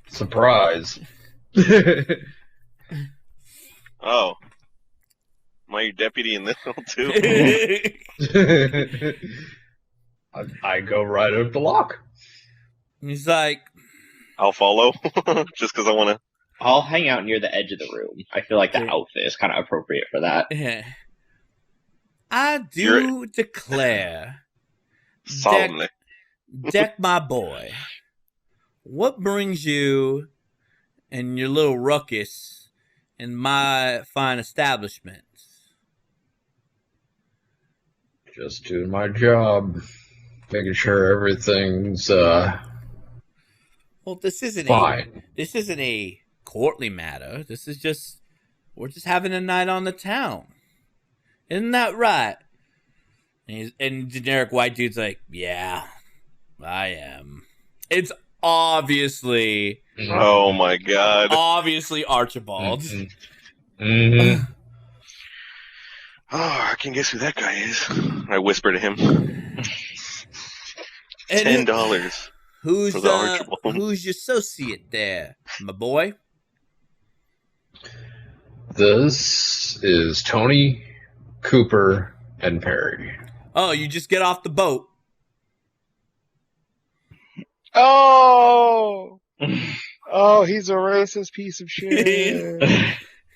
Surprise. Oh. Am I your deputy in this one too? I go right up to Locke. He's like, I'll follow, just because I want to. I'll hang out near the edge of the room. I feel like the outfit is kind of appropriate for that. I do declare, Solemnly. Deck my boy, what brings you and your little ruckus in my fine establishment? Just doing my job. Making sure everything's Well, this isn't Fine. This isn't a courtly matter. This is just we're just having a night on the town. Isn't that right? And generic white dude's like, yeah, I am. It's obviously. Oh my god. Obviously Archibald. Mm-hmm. Oh, I can guess who that guy is. I whisper to him. $10 Who's for the Archibald. who's your associate there, my boy? This is Tony, Cooper, and Perry. Oh, you just get off the boat. Oh! Oh, he's a racist piece of shit.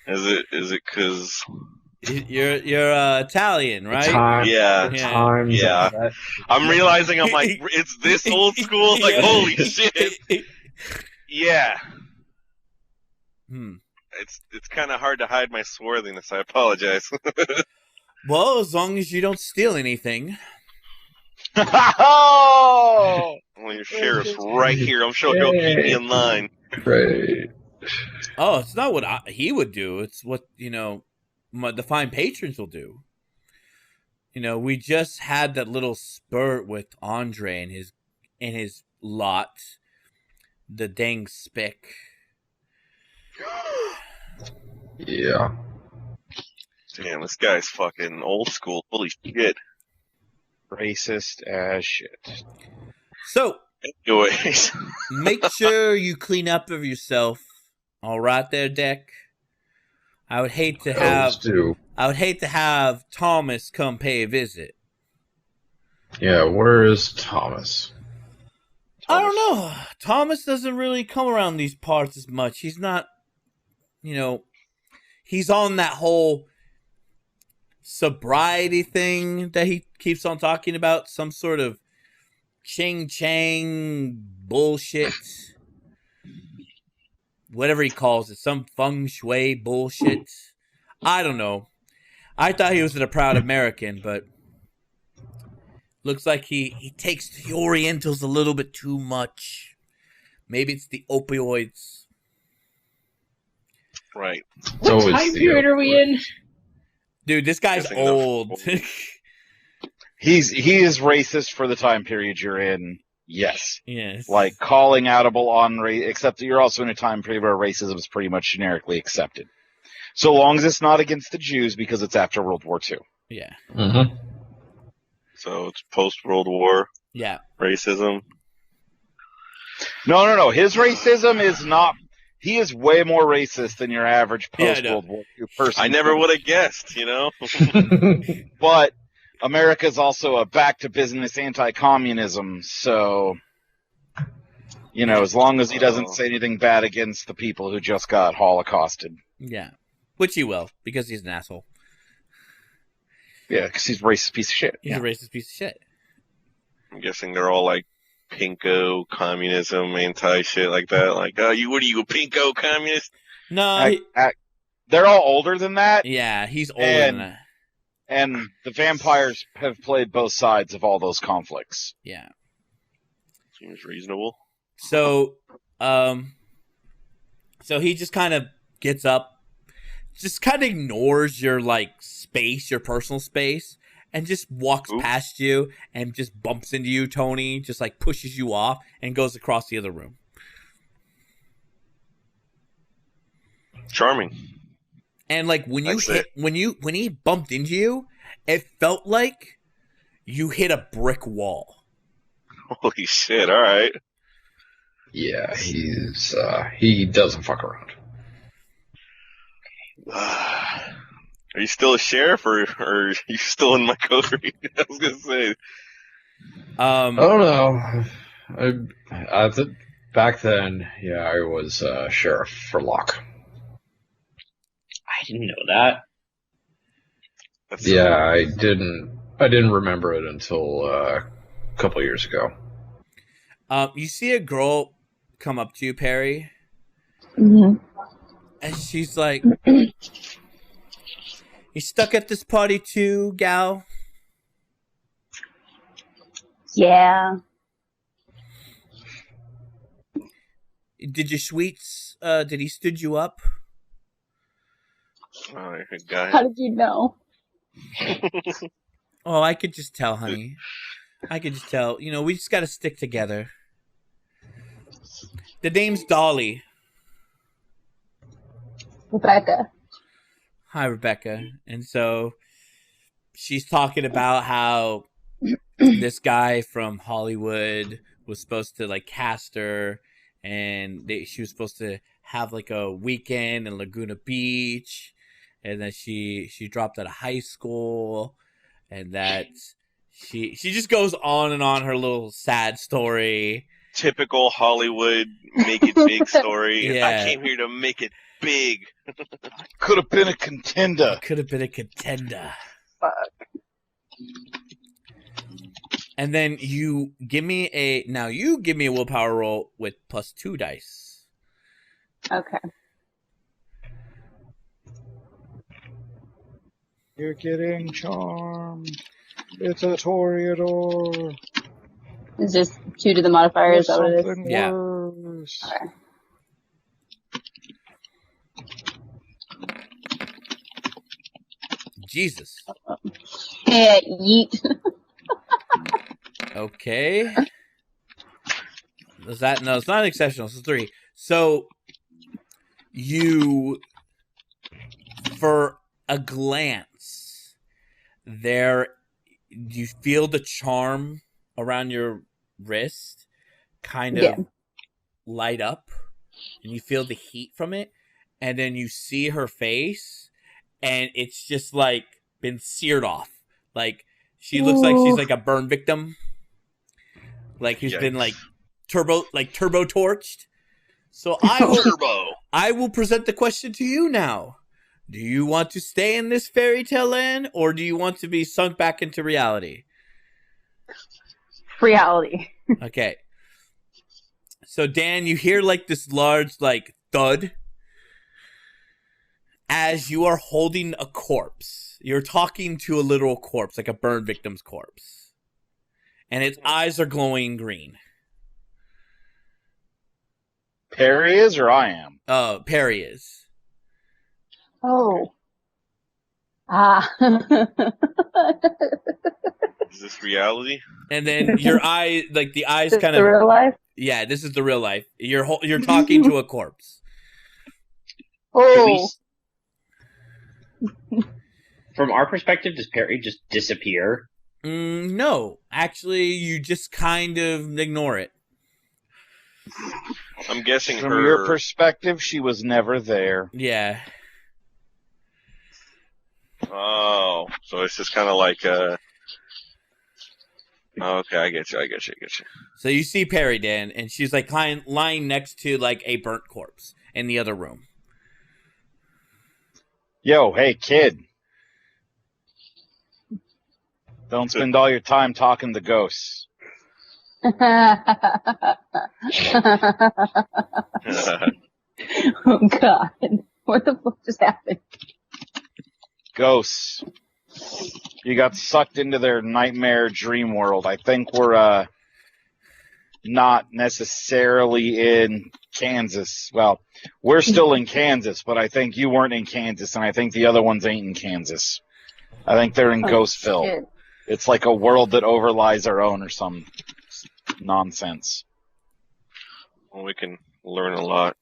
Is it because... You're Italian, right? Yeah. I'm realizing I'm like, it's this old school? Like, holy shit. Yeah. It's kind of hard to hide my swarthiness. I apologize. Well, as long as you don't steal anything. Oh! Well, your sheriff's right here. I'm sure he'll keep me in line. Great. Oh, it's not what he would do. It's what, the fine patrons will do. We just had that little spurt with Andre in his lot. The dang spick. Yeah. Damn, this guy's fucking old school. Holy shit. Racist as shit. So, anyways, make sure you clean up of yourself. All right, there, Dick. I would hate to have Thomas come pay a visit. Yeah, where is Thomas? I don't know. Thomas doesn't really come around these parts as much. He's not, he's on that whole sobriety thing that he keeps on talking about. Some sort of ching-chang bullshit. Whatever he calls it. Some feng shui bullshit. I don't know. I thought he was a proud American, but looks like he takes the Orientals a little bit too much. Maybe it's the opioids. Right. What time period are we in? Dude, this guy's old. He is racist for the time period you're in. Yes. Yes. Like calling outable on race, except that you're also in a time period where racism is pretty much generically accepted. So long as it's not against the Jews, because it's after World War II. Yeah. Mm-hmm. So it's post-World War. Yeah. Racism. No. His racism is not. He is way more racist than your average post-World War II person. I never would have guessed, But America's also a back-to-business anti-communism, so, as long as he doesn't say anything bad against the people who just got holocausted. Yeah. Which he will, because he's an asshole. Yeah, because he's a racist piece of shit. He's a racist piece of shit. I'm guessing they're all like pinko, communism, anti-shit like that. Like, what are you, a pinko communist? No. They're all older than that. Yeah, he's older than that. And the vampires have played both sides of all those conflicts. Yeah. Seems reasonable. So he just kind of gets up, just kind of ignores your, space, your personal space, and just walks past you and just bumps into you, Tony, just, pushes you off and goes across the other room. Charming. And, when he bumped into you, it felt like you hit a brick wall. Holy shit, alright. Yeah, he doesn't fuck around. Are you still a sheriff, or are you still in my coterie? I was gonna say. I don't know. Back then, yeah, I was sheriff for Locke. I didn't know that. I didn't remember it until a couple years ago. You see a girl come up to you, Perry, Mm-hmm. and she's like, "You stuck at this party too, gal?" Yeah. did your sweets? Did he stood you up? Oh, guy. How did you know? Oh, I could just tell, honey. I could just tell. You know, we just got to stick together. The name's Dolly. Rebecca. Hi, Rebecca. And so she's talking about how this guy from Hollywood was supposed to like cast her, and she was supposed to have like a weekend in Laguna Beach, and then she dropped out of high school, and that she just goes on and on her little sad story. Typical Hollywood make it big story. Yeah. I came here to make it big. Could have been a contender. Could have been a contender. Fuck. And then you give me a willpower roll with +2 dice. Okay. You're getting charmed. It's a Toreador. It's just 2 to the modifier, is that what it is? Something Yeah. worse. Okay. Jesus. Yeah, yeet. Okay. Was that no? It's not exceptional. It's 3. So you, for a glance, you feel the charm around your wrist kind of light up, and you feel the heat from it, and then you see her face, and it's just like been seared off. Like she looks like she's like a burn victim. Like he's been like turbo torched. So I will present the question to you now. Do you want to stay in this fairy tale land, or do you want to be sunk back into reality? Reality. Okay. So Dan, you hear like this large like thud as you are holding a corpse. You're talking to a literal corpse, like a burn victim's corpse. And its eyes are glowing green. Perry is or I am? Perry is. Oh. Ah. Is this reality? And then your eye, like the eyes Is kind it of... real life? Yeah, this is the real life. You're talking to a corpse. Oh. From our perspective, does Perry just disappear? No. Actually, you just kind of ignore it. I'm guessing From her... your perspective, she was never there. Yeah. Oh, so it's just kind of like okay, I get you. So you see Perry, Dan, and she's like lying next to like a burnt corpse in the other room. Yo, hey, kid. Don't spend all your time talking to ghosts. Oh God. What the fuck just happened? Ghosts. You got sucked into their nightmare dream world. I think we're not necessarily in Kansas. Well, we're still in Kansas, but I think you weren't in Kansas, and I think the other ones ain't in Kansas. I think they're in Ghostville. Shit. It's like a world that overlies our own or some nonsense. Well, we can learn a lot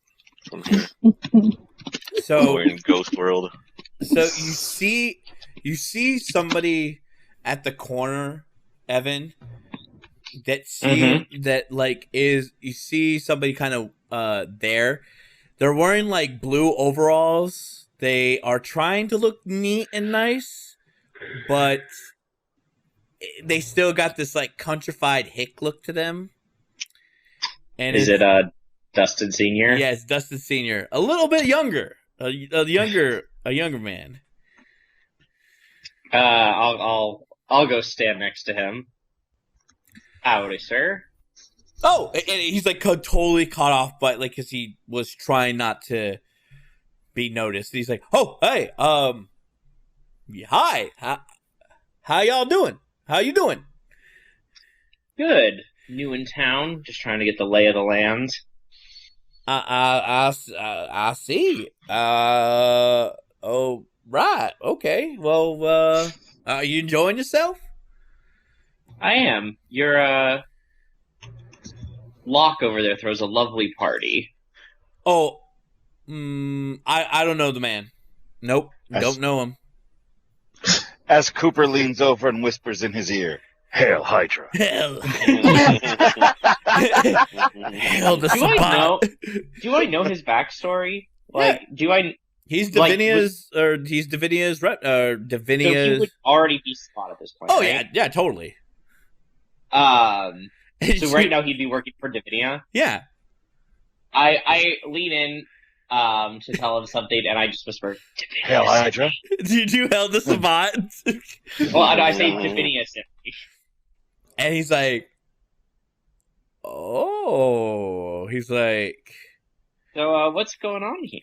from here. So We're in Ghost World. So you see somebody at the corner, Evan, that you see somebody kind of there. They're wearing like blue overalls. They are trying to look neat and nice, but they still got this like countrified hick look to them. And Is it Dustin Senior? Yeah, it's Dustin Senior. A little bit younger. A younger man. I'll go stand next to him. Howdy, sir. Oh, and he's like totally caught off by like because he was trying not to be noticed. He's like, "Oh, hey, hi, how y'all doing? How you doing?" Good. New in town, just trying to get the lay of the land. I see. Oh, right. Okay. Well, are you enjoying yourself? I am. Your Locke over there throws a lovely party. Oh, I don't know the man. Nope, don't know him. As Cooper leans over and whispers in his ear, "Hail Hydra." Hell. Hell the Do I Sabbat. know? Do I know his backstory? Like, do I? He's Like, Divinia's, he's Divinia's rep, So Divinia's. he would already be Spot at this point. Oh right? yeah, totally. So right now he'd be working for Divinia. Yeah. I lean in to tell him something, and I just whisper, Hail Hydra. Did you hell the Sabbat? Well, I say Divinia simply. And he's like, oh, he's like, So what's going on here?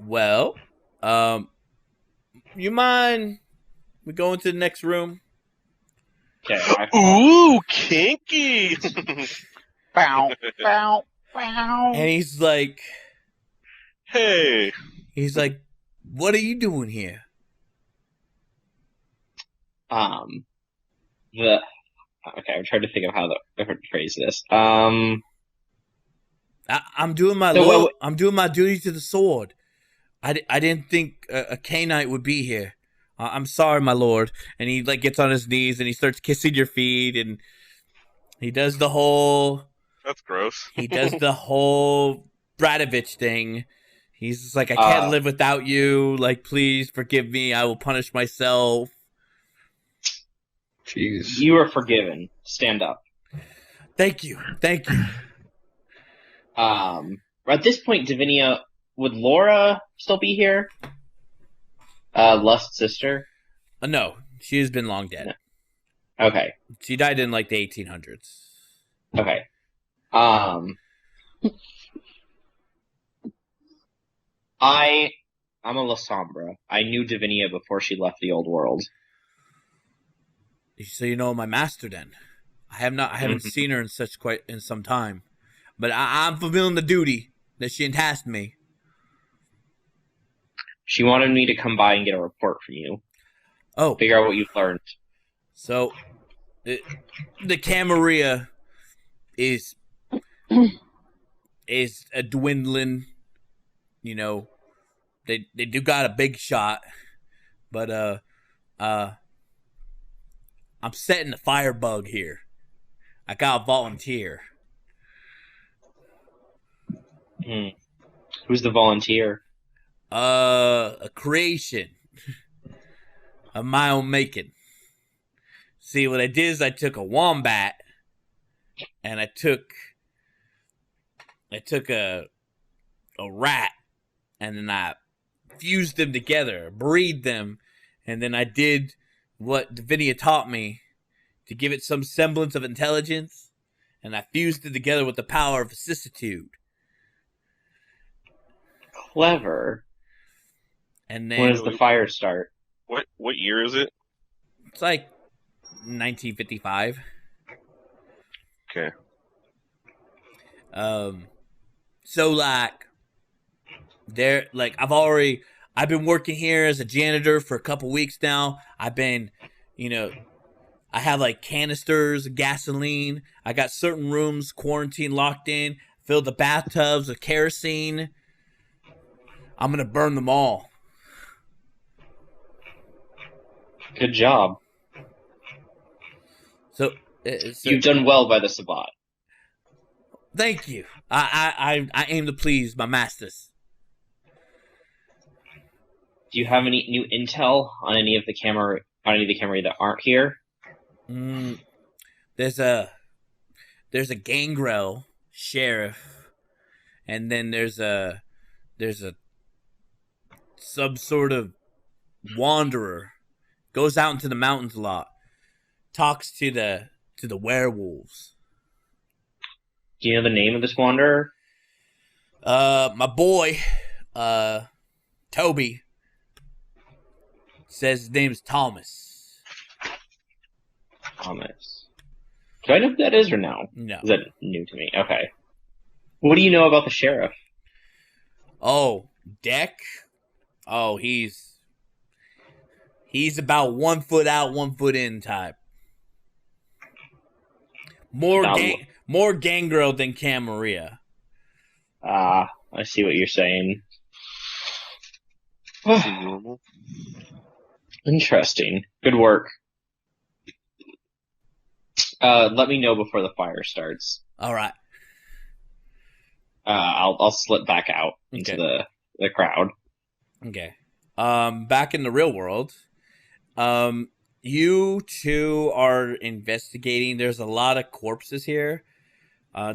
well, you mind we go into the next room? Okay. Ooh, kinky. Bow, bow, bow. And he's like, Hey. what are you doing here? Okay, I'm trying to think of how to phrase this. I'm doing my I'm doing my duty to the sword. I didn't think a Knight would be here. I'm sorry, my lord. And he like gets on his knees and he starts kissing your feet and he does the whole. That's gross. He does the whole Bradovich thing. He's just like, I can't live without you. Like, please forgive me. I will punish myself. Jeez. You are forgiven. Stand up. Thank you. Thank you. At this point, Divinia, would Laura still be here? Lust's sister? No, she has been long dead. No. Okay. She died in like the 1800s. Okay. I'm a La Sombra. I knew Divinia before she left the old world. So you know my master then. I haven't seen her in some time. But I'm fulfilling the duty that she tasked me. She wanted me to come by and get a report from you. Oh. Figure out what you've learned. So the Camarilla is a dwindling, you know, they do got a big shot, but I'm setting the firebug here. I got a volunteer. Who's the volunteer? A creation of my own making. See, what I did is I took a wombat and I took a rat and then I fused them together, breed them, and then I did what Divinia taught me to give it some semblance of intelligence, and I fused it together with the power of vicissitude. Clever. And then When does the fire start? What year is it? It's like 1955. Okay. So like I've been working here as a janitor for a couple weeks now. I've been, I have like canisters of gasoline. I got certain rooms quarantined, locked in, filled the bathtubs with kerosene. I'm going to burn them all. Good job. So you've done well by the Sabbat. Thank you. I aim to please my masters. Do you have any new intel on any of the Camarilla that aren't here? There's a gangrel sheriff, and then there's some sort of wanderer. Goes out into the mountains a lot. Talks to the werewolves. Do you know the name of this wanderer? My boy, Toby, says his name is Thomas. Thomas. Do I know who that is or no? No. Is that new to me? Okay. What do you know about the sheriff? Oh, Deck. Oh, he's about 1 foot out, 1 foot in type. More gangrel than Camarilla. I see what you're saying. Interesting. Good work. Let me know before the fire starts. All right. I'll slip back out into the crowd. Okay. Back in the real world, you two are investigating. There's a lot of corpses here.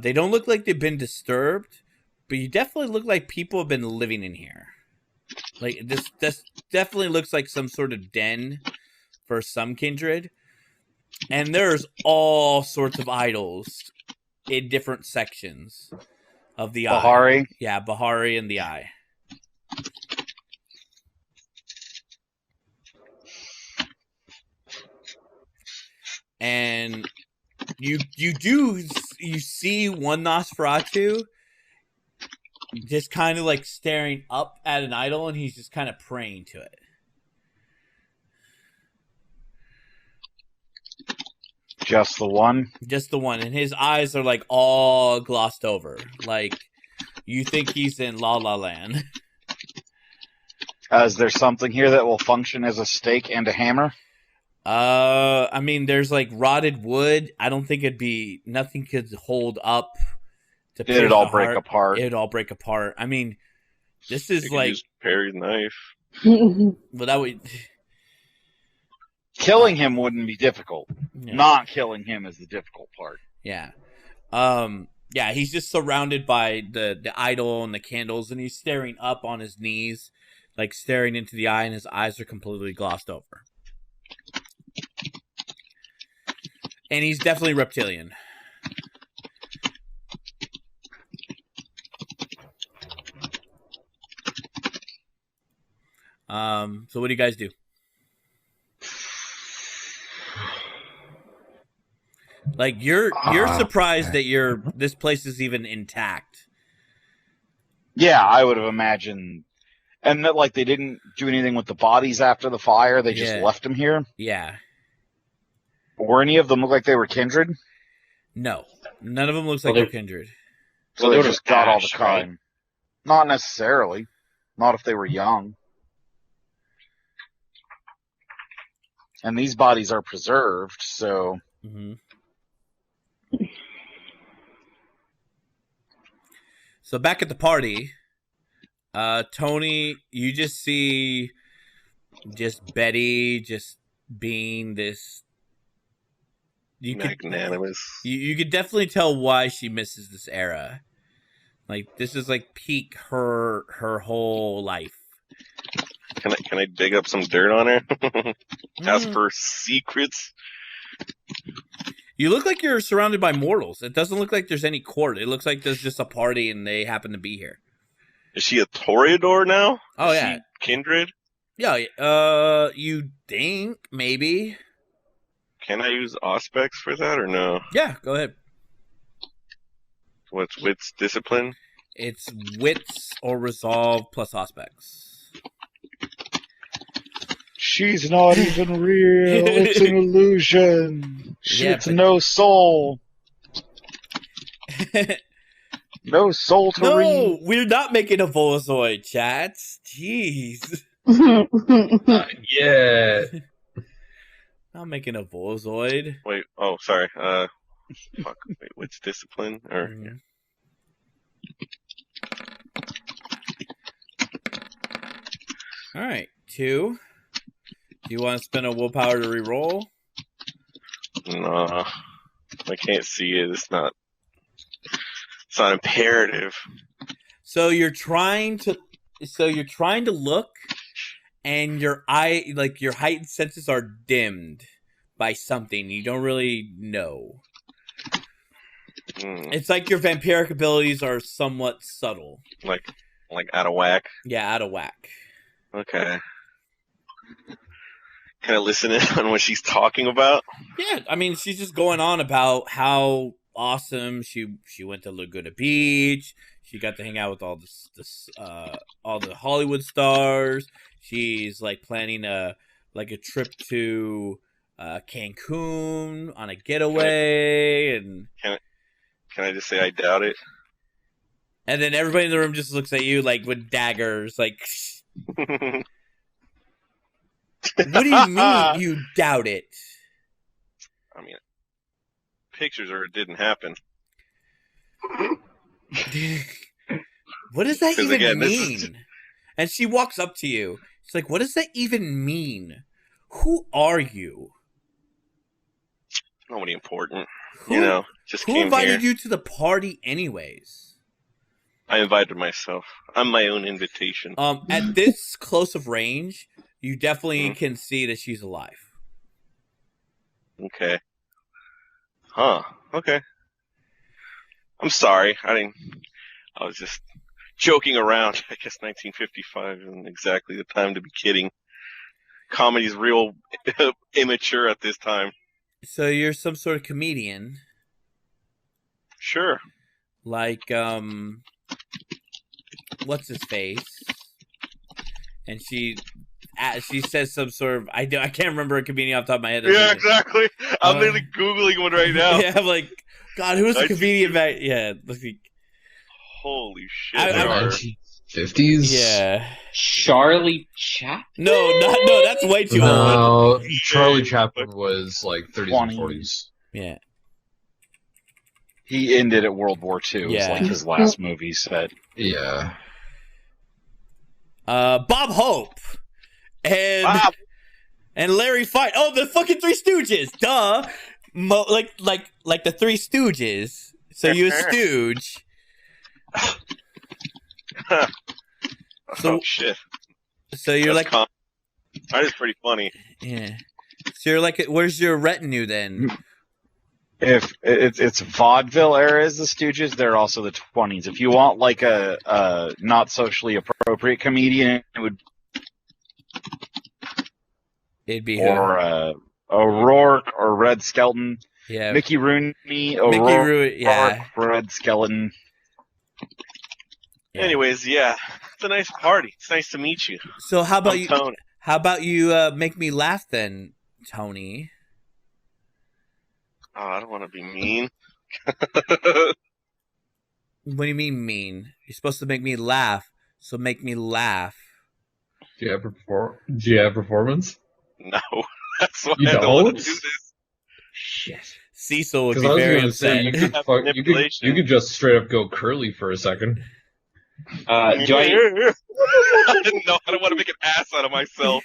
They don't look like they've been disturbed, but you definitely look like people have been living in here. Like this definitely looks like some sort of den for some kindred. And there's all sorts of idols in different sections of the Bahari? eye. Yeah, Bahari and the eye. And you see one Nosferatu just kind of like staring up at an idol, and he's just kind of praying to it. Just the one? Just the one. And his eyes are like all glossed over. Like you think he's in La La Land. Is there something here that will function as a stake and a hammer? I mean, there's like rotted wood. I don't think nothing could hold up. It'd all break apart. It'd all break apart. I mean, this is like use Perry's knife. Well, that would. Killing him wouldn't be difficult. Yeah. Not killing him is the difficult part. Yeah. Yeah, he's just surrounded by the idol and the candles, and he's staring up on his knees, like staring into the eye, and his eyes are completely glossed over. And he's definitely reptilian. So what do you guys do? Like you're surprised that this place is even intact. Yeah, I would have imagined, and that like they didn't do anything with the bodies after the fire; they just left them here. Yeah. Or any of them look like they were kindred? No, none of them looks like they're kindred. So they just got all the crime. Right? Not necessarily. Not if they were young. And these bodies are preserved, so. Mm-hmm. So back at the party, Tony, you just see just Betty just being this. Magnanimous. You could definitely tell why she misses this era. Like this is like peak her whole life. Can I dig up some dirt on her? Ask for secrets. You look like you're surrounded by mortals. It doesn't look like there's any court. It looks like there's just a party and they happen to be here. Is she a Toreador now? Oh, is yeah. She kindred? Yeah, you think, maybe. Can I use Auspex for that or no? Yeah, go ahead. What's wits discipline? It's wits or resolve plus Auspex. She's not even real. It's an illusion. It's no soul. No soul to read. No, we're not making a Volozoid, chats. Jeez. Yeah. Not making a Volozoid. Wait, oh, sorry. Fuck. Wait, what's discipline? Or All right, 2. Do you want to spend a willpower to reroll? No, I can't see it. It's not imperative. So you're trying to look, and your heightened senses are dimmed by something you don't really know. It's like your vampiric abilities are somewhat subtle. Like out of whack? Yeah, out of whack. Okay. Can I listen in on what she's talking about? Yeah, I mean, she's just going on about how awesome. She went to Laguna Beach. She got to hang out with all all the Hollywood stars. She's like planning a trip to Cancun on a getaway, and Can I just say I doubt it? and then everybody in the room just looks at you like with daggers, like, what do you mean you doubt it? I mean, pictures or it didn't happen. What does that 'Cause even again, this mean? is- And she walks up to you. She's like, what does that even mean? Who are you? Nobody important. Who, You know, just who came invited here. you to the party anyways? I invited myself. I'm my own invitation. At this close of range, you definitely Mhm. can see that she's alive. Okay. Huh. Okay. I'm sorry. I was just joking around. I guess 1955 isn't exactly the time to be kidding. Comedy's real immature at this time. So you're some sort of comedian, Sure. like what's his face? And she says some sort of I can't remember a comedian off the top of my head. Yeah, exactly. I'm Uh, literally Googling one right now. Yeah, I'm like, God, who's the I see. comedian back? Yeah, let's see. Holy shit. I- there are. 1950s? Yeah. Charlie Chaplin? No, that's way too old. No, Charlie Chaplin was like 30s 20. and 40s. Yeah. He ended at World War II. It was Yeah. like his last movie set. Yeah. Bob Hope and Bob. and Larry Fine. Oh, the fucking Three Stooges. Duh. Like the Three Stooges. So you a stooge. So- Oh shit. So you're That's like, that is pretty funny. yeah. So you're like, where's your retinue then? If it's vaudeville era as the Stooges, they're also the 20s. If you want like a not socially appropriate comedian, it would It'd be or her. O'Rourke or Red Skelton, Yeah. Mickey Rooney, Mickey O'Rourke, Rooney. Yeah. Red Skeleton. Yeah. Anyways, yeah. It's a nice party. It's nice to meet you. So how about I'm you? Tony. How about you make me laugh then, Tony? Oh, I don't want to be mean. What do you mean mean? You're supposed to make me laugh, so make me laugh. Do you have performance? No. That's why You I don't want don't? to do this. Shit. Cecil would Because be I was very going to say, upset. you could, Manipulation. you could just straight up go curly for a second. Do I I didn't know. I don't want to make an ass out of myself.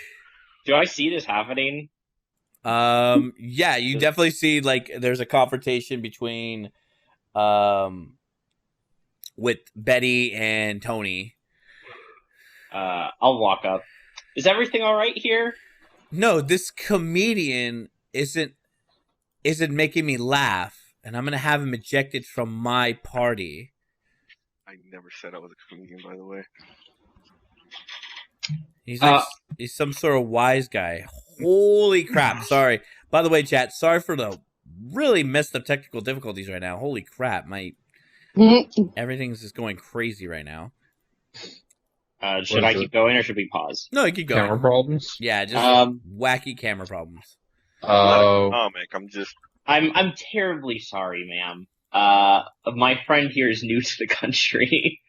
see this happening? Yeah, you definitely see like there's a confrontation between with Betty and Tony. I'll walk up. Is everything all right here? No, this comedian isn't making me laugh, and I'm gonna have him ejected from my party. I never said I was a comedian, by the way. He's like he's some sort of wise guy. Holy crap! Sorry. By the way, chat. Sorry for the really messed up technical difficulties right now. Holy crap! Everything's just going crazy right now. Should I keep going or should we pause? No, you keep going. Camera problems? Yeah, just wacky camera problems. Oh. Comic. I'm just. I'm terribly sorry, ma'am. My friend here is new to the country,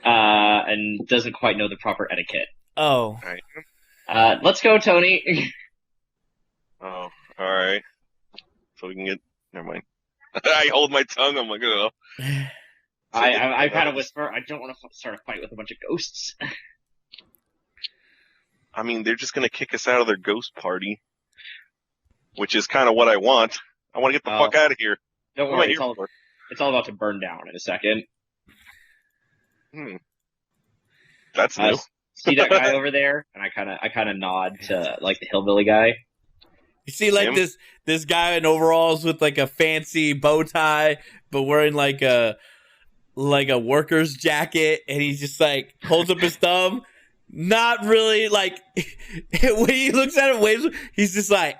and doesn't quite know the proper etiquette. Oh, Let's go, Tony. Oh, all right. So we can get. Never mind. I hold my tongue. I'm like, oh. I kind of whisper, I don't want to start a fight with a bunch of ghosts. I mean, they're just gonna kick us out of their ghost party, which is kind of what I want. I want to get the fuck out of here. Don't What am I worry, here it's all about to burn down in a second. That's new. See that guy over there? And I kind of nod to like the hillbilly guy. you see, like Him? this guy in overalls with like a fancy bow tie, but wearing like a worker's jacket, and he's just like holds up his thumb. Not really like when he looks at it, waves. He's just like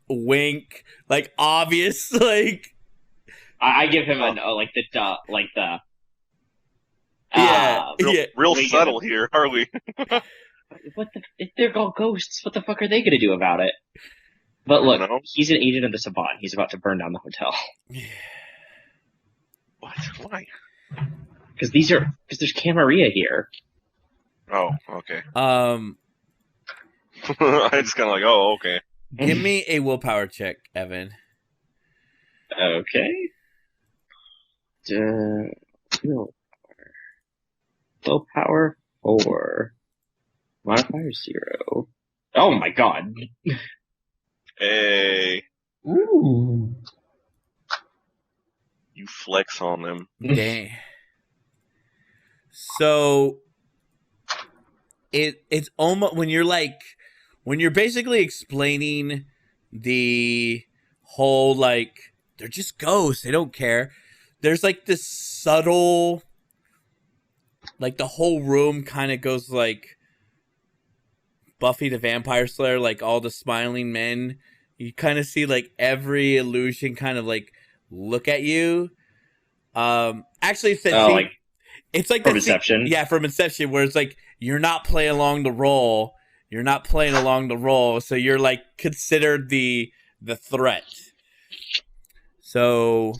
wink, like obvious, like I give him the Real wait, subtle here, are we? what the? If they're all ghosts, what the fuck are they gonna do about it? But look, know. he's an agent of the Saban. He's about to burn down the hotel. What? Why? Because there's Camarilla here. Oh, okay. I just kind of like, oh, okay. Give me a willpower check, Evan. Okay. Willpower 4. Modifier 0. Oh my god. Hey, Ooh. you flex on them. Dang. So it's almost when you're basically explaining the whole like they're just ghosts, they don't care. There's like this subtle, like the whole room kind of goes like Buffy the Vampire Slayer, like all the smiling men. You kind of see like every illusion kind of like look at you. Actually, it's that scene, it's like from Inception. Inception. Yeah, from Inception, where it's like you're not playing along the role. You're not playing along the role, so you're like considered the threat. So,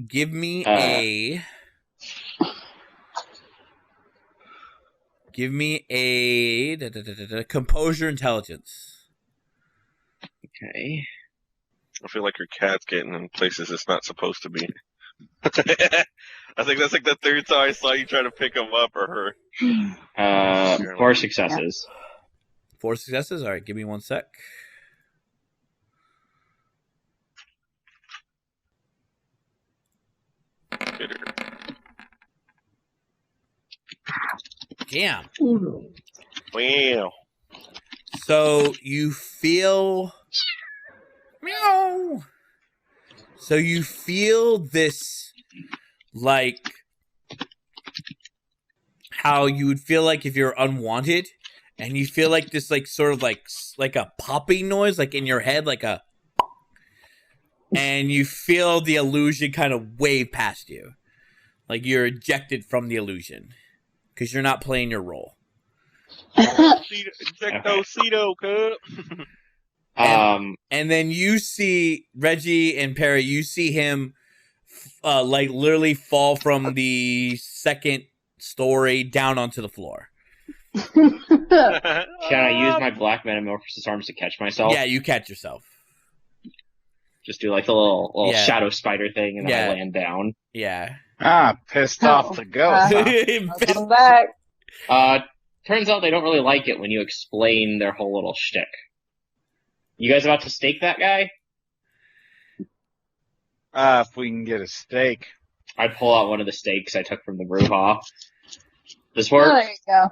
give me a composure intelligence. Okay. I feel like your cat's getting in places it's not supposed to be. I think that's like the third time I saw you try to pick him up or her. 4 successes. 4 successes? All right, give me 1 sec. Damn. Wow. So you feel... Meow. So you feel this, like, how you would feel like if you're unwanted, and you feel like this, like, sort of like a popping noise, like in your head, like a... And you feel the illusion kind of wave past you. Like you're ejected from the illusion. Because you're not playing your role. Ejecto-cedo, cuz. And then you see Reggie and Perry, you see him like literally fall from the 2nd story down onto the floor. Can I use my black metamorphosis arms to catch myself? Yeah, you catch yourself. Just do like the little shadow spider thing and then I land down. Yeah. Pissed off the ghost. I'll come back. Turns out they don't really like it when you explain their whole little shtick. You guys about to stake that guy? If we can get a steak. I pull out one of the stakes I took from the brouhaha. This works? Oh, there you go.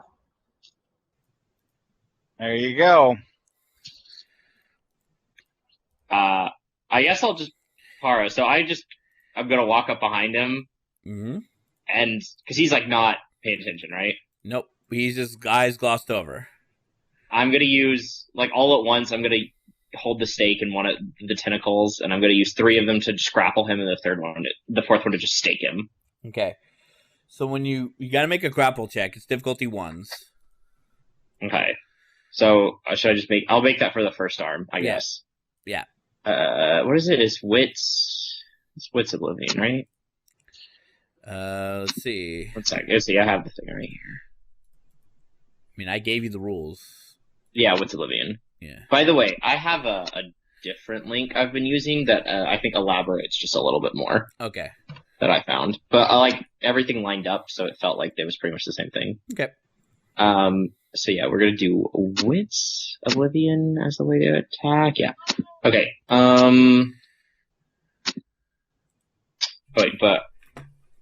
There you go. I guess I'll just Para. So I'm gonna walk up behind him, and because he's like not paying attention, right? Nope, he's just eyes glossed over. I'm gonna use like all at once. I'm gonna hold the stake in one of the tentacles, and I'm gonna use 3 of them to just grapple him, and the 4th one to just stake him. Okay. So when you gotta make a grapple check, it's difficulty 1s. Okay. So should I just I'll make that for the first arm, I guess. Yeah. What is it? It's Wits Oblivion, right? Let's see. 1 second. Let's see, I have the thing right here. I mean, I gave you the rules. Yeah, Wits Oblivion. Yeah. By the way, I have a different link I've been using that I think elaborates just a little bit more. Okay. That I found. But I like everything lined up, so it felt like it was pretty much the same thing. Okay. So yeah, we're gonna do Wits Oblivion as the way to attack. Yeah. Okay. But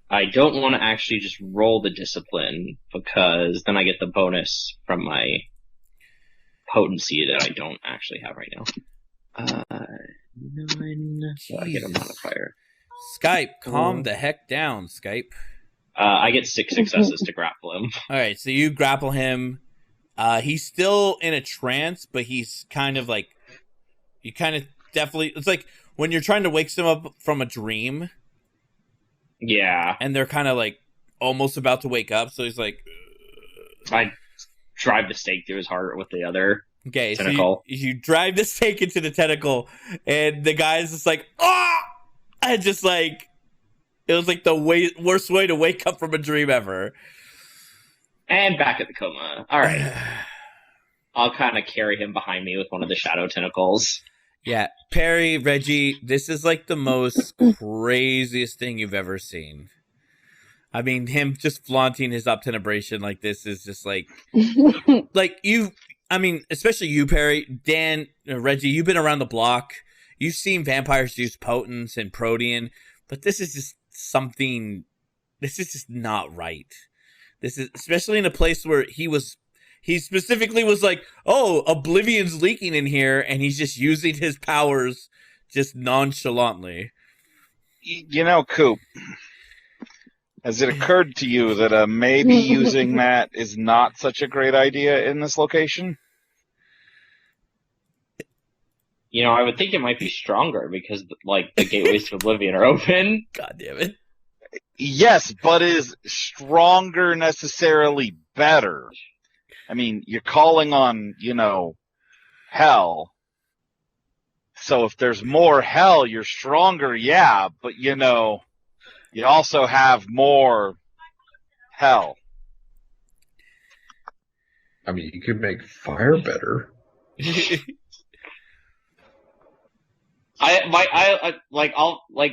I don't want to actually just roll the discipline because then I get the bonus from my potency that I don't actually have right now. 9. So I get a modifier. Skype, calm the heck down, Skype. I get 6 successes to grapple him. All right, so you grapple him. He's still in a trance, but he's kind of like, you kind of definitely, it's like when you're trying to wake them up from a dream. Yeah. And they're kind of like almost about to wake up, so he's like, I drive the stake through his heart with the other tentacle. So you drive the stake into the tentacle, and the guy's just like, ah! And just like, it was like the worst way to wake up from a dream ever. And back at the coma. All right. I'll kind of carry him behind me with one of the shadow tentacles. Yeah, Perry, Reggie, this is like the most craziest thing you've ever seen. I mean, him just flaunting his obtenebration like this is just like, like you. I mean, especially you, Perry, Dan, Reggie. You've been around the block. You've seen vampires use potence and protean, but this is just something. This is just not right. This is especially in a place where he specifically was like, "Oh, Oblivion's leaking in here," and he's just using his powers just nonchalantly. You know, Coop. Has it occurred to you that maybe using that is not such a great idea in this location? You know, I would think it might be stronger because, like, the gateways to Oblivion are open. God damn it. Yes, but is stronger necessarily better? I mean, you're calling on, hell. So if there's more hell, you're stronger, yeah, but, you also have more hell. I mean, you could make fire better.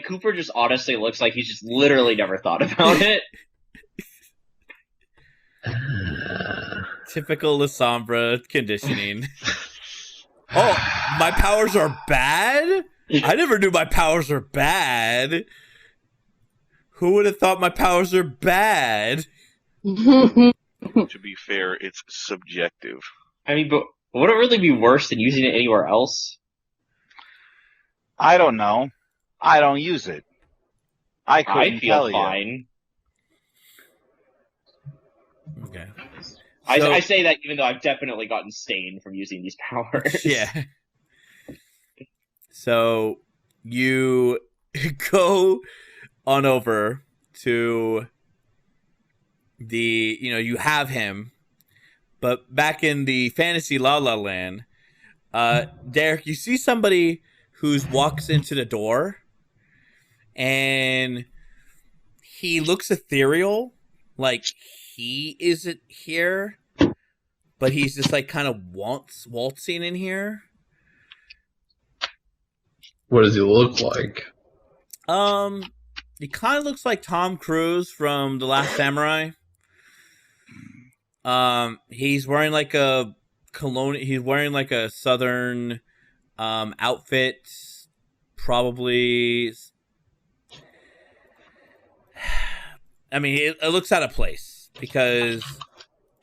Cooper just honestly looks like he's just literally never thought about it. Typical Lasombra conditioning. Oh, my powers are bad? I never knew my powers were bad. Who would have thought my powers are bad? To be fair, it's subjective. I mean, but would it really be worse than using it anywhere else? I don't know. I don't use it. I couldn't tell feel fine. Okay. I say that even though I've definitely gotten stained from using these powers. Yeah. So you go on over to you have him, but back in the fantasy La La Land, Derek, you see somebody who walks into the door, and he looks ethereal, like he isn't here, but he's just like kind of waltzing in here. What does he look like? He kind of looks like Tom Cruise from The Last Samurai. He's wearing like a He's wearing like a southern outfit. Probably. I mean, it looks out of place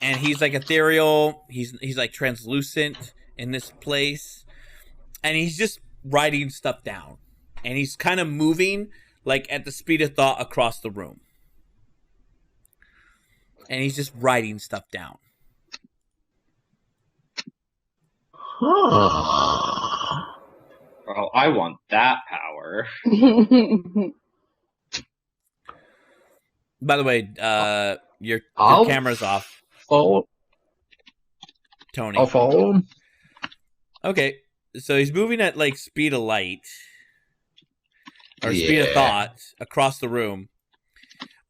and he's like ethereal. He's like translucent in this place, and he's just writing stuff down, and he's kind of moving like at the speed of thought across the room, and he's just writing stuff down. Well, I want that power. By the way, your camera's off. Follow Tony. I'll follow him. Okay, so he's moving at like speed of light. Or speed of thought across the room.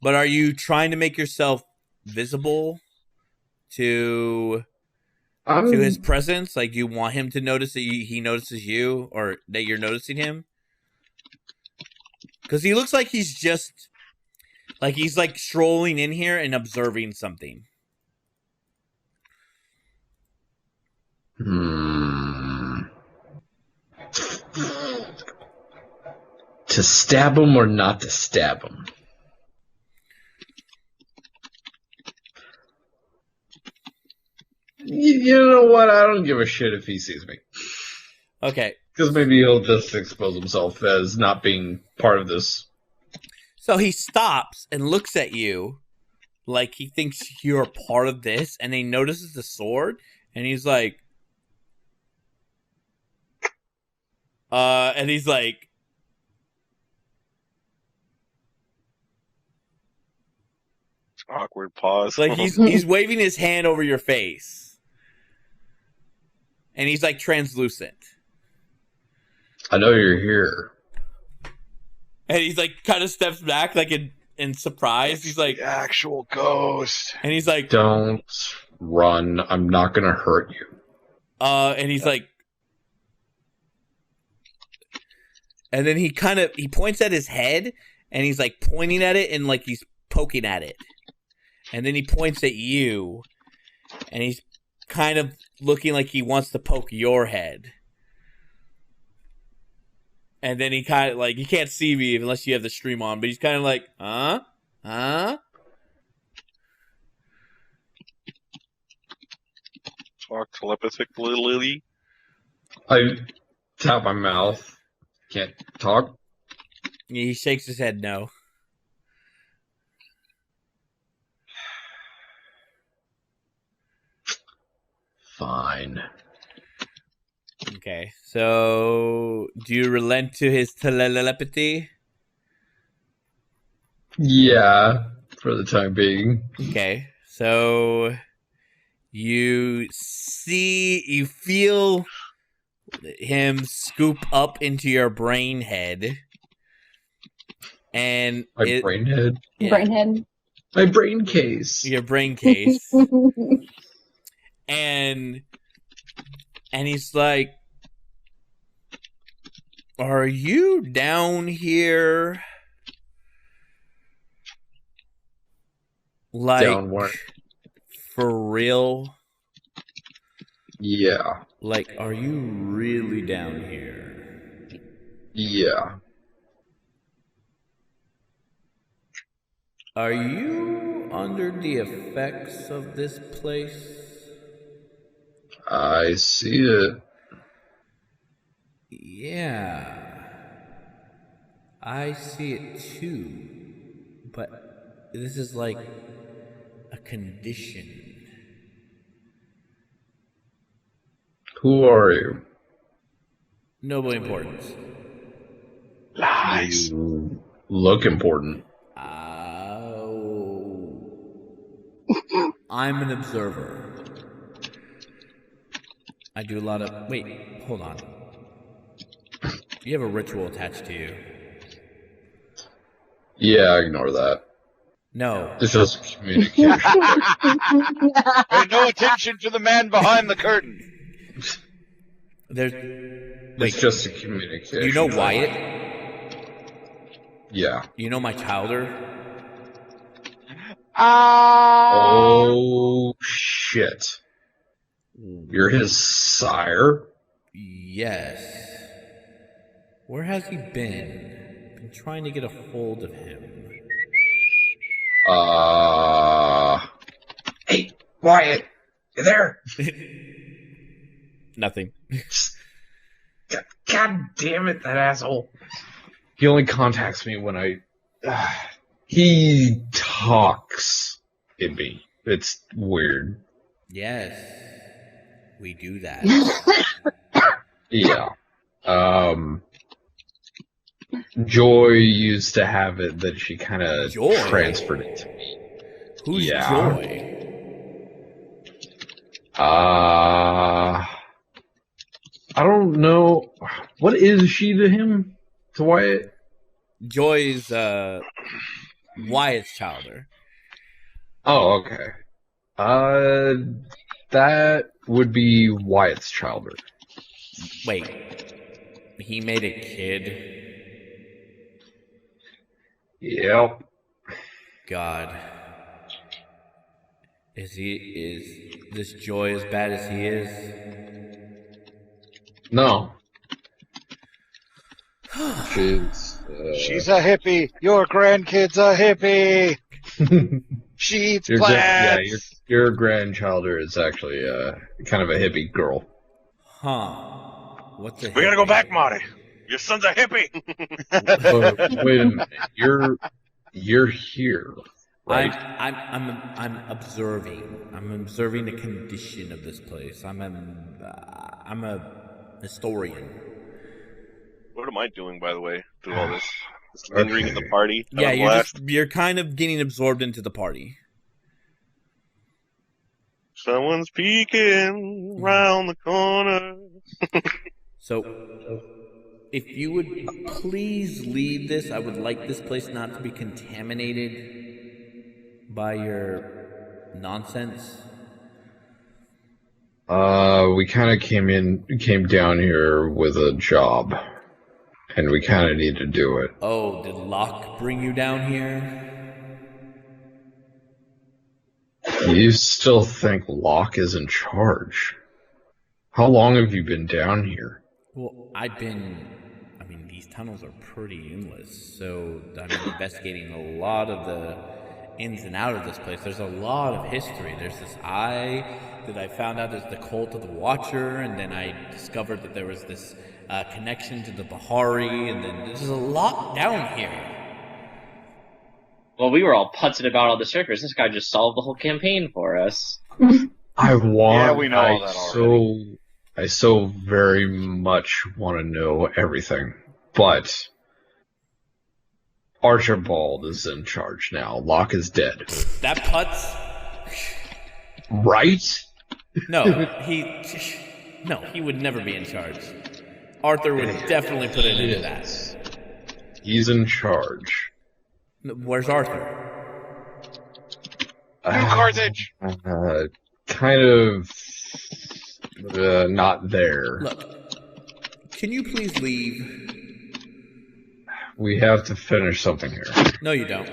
But are you trying to make yourself visible to his presence? Like you want him to notice that he notices you, or that you're noticing him? Because he looks like he's just like he's like strolling in here and observing something. To stab him or not to stab him? You know what? I don't give a shit if he sees me. Okay. Because maybe he'll just expose himself as not being part of this. So he stops and looks at you like he thinks you're part of this, and he notices the sword, and he's like, awkward pause. Like he's waving his hand over your face, and he's like translucent. I know you're here. And he's like kind of steps back like in surprise. He's like The actual ghost. and he's like Don't run. I'm not gonna hurt you. and he's like and then he points at his head and he's like pointing at it and like he's poking at it. And then he points at you and he's kind of looking like he wants to poke your head. And then he kind of like, you can't see me unless you have the stream on, but he's kind of like, huh? Talk telepathically. I tap my mouth. Can't talk. He shakes his head no. Fine. Okay, so do you relent to his telepathy? Yeah, for the time being. Okay, so you feel him scoop up into your brain head. And My brain head? Yeah, Brain head. My brain case. your brain case. And he's like, are you down here? Like, Down what? for real? Yeah. Like, are you really down here? Yeah. Are you under the effects of this place? I see it. Yeah. I see it too. But this is like a condition. Who are you? No importance. Lies. You look important. I'm an observer. I do a lot of... Wait, hold on. You have a ritual attached to you. Yeah, ignore that. No. It's just communication. Pay no attention to the man behind the curtain. There's... It's Wait, just a communication. you know Wyatt? Yeah. You know my childer? Oh, shit. You're his sire? Yes. Where has he been? Been trying to get a hold of him. Hey, Wyatt, you there? Nothing. God damn it, that asshole. He only contacts me when he talks in me. It's weird. Yes. We do that. Yeah. Joy used to have it that she kind of Joy? transferred it to me. Who's Yeah. Joy? I don't know. What is she to him? To Wyatt? Joy's Wyatt's childer. Oh, okay. That would be Wyatt's childer. Wait. He made a kid? Yep. God. Is this Joy as bad as he is? No. She's She's a hippie. Your grandkid's a hippie. She eats plants. your grandchilder is actually kind of a hippie girl. Huh. What's a We gotta go back, Marty. Your son's a hippie. Wait a minute. You're here, right? I'm observing. I'm observing the condition of this place. I'm a historian. What am I doing, by the way, through all this? Just lingering in the party? Yeah, I'm last. you're kind of getting absorbed into the party. Someone's peeking round the corner. So, if you would please leave this, I would like this place not to be contaminated by your nonsense. We kind of came down here with a job, and we kind of need to do it. Oh, did Locke bring you down here? You still think Locke is in charge? How long have you been down here? Well, these tunnels are pretty endless, so I've been investigating a lot of the ins and outs of this place. There's a lot of history. There's this eye that I found out is the cult of the Watcher, and then I discovered that there was this connection to the Bahari, and then there's a lot down here. Well, we were all putzing about on the surface. This guy just solved the whole campaign for us. Yeah, we know all that already. I so very much want to know everything, but Archibald is in charge now. Locke is dead. That putz? Right? No, he would never be in charge. Arthur would definitely put it into that. He's in charge. Where's Arthur? New Carthage! Kind of not there. Look, can you please leave? We have to finish something here. No, you don't.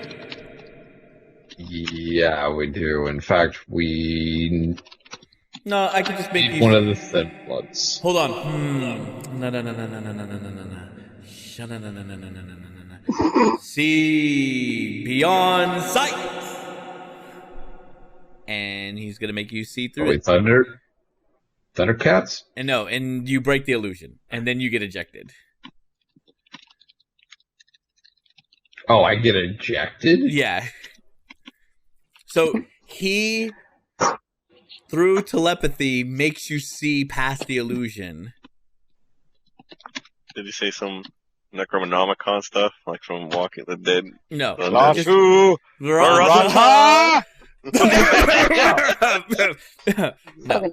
Yeah, we do. In fact, we No, I could just make need you... one of the thin bloods. Hold on. No. See beyond sight. And he's gonna make you see through it. Thundercats? And you break the illusion, and then you get ejected. Oh, I get ejected? Yeah. So he, through telepathy, makes you see past the illusion. Did you say some Necronomicon stuff, like from Walking the Dead? No. Lashu! Rata! Fucking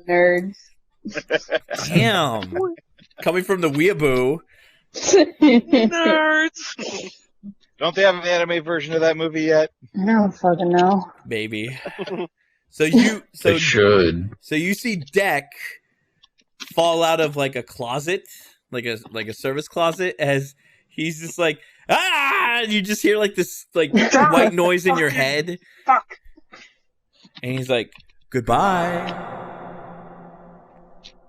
nerds. Damn. Coming from the weeaboo. Nerds! Don't they have an anime version of that movie yet? I don't fucking know. Baby. They should. So you see Deck fall out of like a closet, like a service closet, as he's just like, ah! And you just hear like this like white noise in your head. Fuck. And he's like, goodbye.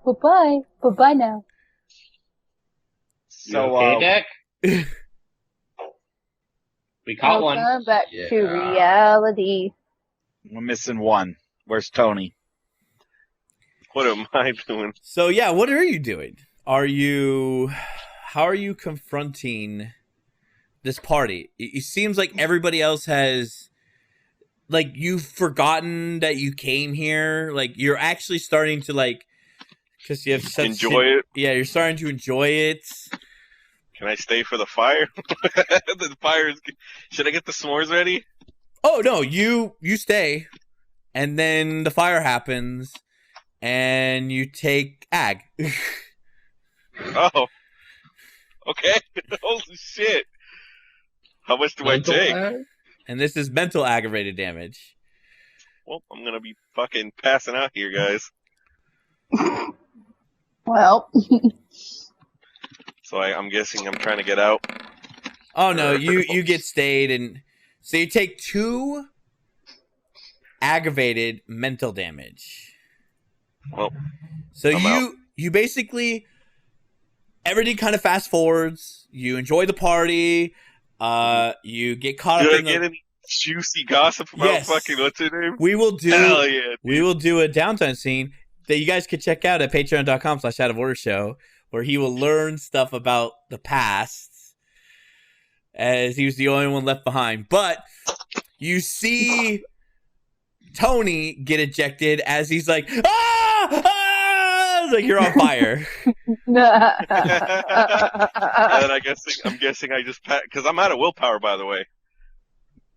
Bye-bye. Bye-bye now. So, okay, Deck? We caught one. Welcome back to reality. We're missing one. Where's Tony? What am I doing? So yeah, what are you doing? How are you confronting this party? It seems like everybody else has, like, you've forgotten that you came here. Like, you're actually starting to, like, because you have such... Enjoy it? Yeah, you're starting to enjoy it. Can I stay for the fire? The fire. Should I get the s'mores ready? Oh no, you stay, and then the fire happens, and you take ag. Oh, okay. Holy shit! How much do I take? And this is mental aggravated damage. Well, I'm gonna be fucking passing out here, guys. Well. So I'm guessing I'm trying to get out. Oh no, you get stayed, and so you take 2 aggravated mental damage. Well, so I'm you basically, everything kind of fast forwards. You enjoy the party. You get caught up in get any juicy gossip about fucking what's her name? We will do. Hell yeah, dude. We will do a downtime scene that you guys could check out at patreon.com/outofordershow, where he will learn stuff about the past, as he was the only one left behind. But you see Tony get ejected as he's like, ah! Like, you're on fire. And I'm guessing I just because I'm out of willpower, by the way.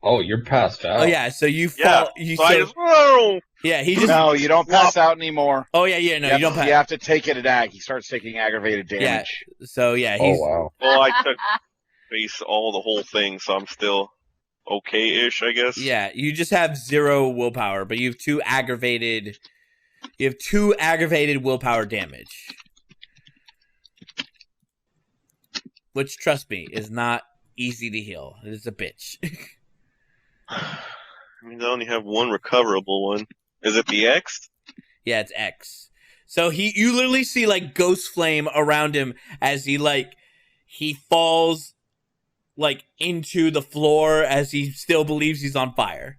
Oh, you're passed out. Oh yeah, so you fall. I just, whoa! Yeah, he just. No, you don't pass out anymore. Oh yeah, no, you don't pass. You have to take it at ag. He starts taking aggravated damage. Yeah. So yeah, he's. Oh wow. Well, I took base the whole thing, so I'm still okay-ish, I guess. Yeah, you just have 0 willpower, but you have 2 aggravated. You have 2 aggravated willpower damage, which, trust me, is not easy to heal. It is a bitch. I mean, I only have 1 recoverable one. Is it the X? Yeah, it's X. So you literally see like ghost flame around him as he falls like into the floor as he still believes he's on fire.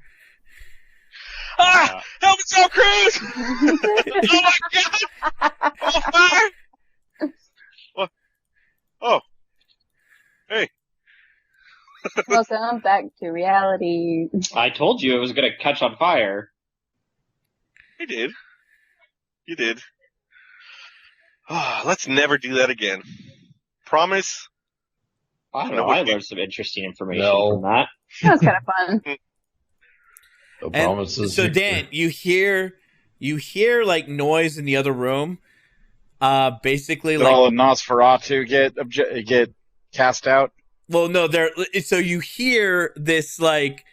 Ah! Help me, Tom Cruise! Oh my god! I'm on fire! What? Oh. Hey. Welcome back to reality. I told you it was gonna catch on fire. You did. You did. Oh, let's never do that again. Promise? I don't know. I learned some interesting information No. from that. That was kind of fun. The And promises. so Dan, you hear like noise in the other room. Basically Did like all of Nosferatu get cast out? well no, so you hear this like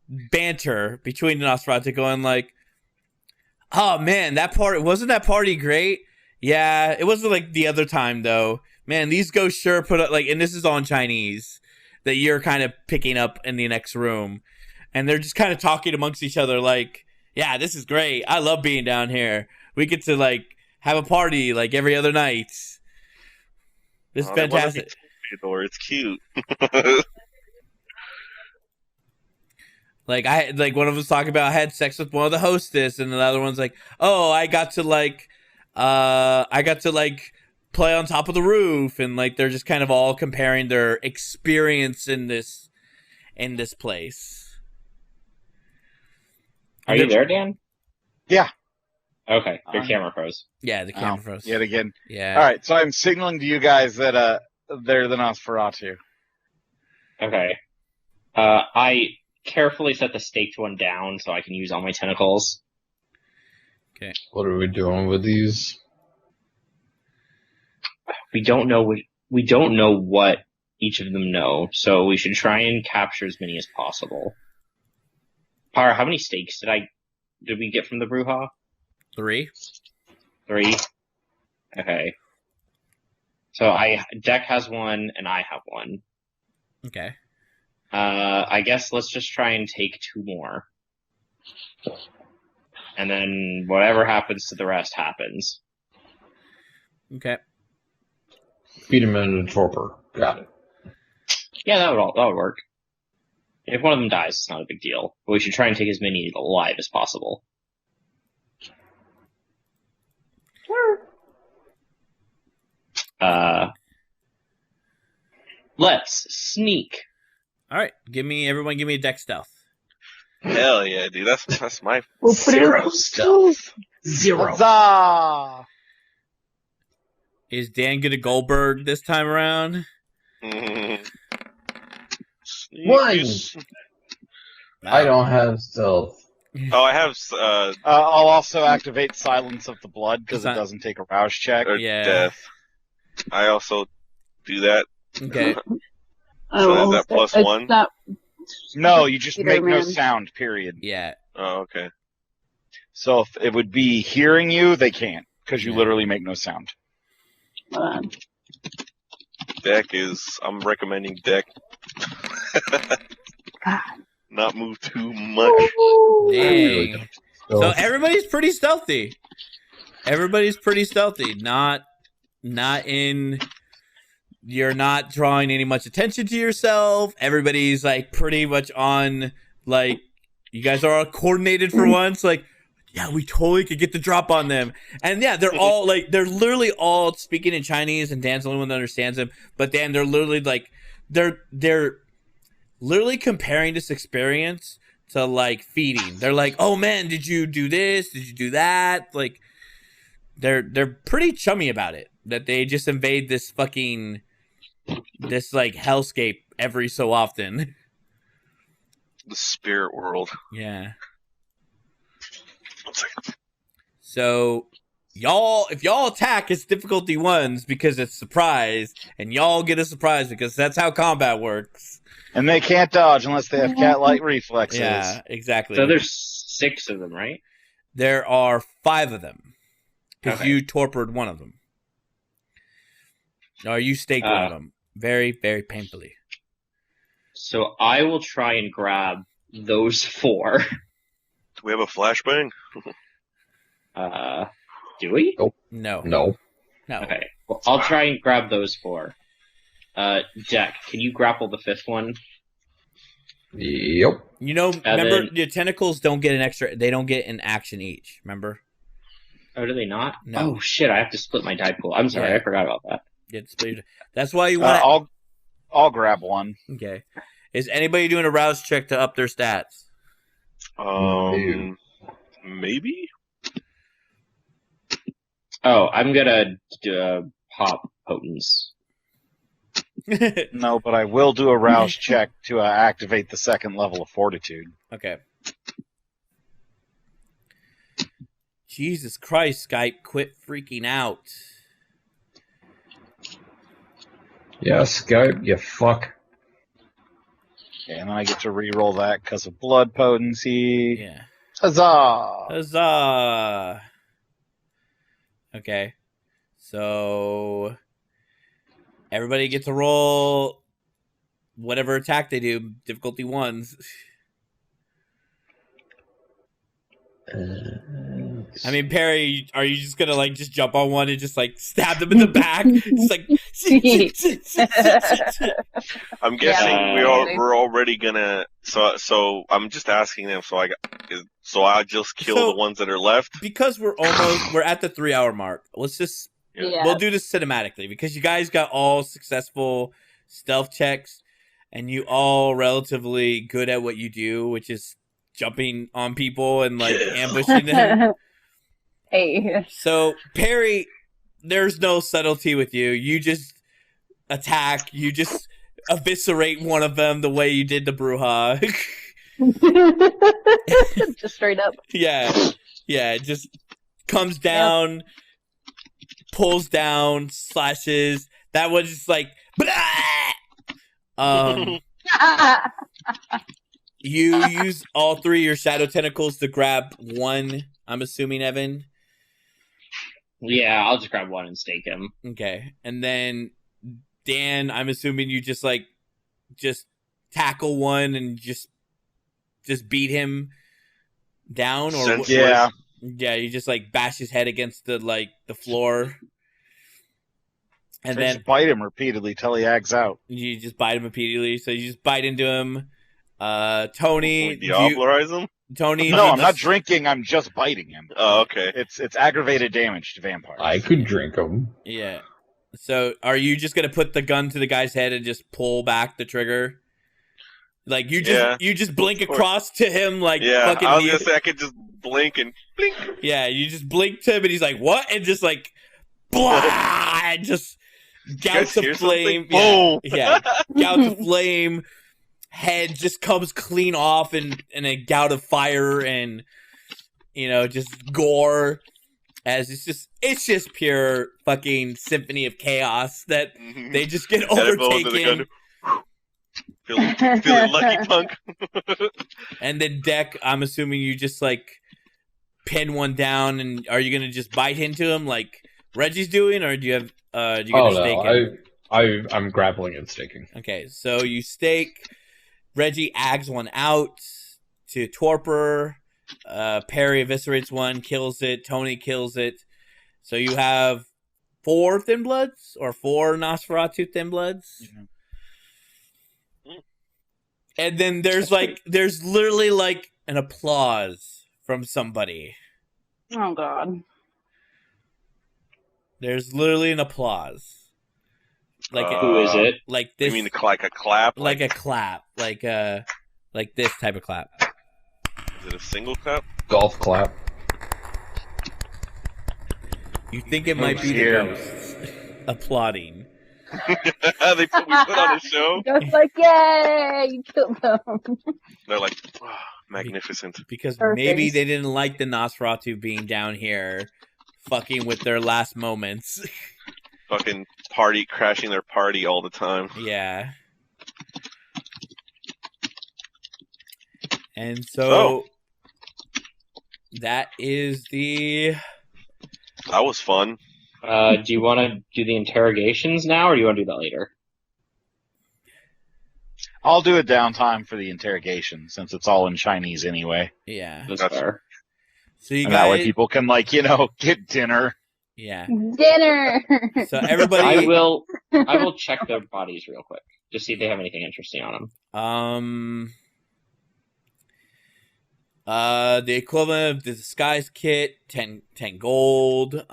banter between the Nosferatu going like, oh man, wasn't that party great? Yeah, it wasn't like the other time though. Man, these ghosts sure put up like, and this is all in Chinese that you're kind of picking up in the next room, and they're just kind of talking amongst each other like, yeah, this is great. I love being down here. We get to like have a party like every other night. This is fantastic. It's cute. Like one of them was talking about I had sex with one of the hostess, and the other one's like, oh, I got to play on top of the roof, and like they're just kind of all comparing their experience in this place. Are you there, Dan? Yeah. Okay, your camera froze. Yeah, the camera froze. Yet again. Yeah. All right, so I'm signaling to you guys that they're the Nosferatu. Okay. I carefully set the staked one down so I can use all my tentacles. Okay. What are we doing with these? We don't know what each of them know, so we should try and capture as many as possible. Par, how many stakes did we get from the Bruja? 3. 3? Okay. So Deck has 1 and I have 1. Okay. I guess let's just try and take 2 more. And then whatever happens to the rest happens. Okay. Feed him in a torpor. Got it. Yeah, that would work. If one of them dies, it's not a big deal. But we should try and take as many alive as possible. Let's sneak. All right. Everyone give me a deck stealth. Hell yeah, dude. That's my We'll put Zero stealth. 0. Huzzah! Is Dan gonna Goldberg this time around? Sneak 1. is- I don't have stealth. Oh, I have I'll also activate Silence of the Blood because Is it that- doesn't take a rouse check. Yeah. death. I also do that. Okay. So is that plus it's 1? Not, No, you just Peter, make no man. sound, period. Yeah. Oh, okay. So if it would be hearing you, they can't, because you Yeah. literally make no sound. I'm recommending deck. God. Not move too much. Dang. So Stealth. everybody's pretty stealthy. Not in. You're not drawing any much attention to yourself. Everybody's like pretty much on. Like, you guys are all coordinated for once. Like, yeah, we totally could get the drop on them. And yeah, they're all like, they're literally all speaking in Chinese, and Dan's the only one that understands them. But Dan, they're literally like, they're literally comparing this experience to like feeding. They're like, oh man, did you do this? Did you do that? Like, they're pretty chummy about it. That they just invade this like hellscape every so often. The spirit world. Yeah. So, if y'all attack, it's difficulty 1s because it's surprise, and y'all get a surprise because that's how combat works. And they can't dodge unless they have cat-like reflexes. Yeah, exactly. So there's 6 of them, right? There are 5 of them because Okay. you torpered one of them. Or you staked one of them very, very painfully. So I will try and grab those 4. Do we have a flashbang? Do we? No. No. Okay. Well, I'll try and grab those 4. Jack, can you grapple the 5th one? Yep. You know, And remember, then- your tentacles don't get they don't get an action each, remember? Oh, do they not? No. Oh, shit, I have to split my die pool. I'm sorry, Yeah. I forgot about that. That's why you want to... I'll grab one. Okay. Is anybody doing a rouse check to up their stats? Maybe? Oh, I'm gonna pop potents. No, but I will do a rouse check to activate the 2nd level of fortitude. Okay. Jesus Christ, Skype, quit freaking out. Yeah, Skype, you fuck. Okay, and then I get to re-roll that because of blood potency. Yeah. Huzzah! Huzzah! Okay. So, everybody gets to roll whatever attack they do, difficulty 1s. I mean, Perry, are you just gonna just jump on one and just stab them in the back? Just I'm guessing Yeah. we're already gonna. So I'm just asking them. So I just kill So- the ones that are left. because we're at the 3-hour mark. Let's just Yeah. we'll do this cinematically because you guys got all successful stealth checks and you all relatively good at what you do, which is jumping on people and ambushing them. Hey. So, Perry, there's no subtlety with you. You just attack. You just eviscerate one of them the way you did the Bruja. Just straight up. Yeah. It just comes down, pulls down, slashes. That was just blah! You use all 3 of your shadow tentacles to grab one, I'm assuming, Evan. Yeah, I'll just grab one and stake him. Okay. And then Dan, I'm assuming you just tackle one and just beat him down, or Senseless. Yeah. yeah, you just bash his head against the floor. And Tries then to bite him repeatedly till he ags out. you just bite him repeatedly. So you just bite into him. Tony, Diablerize them? Tony. No, I'm not drinking. I'm just biting him. Oh, okay. It's aggravated damage to vampires. I could drink them. Yeah. So are you just gonna put the gun to the guy's head and just pull back the trigger? You just blink across to him Yeah, fucking I was Neo- gonna say I could just blink and blink. Yeah, you just blink to him and he's like, what? And just blah, and just gouts of hear flame. something? Yeah, gouts of flame. Head just comes clean off in a gout of fire and just gore. As it's just pure fucking symphony of chaos that they just get overtaken. Feeling lucky, punk. And then Deck, I'm assuming you just pin one down, and are you gonna just bite into him like Reggie's doing, or do you have do you gonna stake him? I'm grappling and staking. Okay, so you stake. Reggie ags one out to torpor. Perry eviscerates one, kills it. Tony kills it. So you have 4 Thin Bloods or 4 Nosferatu Thin Bloods. Mm-hmm. And then there's literally an applause from somebody. Oh God. There's literally an applause. Who is it? Like this. You mean like a clap? Like a clap. Like this type of clap. Is it a single clap? Golf clap. You think it might be the ghosts applauding. we put on a show. Just yay, you killed them. They're like, Magnificent. Because Perfect. maybe they didn't like the Nosferatu being down here, fucking with their last moments. Fucking crashing their party all the time. Yeah. And so that is the. That was fun. Do you want to do the interrogations now, or do you want to do that later? I'll do a downtime for the interrogation since it's all in Chinese anyway. Yeah. That's Gotcha. fair. So you And that way guys. people can, get dinner. Yeah. Dinner. So everybody. I will check their bodies real quick to see if they have anything interesting on them. The equivalent of the disguise kit, 10 gold.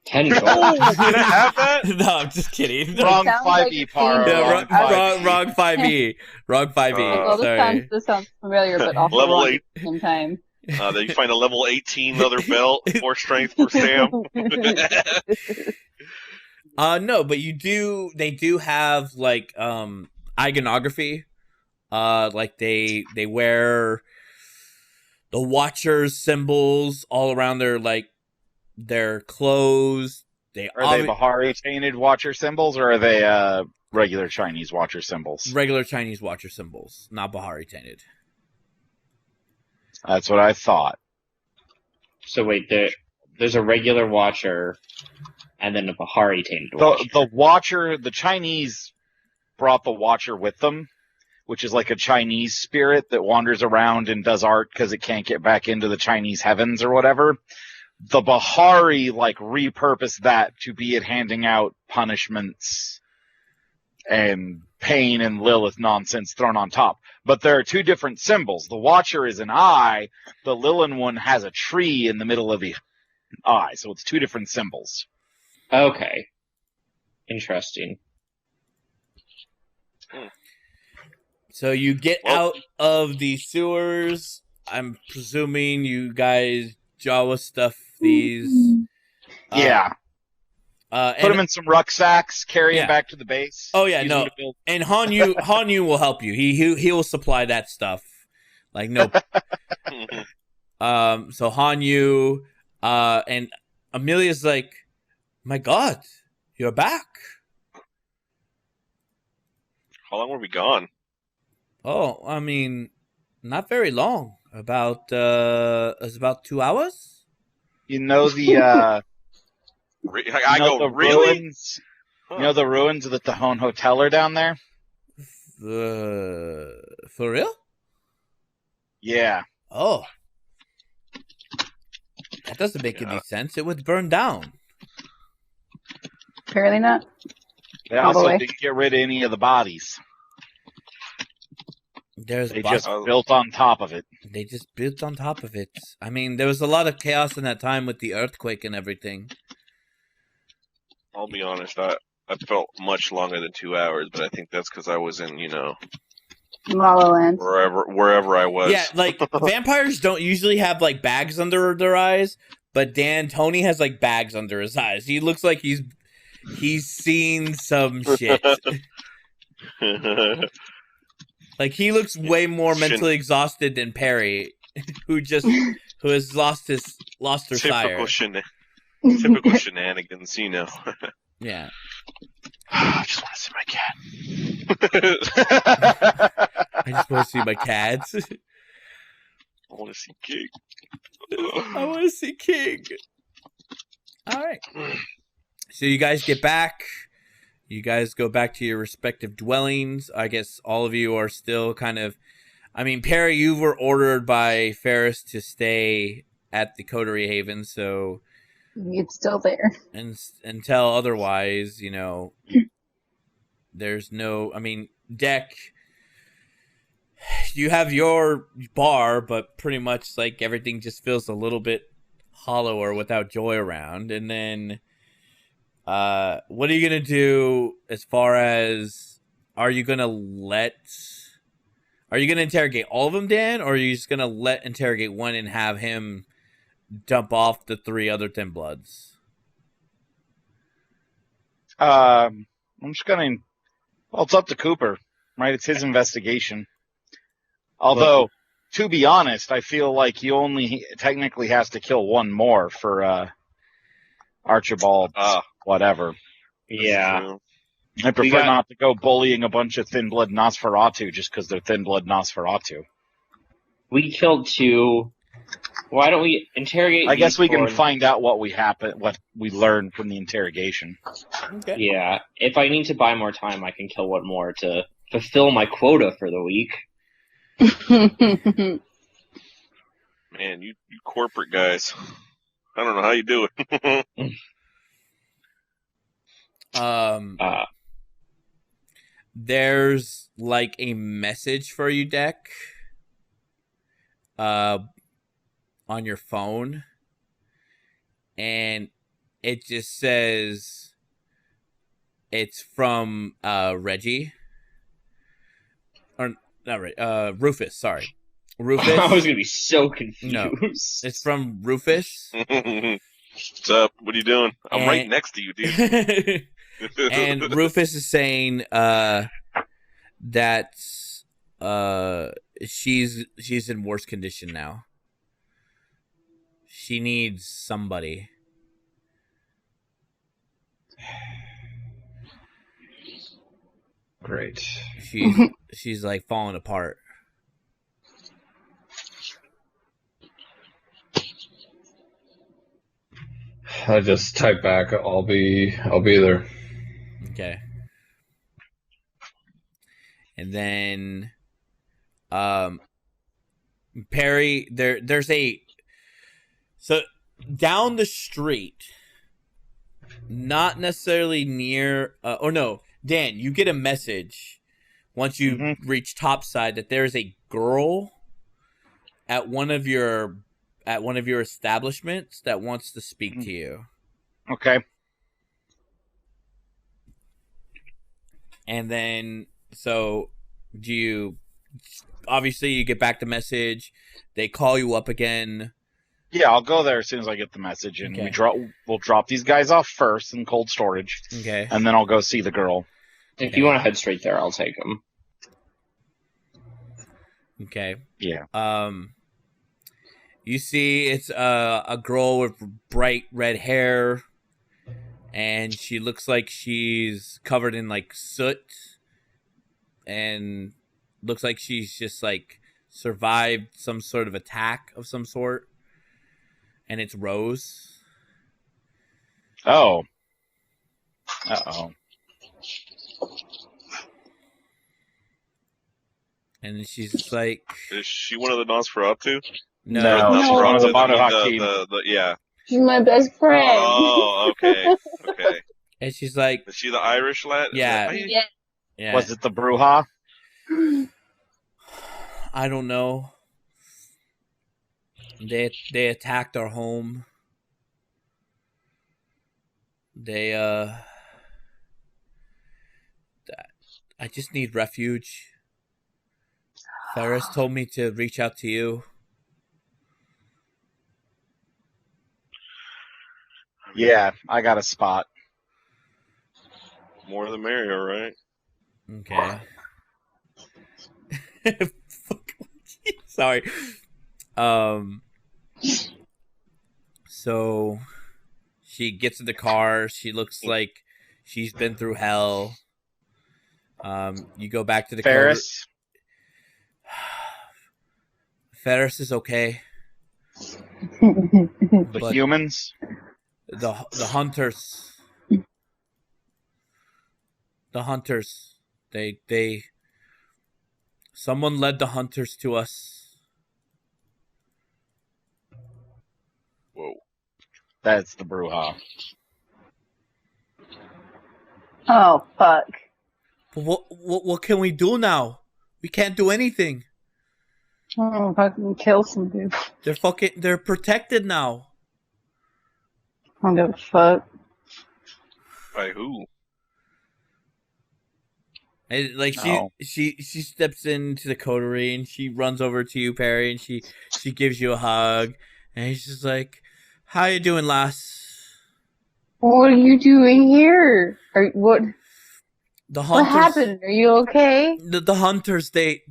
10 gold. Can I have that? No, I'm just kidding. Wrong sounds 5e, like Paro. Yeah, wrong wrong 5e. Wrong 5e. Well, Sorry. this sounds familiar, but also Level wrong 8. at the same time. Then you find a level 18 leather belt, 4 strength for Sam. No, but they do have like iconography. Like they wear the Watchers symbols all around their clothes. Are they Bahari tainted Watcher symbols, or are they regular Chinese Watcher symbols? regular Chinese Watcher symbols, not Bahari tainted. That's what I thought. So wait, there's a regular Watcher, and then a Bahari tainted Watcher. The Watcher, the Chinese brought the Watcher with them, which is like a Chinese spirit that wanders around and does art because it can't get back into the Chinese heavens or whatever. The Bahari, repurposed that to be it handing out punishments and pain and Lilith nonsense thrown on top. But there are two different symbols. The Watcher is an eye. The Lilin one has a tree in the middle of the eye. So it's two different symbols. Okay. Interesting. So you get out of the sewers. I'm presuming you guys Jawa stuff these. Yeah. Put them in some rucksacks, carry them back to the base. Oh yeah, use no. them to build- And Hanyu will help you. He will supply that stuff. No. So Hanyu, and Amelia's like, my God, you're back. How long were we gone? Oh, I mean, not very long. About 2 hours. You know the I go, really? ruins. You know the ruins of the Tahone Hotel are down there? For real? Yeah. Oh. That doesn't make any sense. It was burned down. Apparently not. They All the also way. didn't get rid of any of the bodies. There's They bo- just built on top of it. They just built on top of it. I mean, there was a lot of chaos in that time with the earthquake and everything. I'll be honest, I felt much longer than 2 hours, but I think that's because I was in, La La Land. wherever I was. Yeah, vampires don't usually have bags under their eyes, but Tony has bags under his eyes. He looks like he's seen some shit. He looks way more mentally exhausted than Perry, who has lost her sire. Typical shenanigans, Yeah. I just want to see my cat. I just want to see my cats. I want to see King. I want to see King. All right. So you guys get back. You guys go back to your respective dwellings. I guess all of you are still kind of... I mean, Perry, you were ordered by Ferris to stay at the Coterie Haven, so... It's still there. And until otherwise, there's no... I mean, Deck, you have your bar, but pretty much, everything just feels a little bit hollower without Joy around. And then... what are you going to do as far as... Are you going to interrogate all of them, Dan? Or are you just going to interrogate one and have him dump off the 3 other Thin Bloods? I'm just going to... Well, it's up to Cooper, right? It's his investigation. Although, to be honest, I feel like he only technically has to kill one more for Archibald, whatever. Yeah. I prefer not to go bullying a bunch of thin blood Nosferatu just because they're thin blood Nosferatu. We killed 2. Why don't we interrogate? I guess we can find out what we learned from the interrogation. Okay. Yeah. If I need to buy more time, I can kill 1 more to fulfill my quota for the week. Man, you corporate guys. I don't know how you do it. There's like a message for you, Deck, on your phone, and it just says it's from Reggie, or not Reggie, Rufus. Sorry, Rufus. I was gonna be so confused. No, it's from Rufus. What's up? What are you doing? I'm right next to you, dude. And Rufus is saying that she's in worse condition now. She needs somebody. Great. She's like falling apart. I just type back. I'll be there. Okay. And then Perry, there's so down the street, not necessarily near or no, Dan, you get a message once you reach topside that there's a girl at one of your establishments that wants to speak to you. Okay. And then, so obviously you get back the message. They call you up again. Yeah, I'll go there as soon as I get the message, and we'll drop these guys off first in cold storage. Okay. And then I'll go see the girl. If you want to head straight there, I'll take them. Okay. Yeah. You see it's a girl with bright red hair, and she looks like she's covered in like soot, and looks like she's just like survived some sort of attack of some sort. And it's Rose. Oh. Uh-oh. And she's just like... Is she one of the Nosferatu? No. One of the Mono yeah. She's my best friend. Oh, okay. Okay. And she's like... Is she the Irish lad? Yeah. Yeah. Was it the Bruja? I don't know. They attacked our home. I just need refuge. Ferris told me to reach out to you. Yeah, I got a spot. More the merrier, right? Okay. Sorry. So she gets in the car. She looks like she's been through hell. You go back to the Ferris. Ferris is okay. The humans. The hunters. The hunters. They. Someone led the hunters to us. Whoa. That's the Bruja. Oh, fuck. What can we do now? We can't do anything. Oh, fucking kill some people. They're protected now. I don't give a fuck. By who? And like she steps into the coterie and she runs over to you, Perry, and she gives you a hug, and she's just like, "How you doing, lass? What are you doing here? What Hunters, happened? Are you okay?" The hunters, they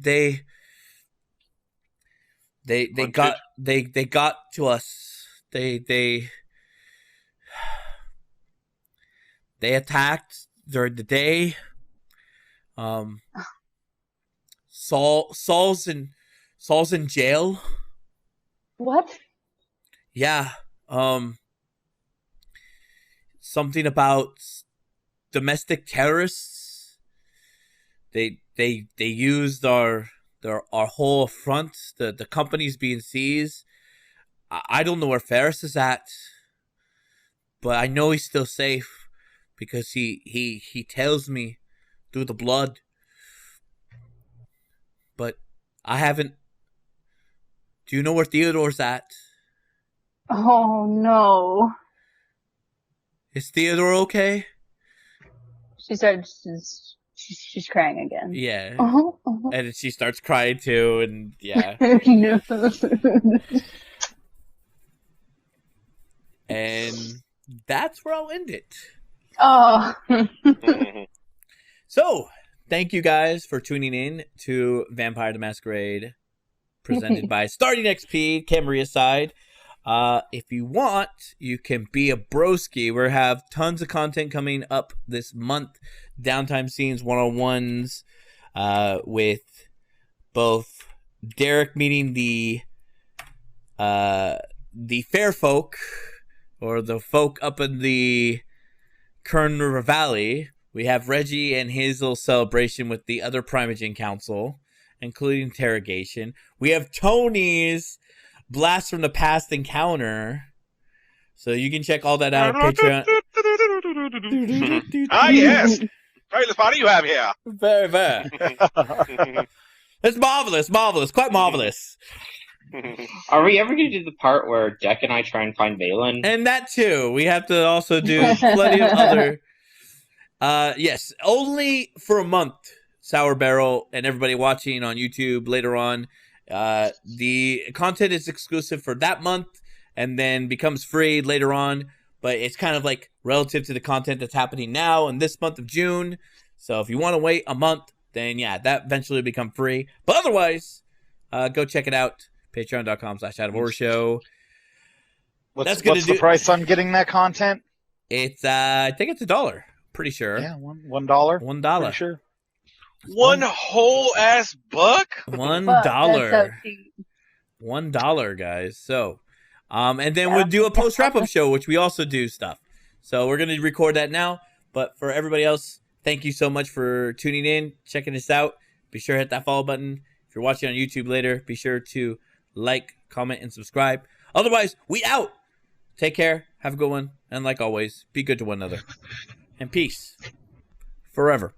They got to us. They attacked during the day. Saul's in jail. What? Yeah. Something about domestic terrorists. They used our whole front. The company's being seized. I don't know where Ferris is at, but I know he's still safe because he tells me through the blood. But I haven't. Do you know where Theodore's at? Oh no. Is Theodore okay? She's crying again. Yeah. Uh-huh. And she starts crying too, and yeah. No. And that's where I'll end it. Oh. So, thank you guys for tuning in to Vampire the Masquerade, presented by Starting XP, Camarilla side. If you want, you can be a broski. We have tons of content coming up this month. Downtime scenes, one-on-ones, with both Derek meeting the fair folk, or the folk up in the Kern River Valley. We have Reggie and his little celebration with the other Primogen Council, including interrogation. We have Tony's Blast from the Past encounter. So you can check all that out on Patreon. Ah, yes. Fabulous party you have here. Very, very. It's marvelous, quite marvelous. Are we ever going to do the part where Deck and I try and find Valen? And that too. We have to also do plenty of other... yes, only for a month, Sour Barrel and everybody watching on YouTube later on. The content is exclusive for that month and then becomes free later on, but it's kind of like relative to the content that's happening now in this month of June. So if you want to wait a month, then yeah, that eventually will become free. But otherwise, go check it out. Patreon.com/OutofOrder What's the price on getting that content? It's I think it's $1. Pretty sure. Yeah, $1. $1. Pretty sure. One whole ass buck? $1. That's so cheap. $1, guys. So, and then we'll do a post wrap up show, which we also do stuff. So we're gonna record that now. But for everybody else, thank you so much for tuning in, checking us out. Be sure to hit that follow button. If you're watching on YouTube later, be sure to like, comment, and subscribe. Otherwise, we out. Take care. Have a good one. And like always, be good to one another. And peace. Forever.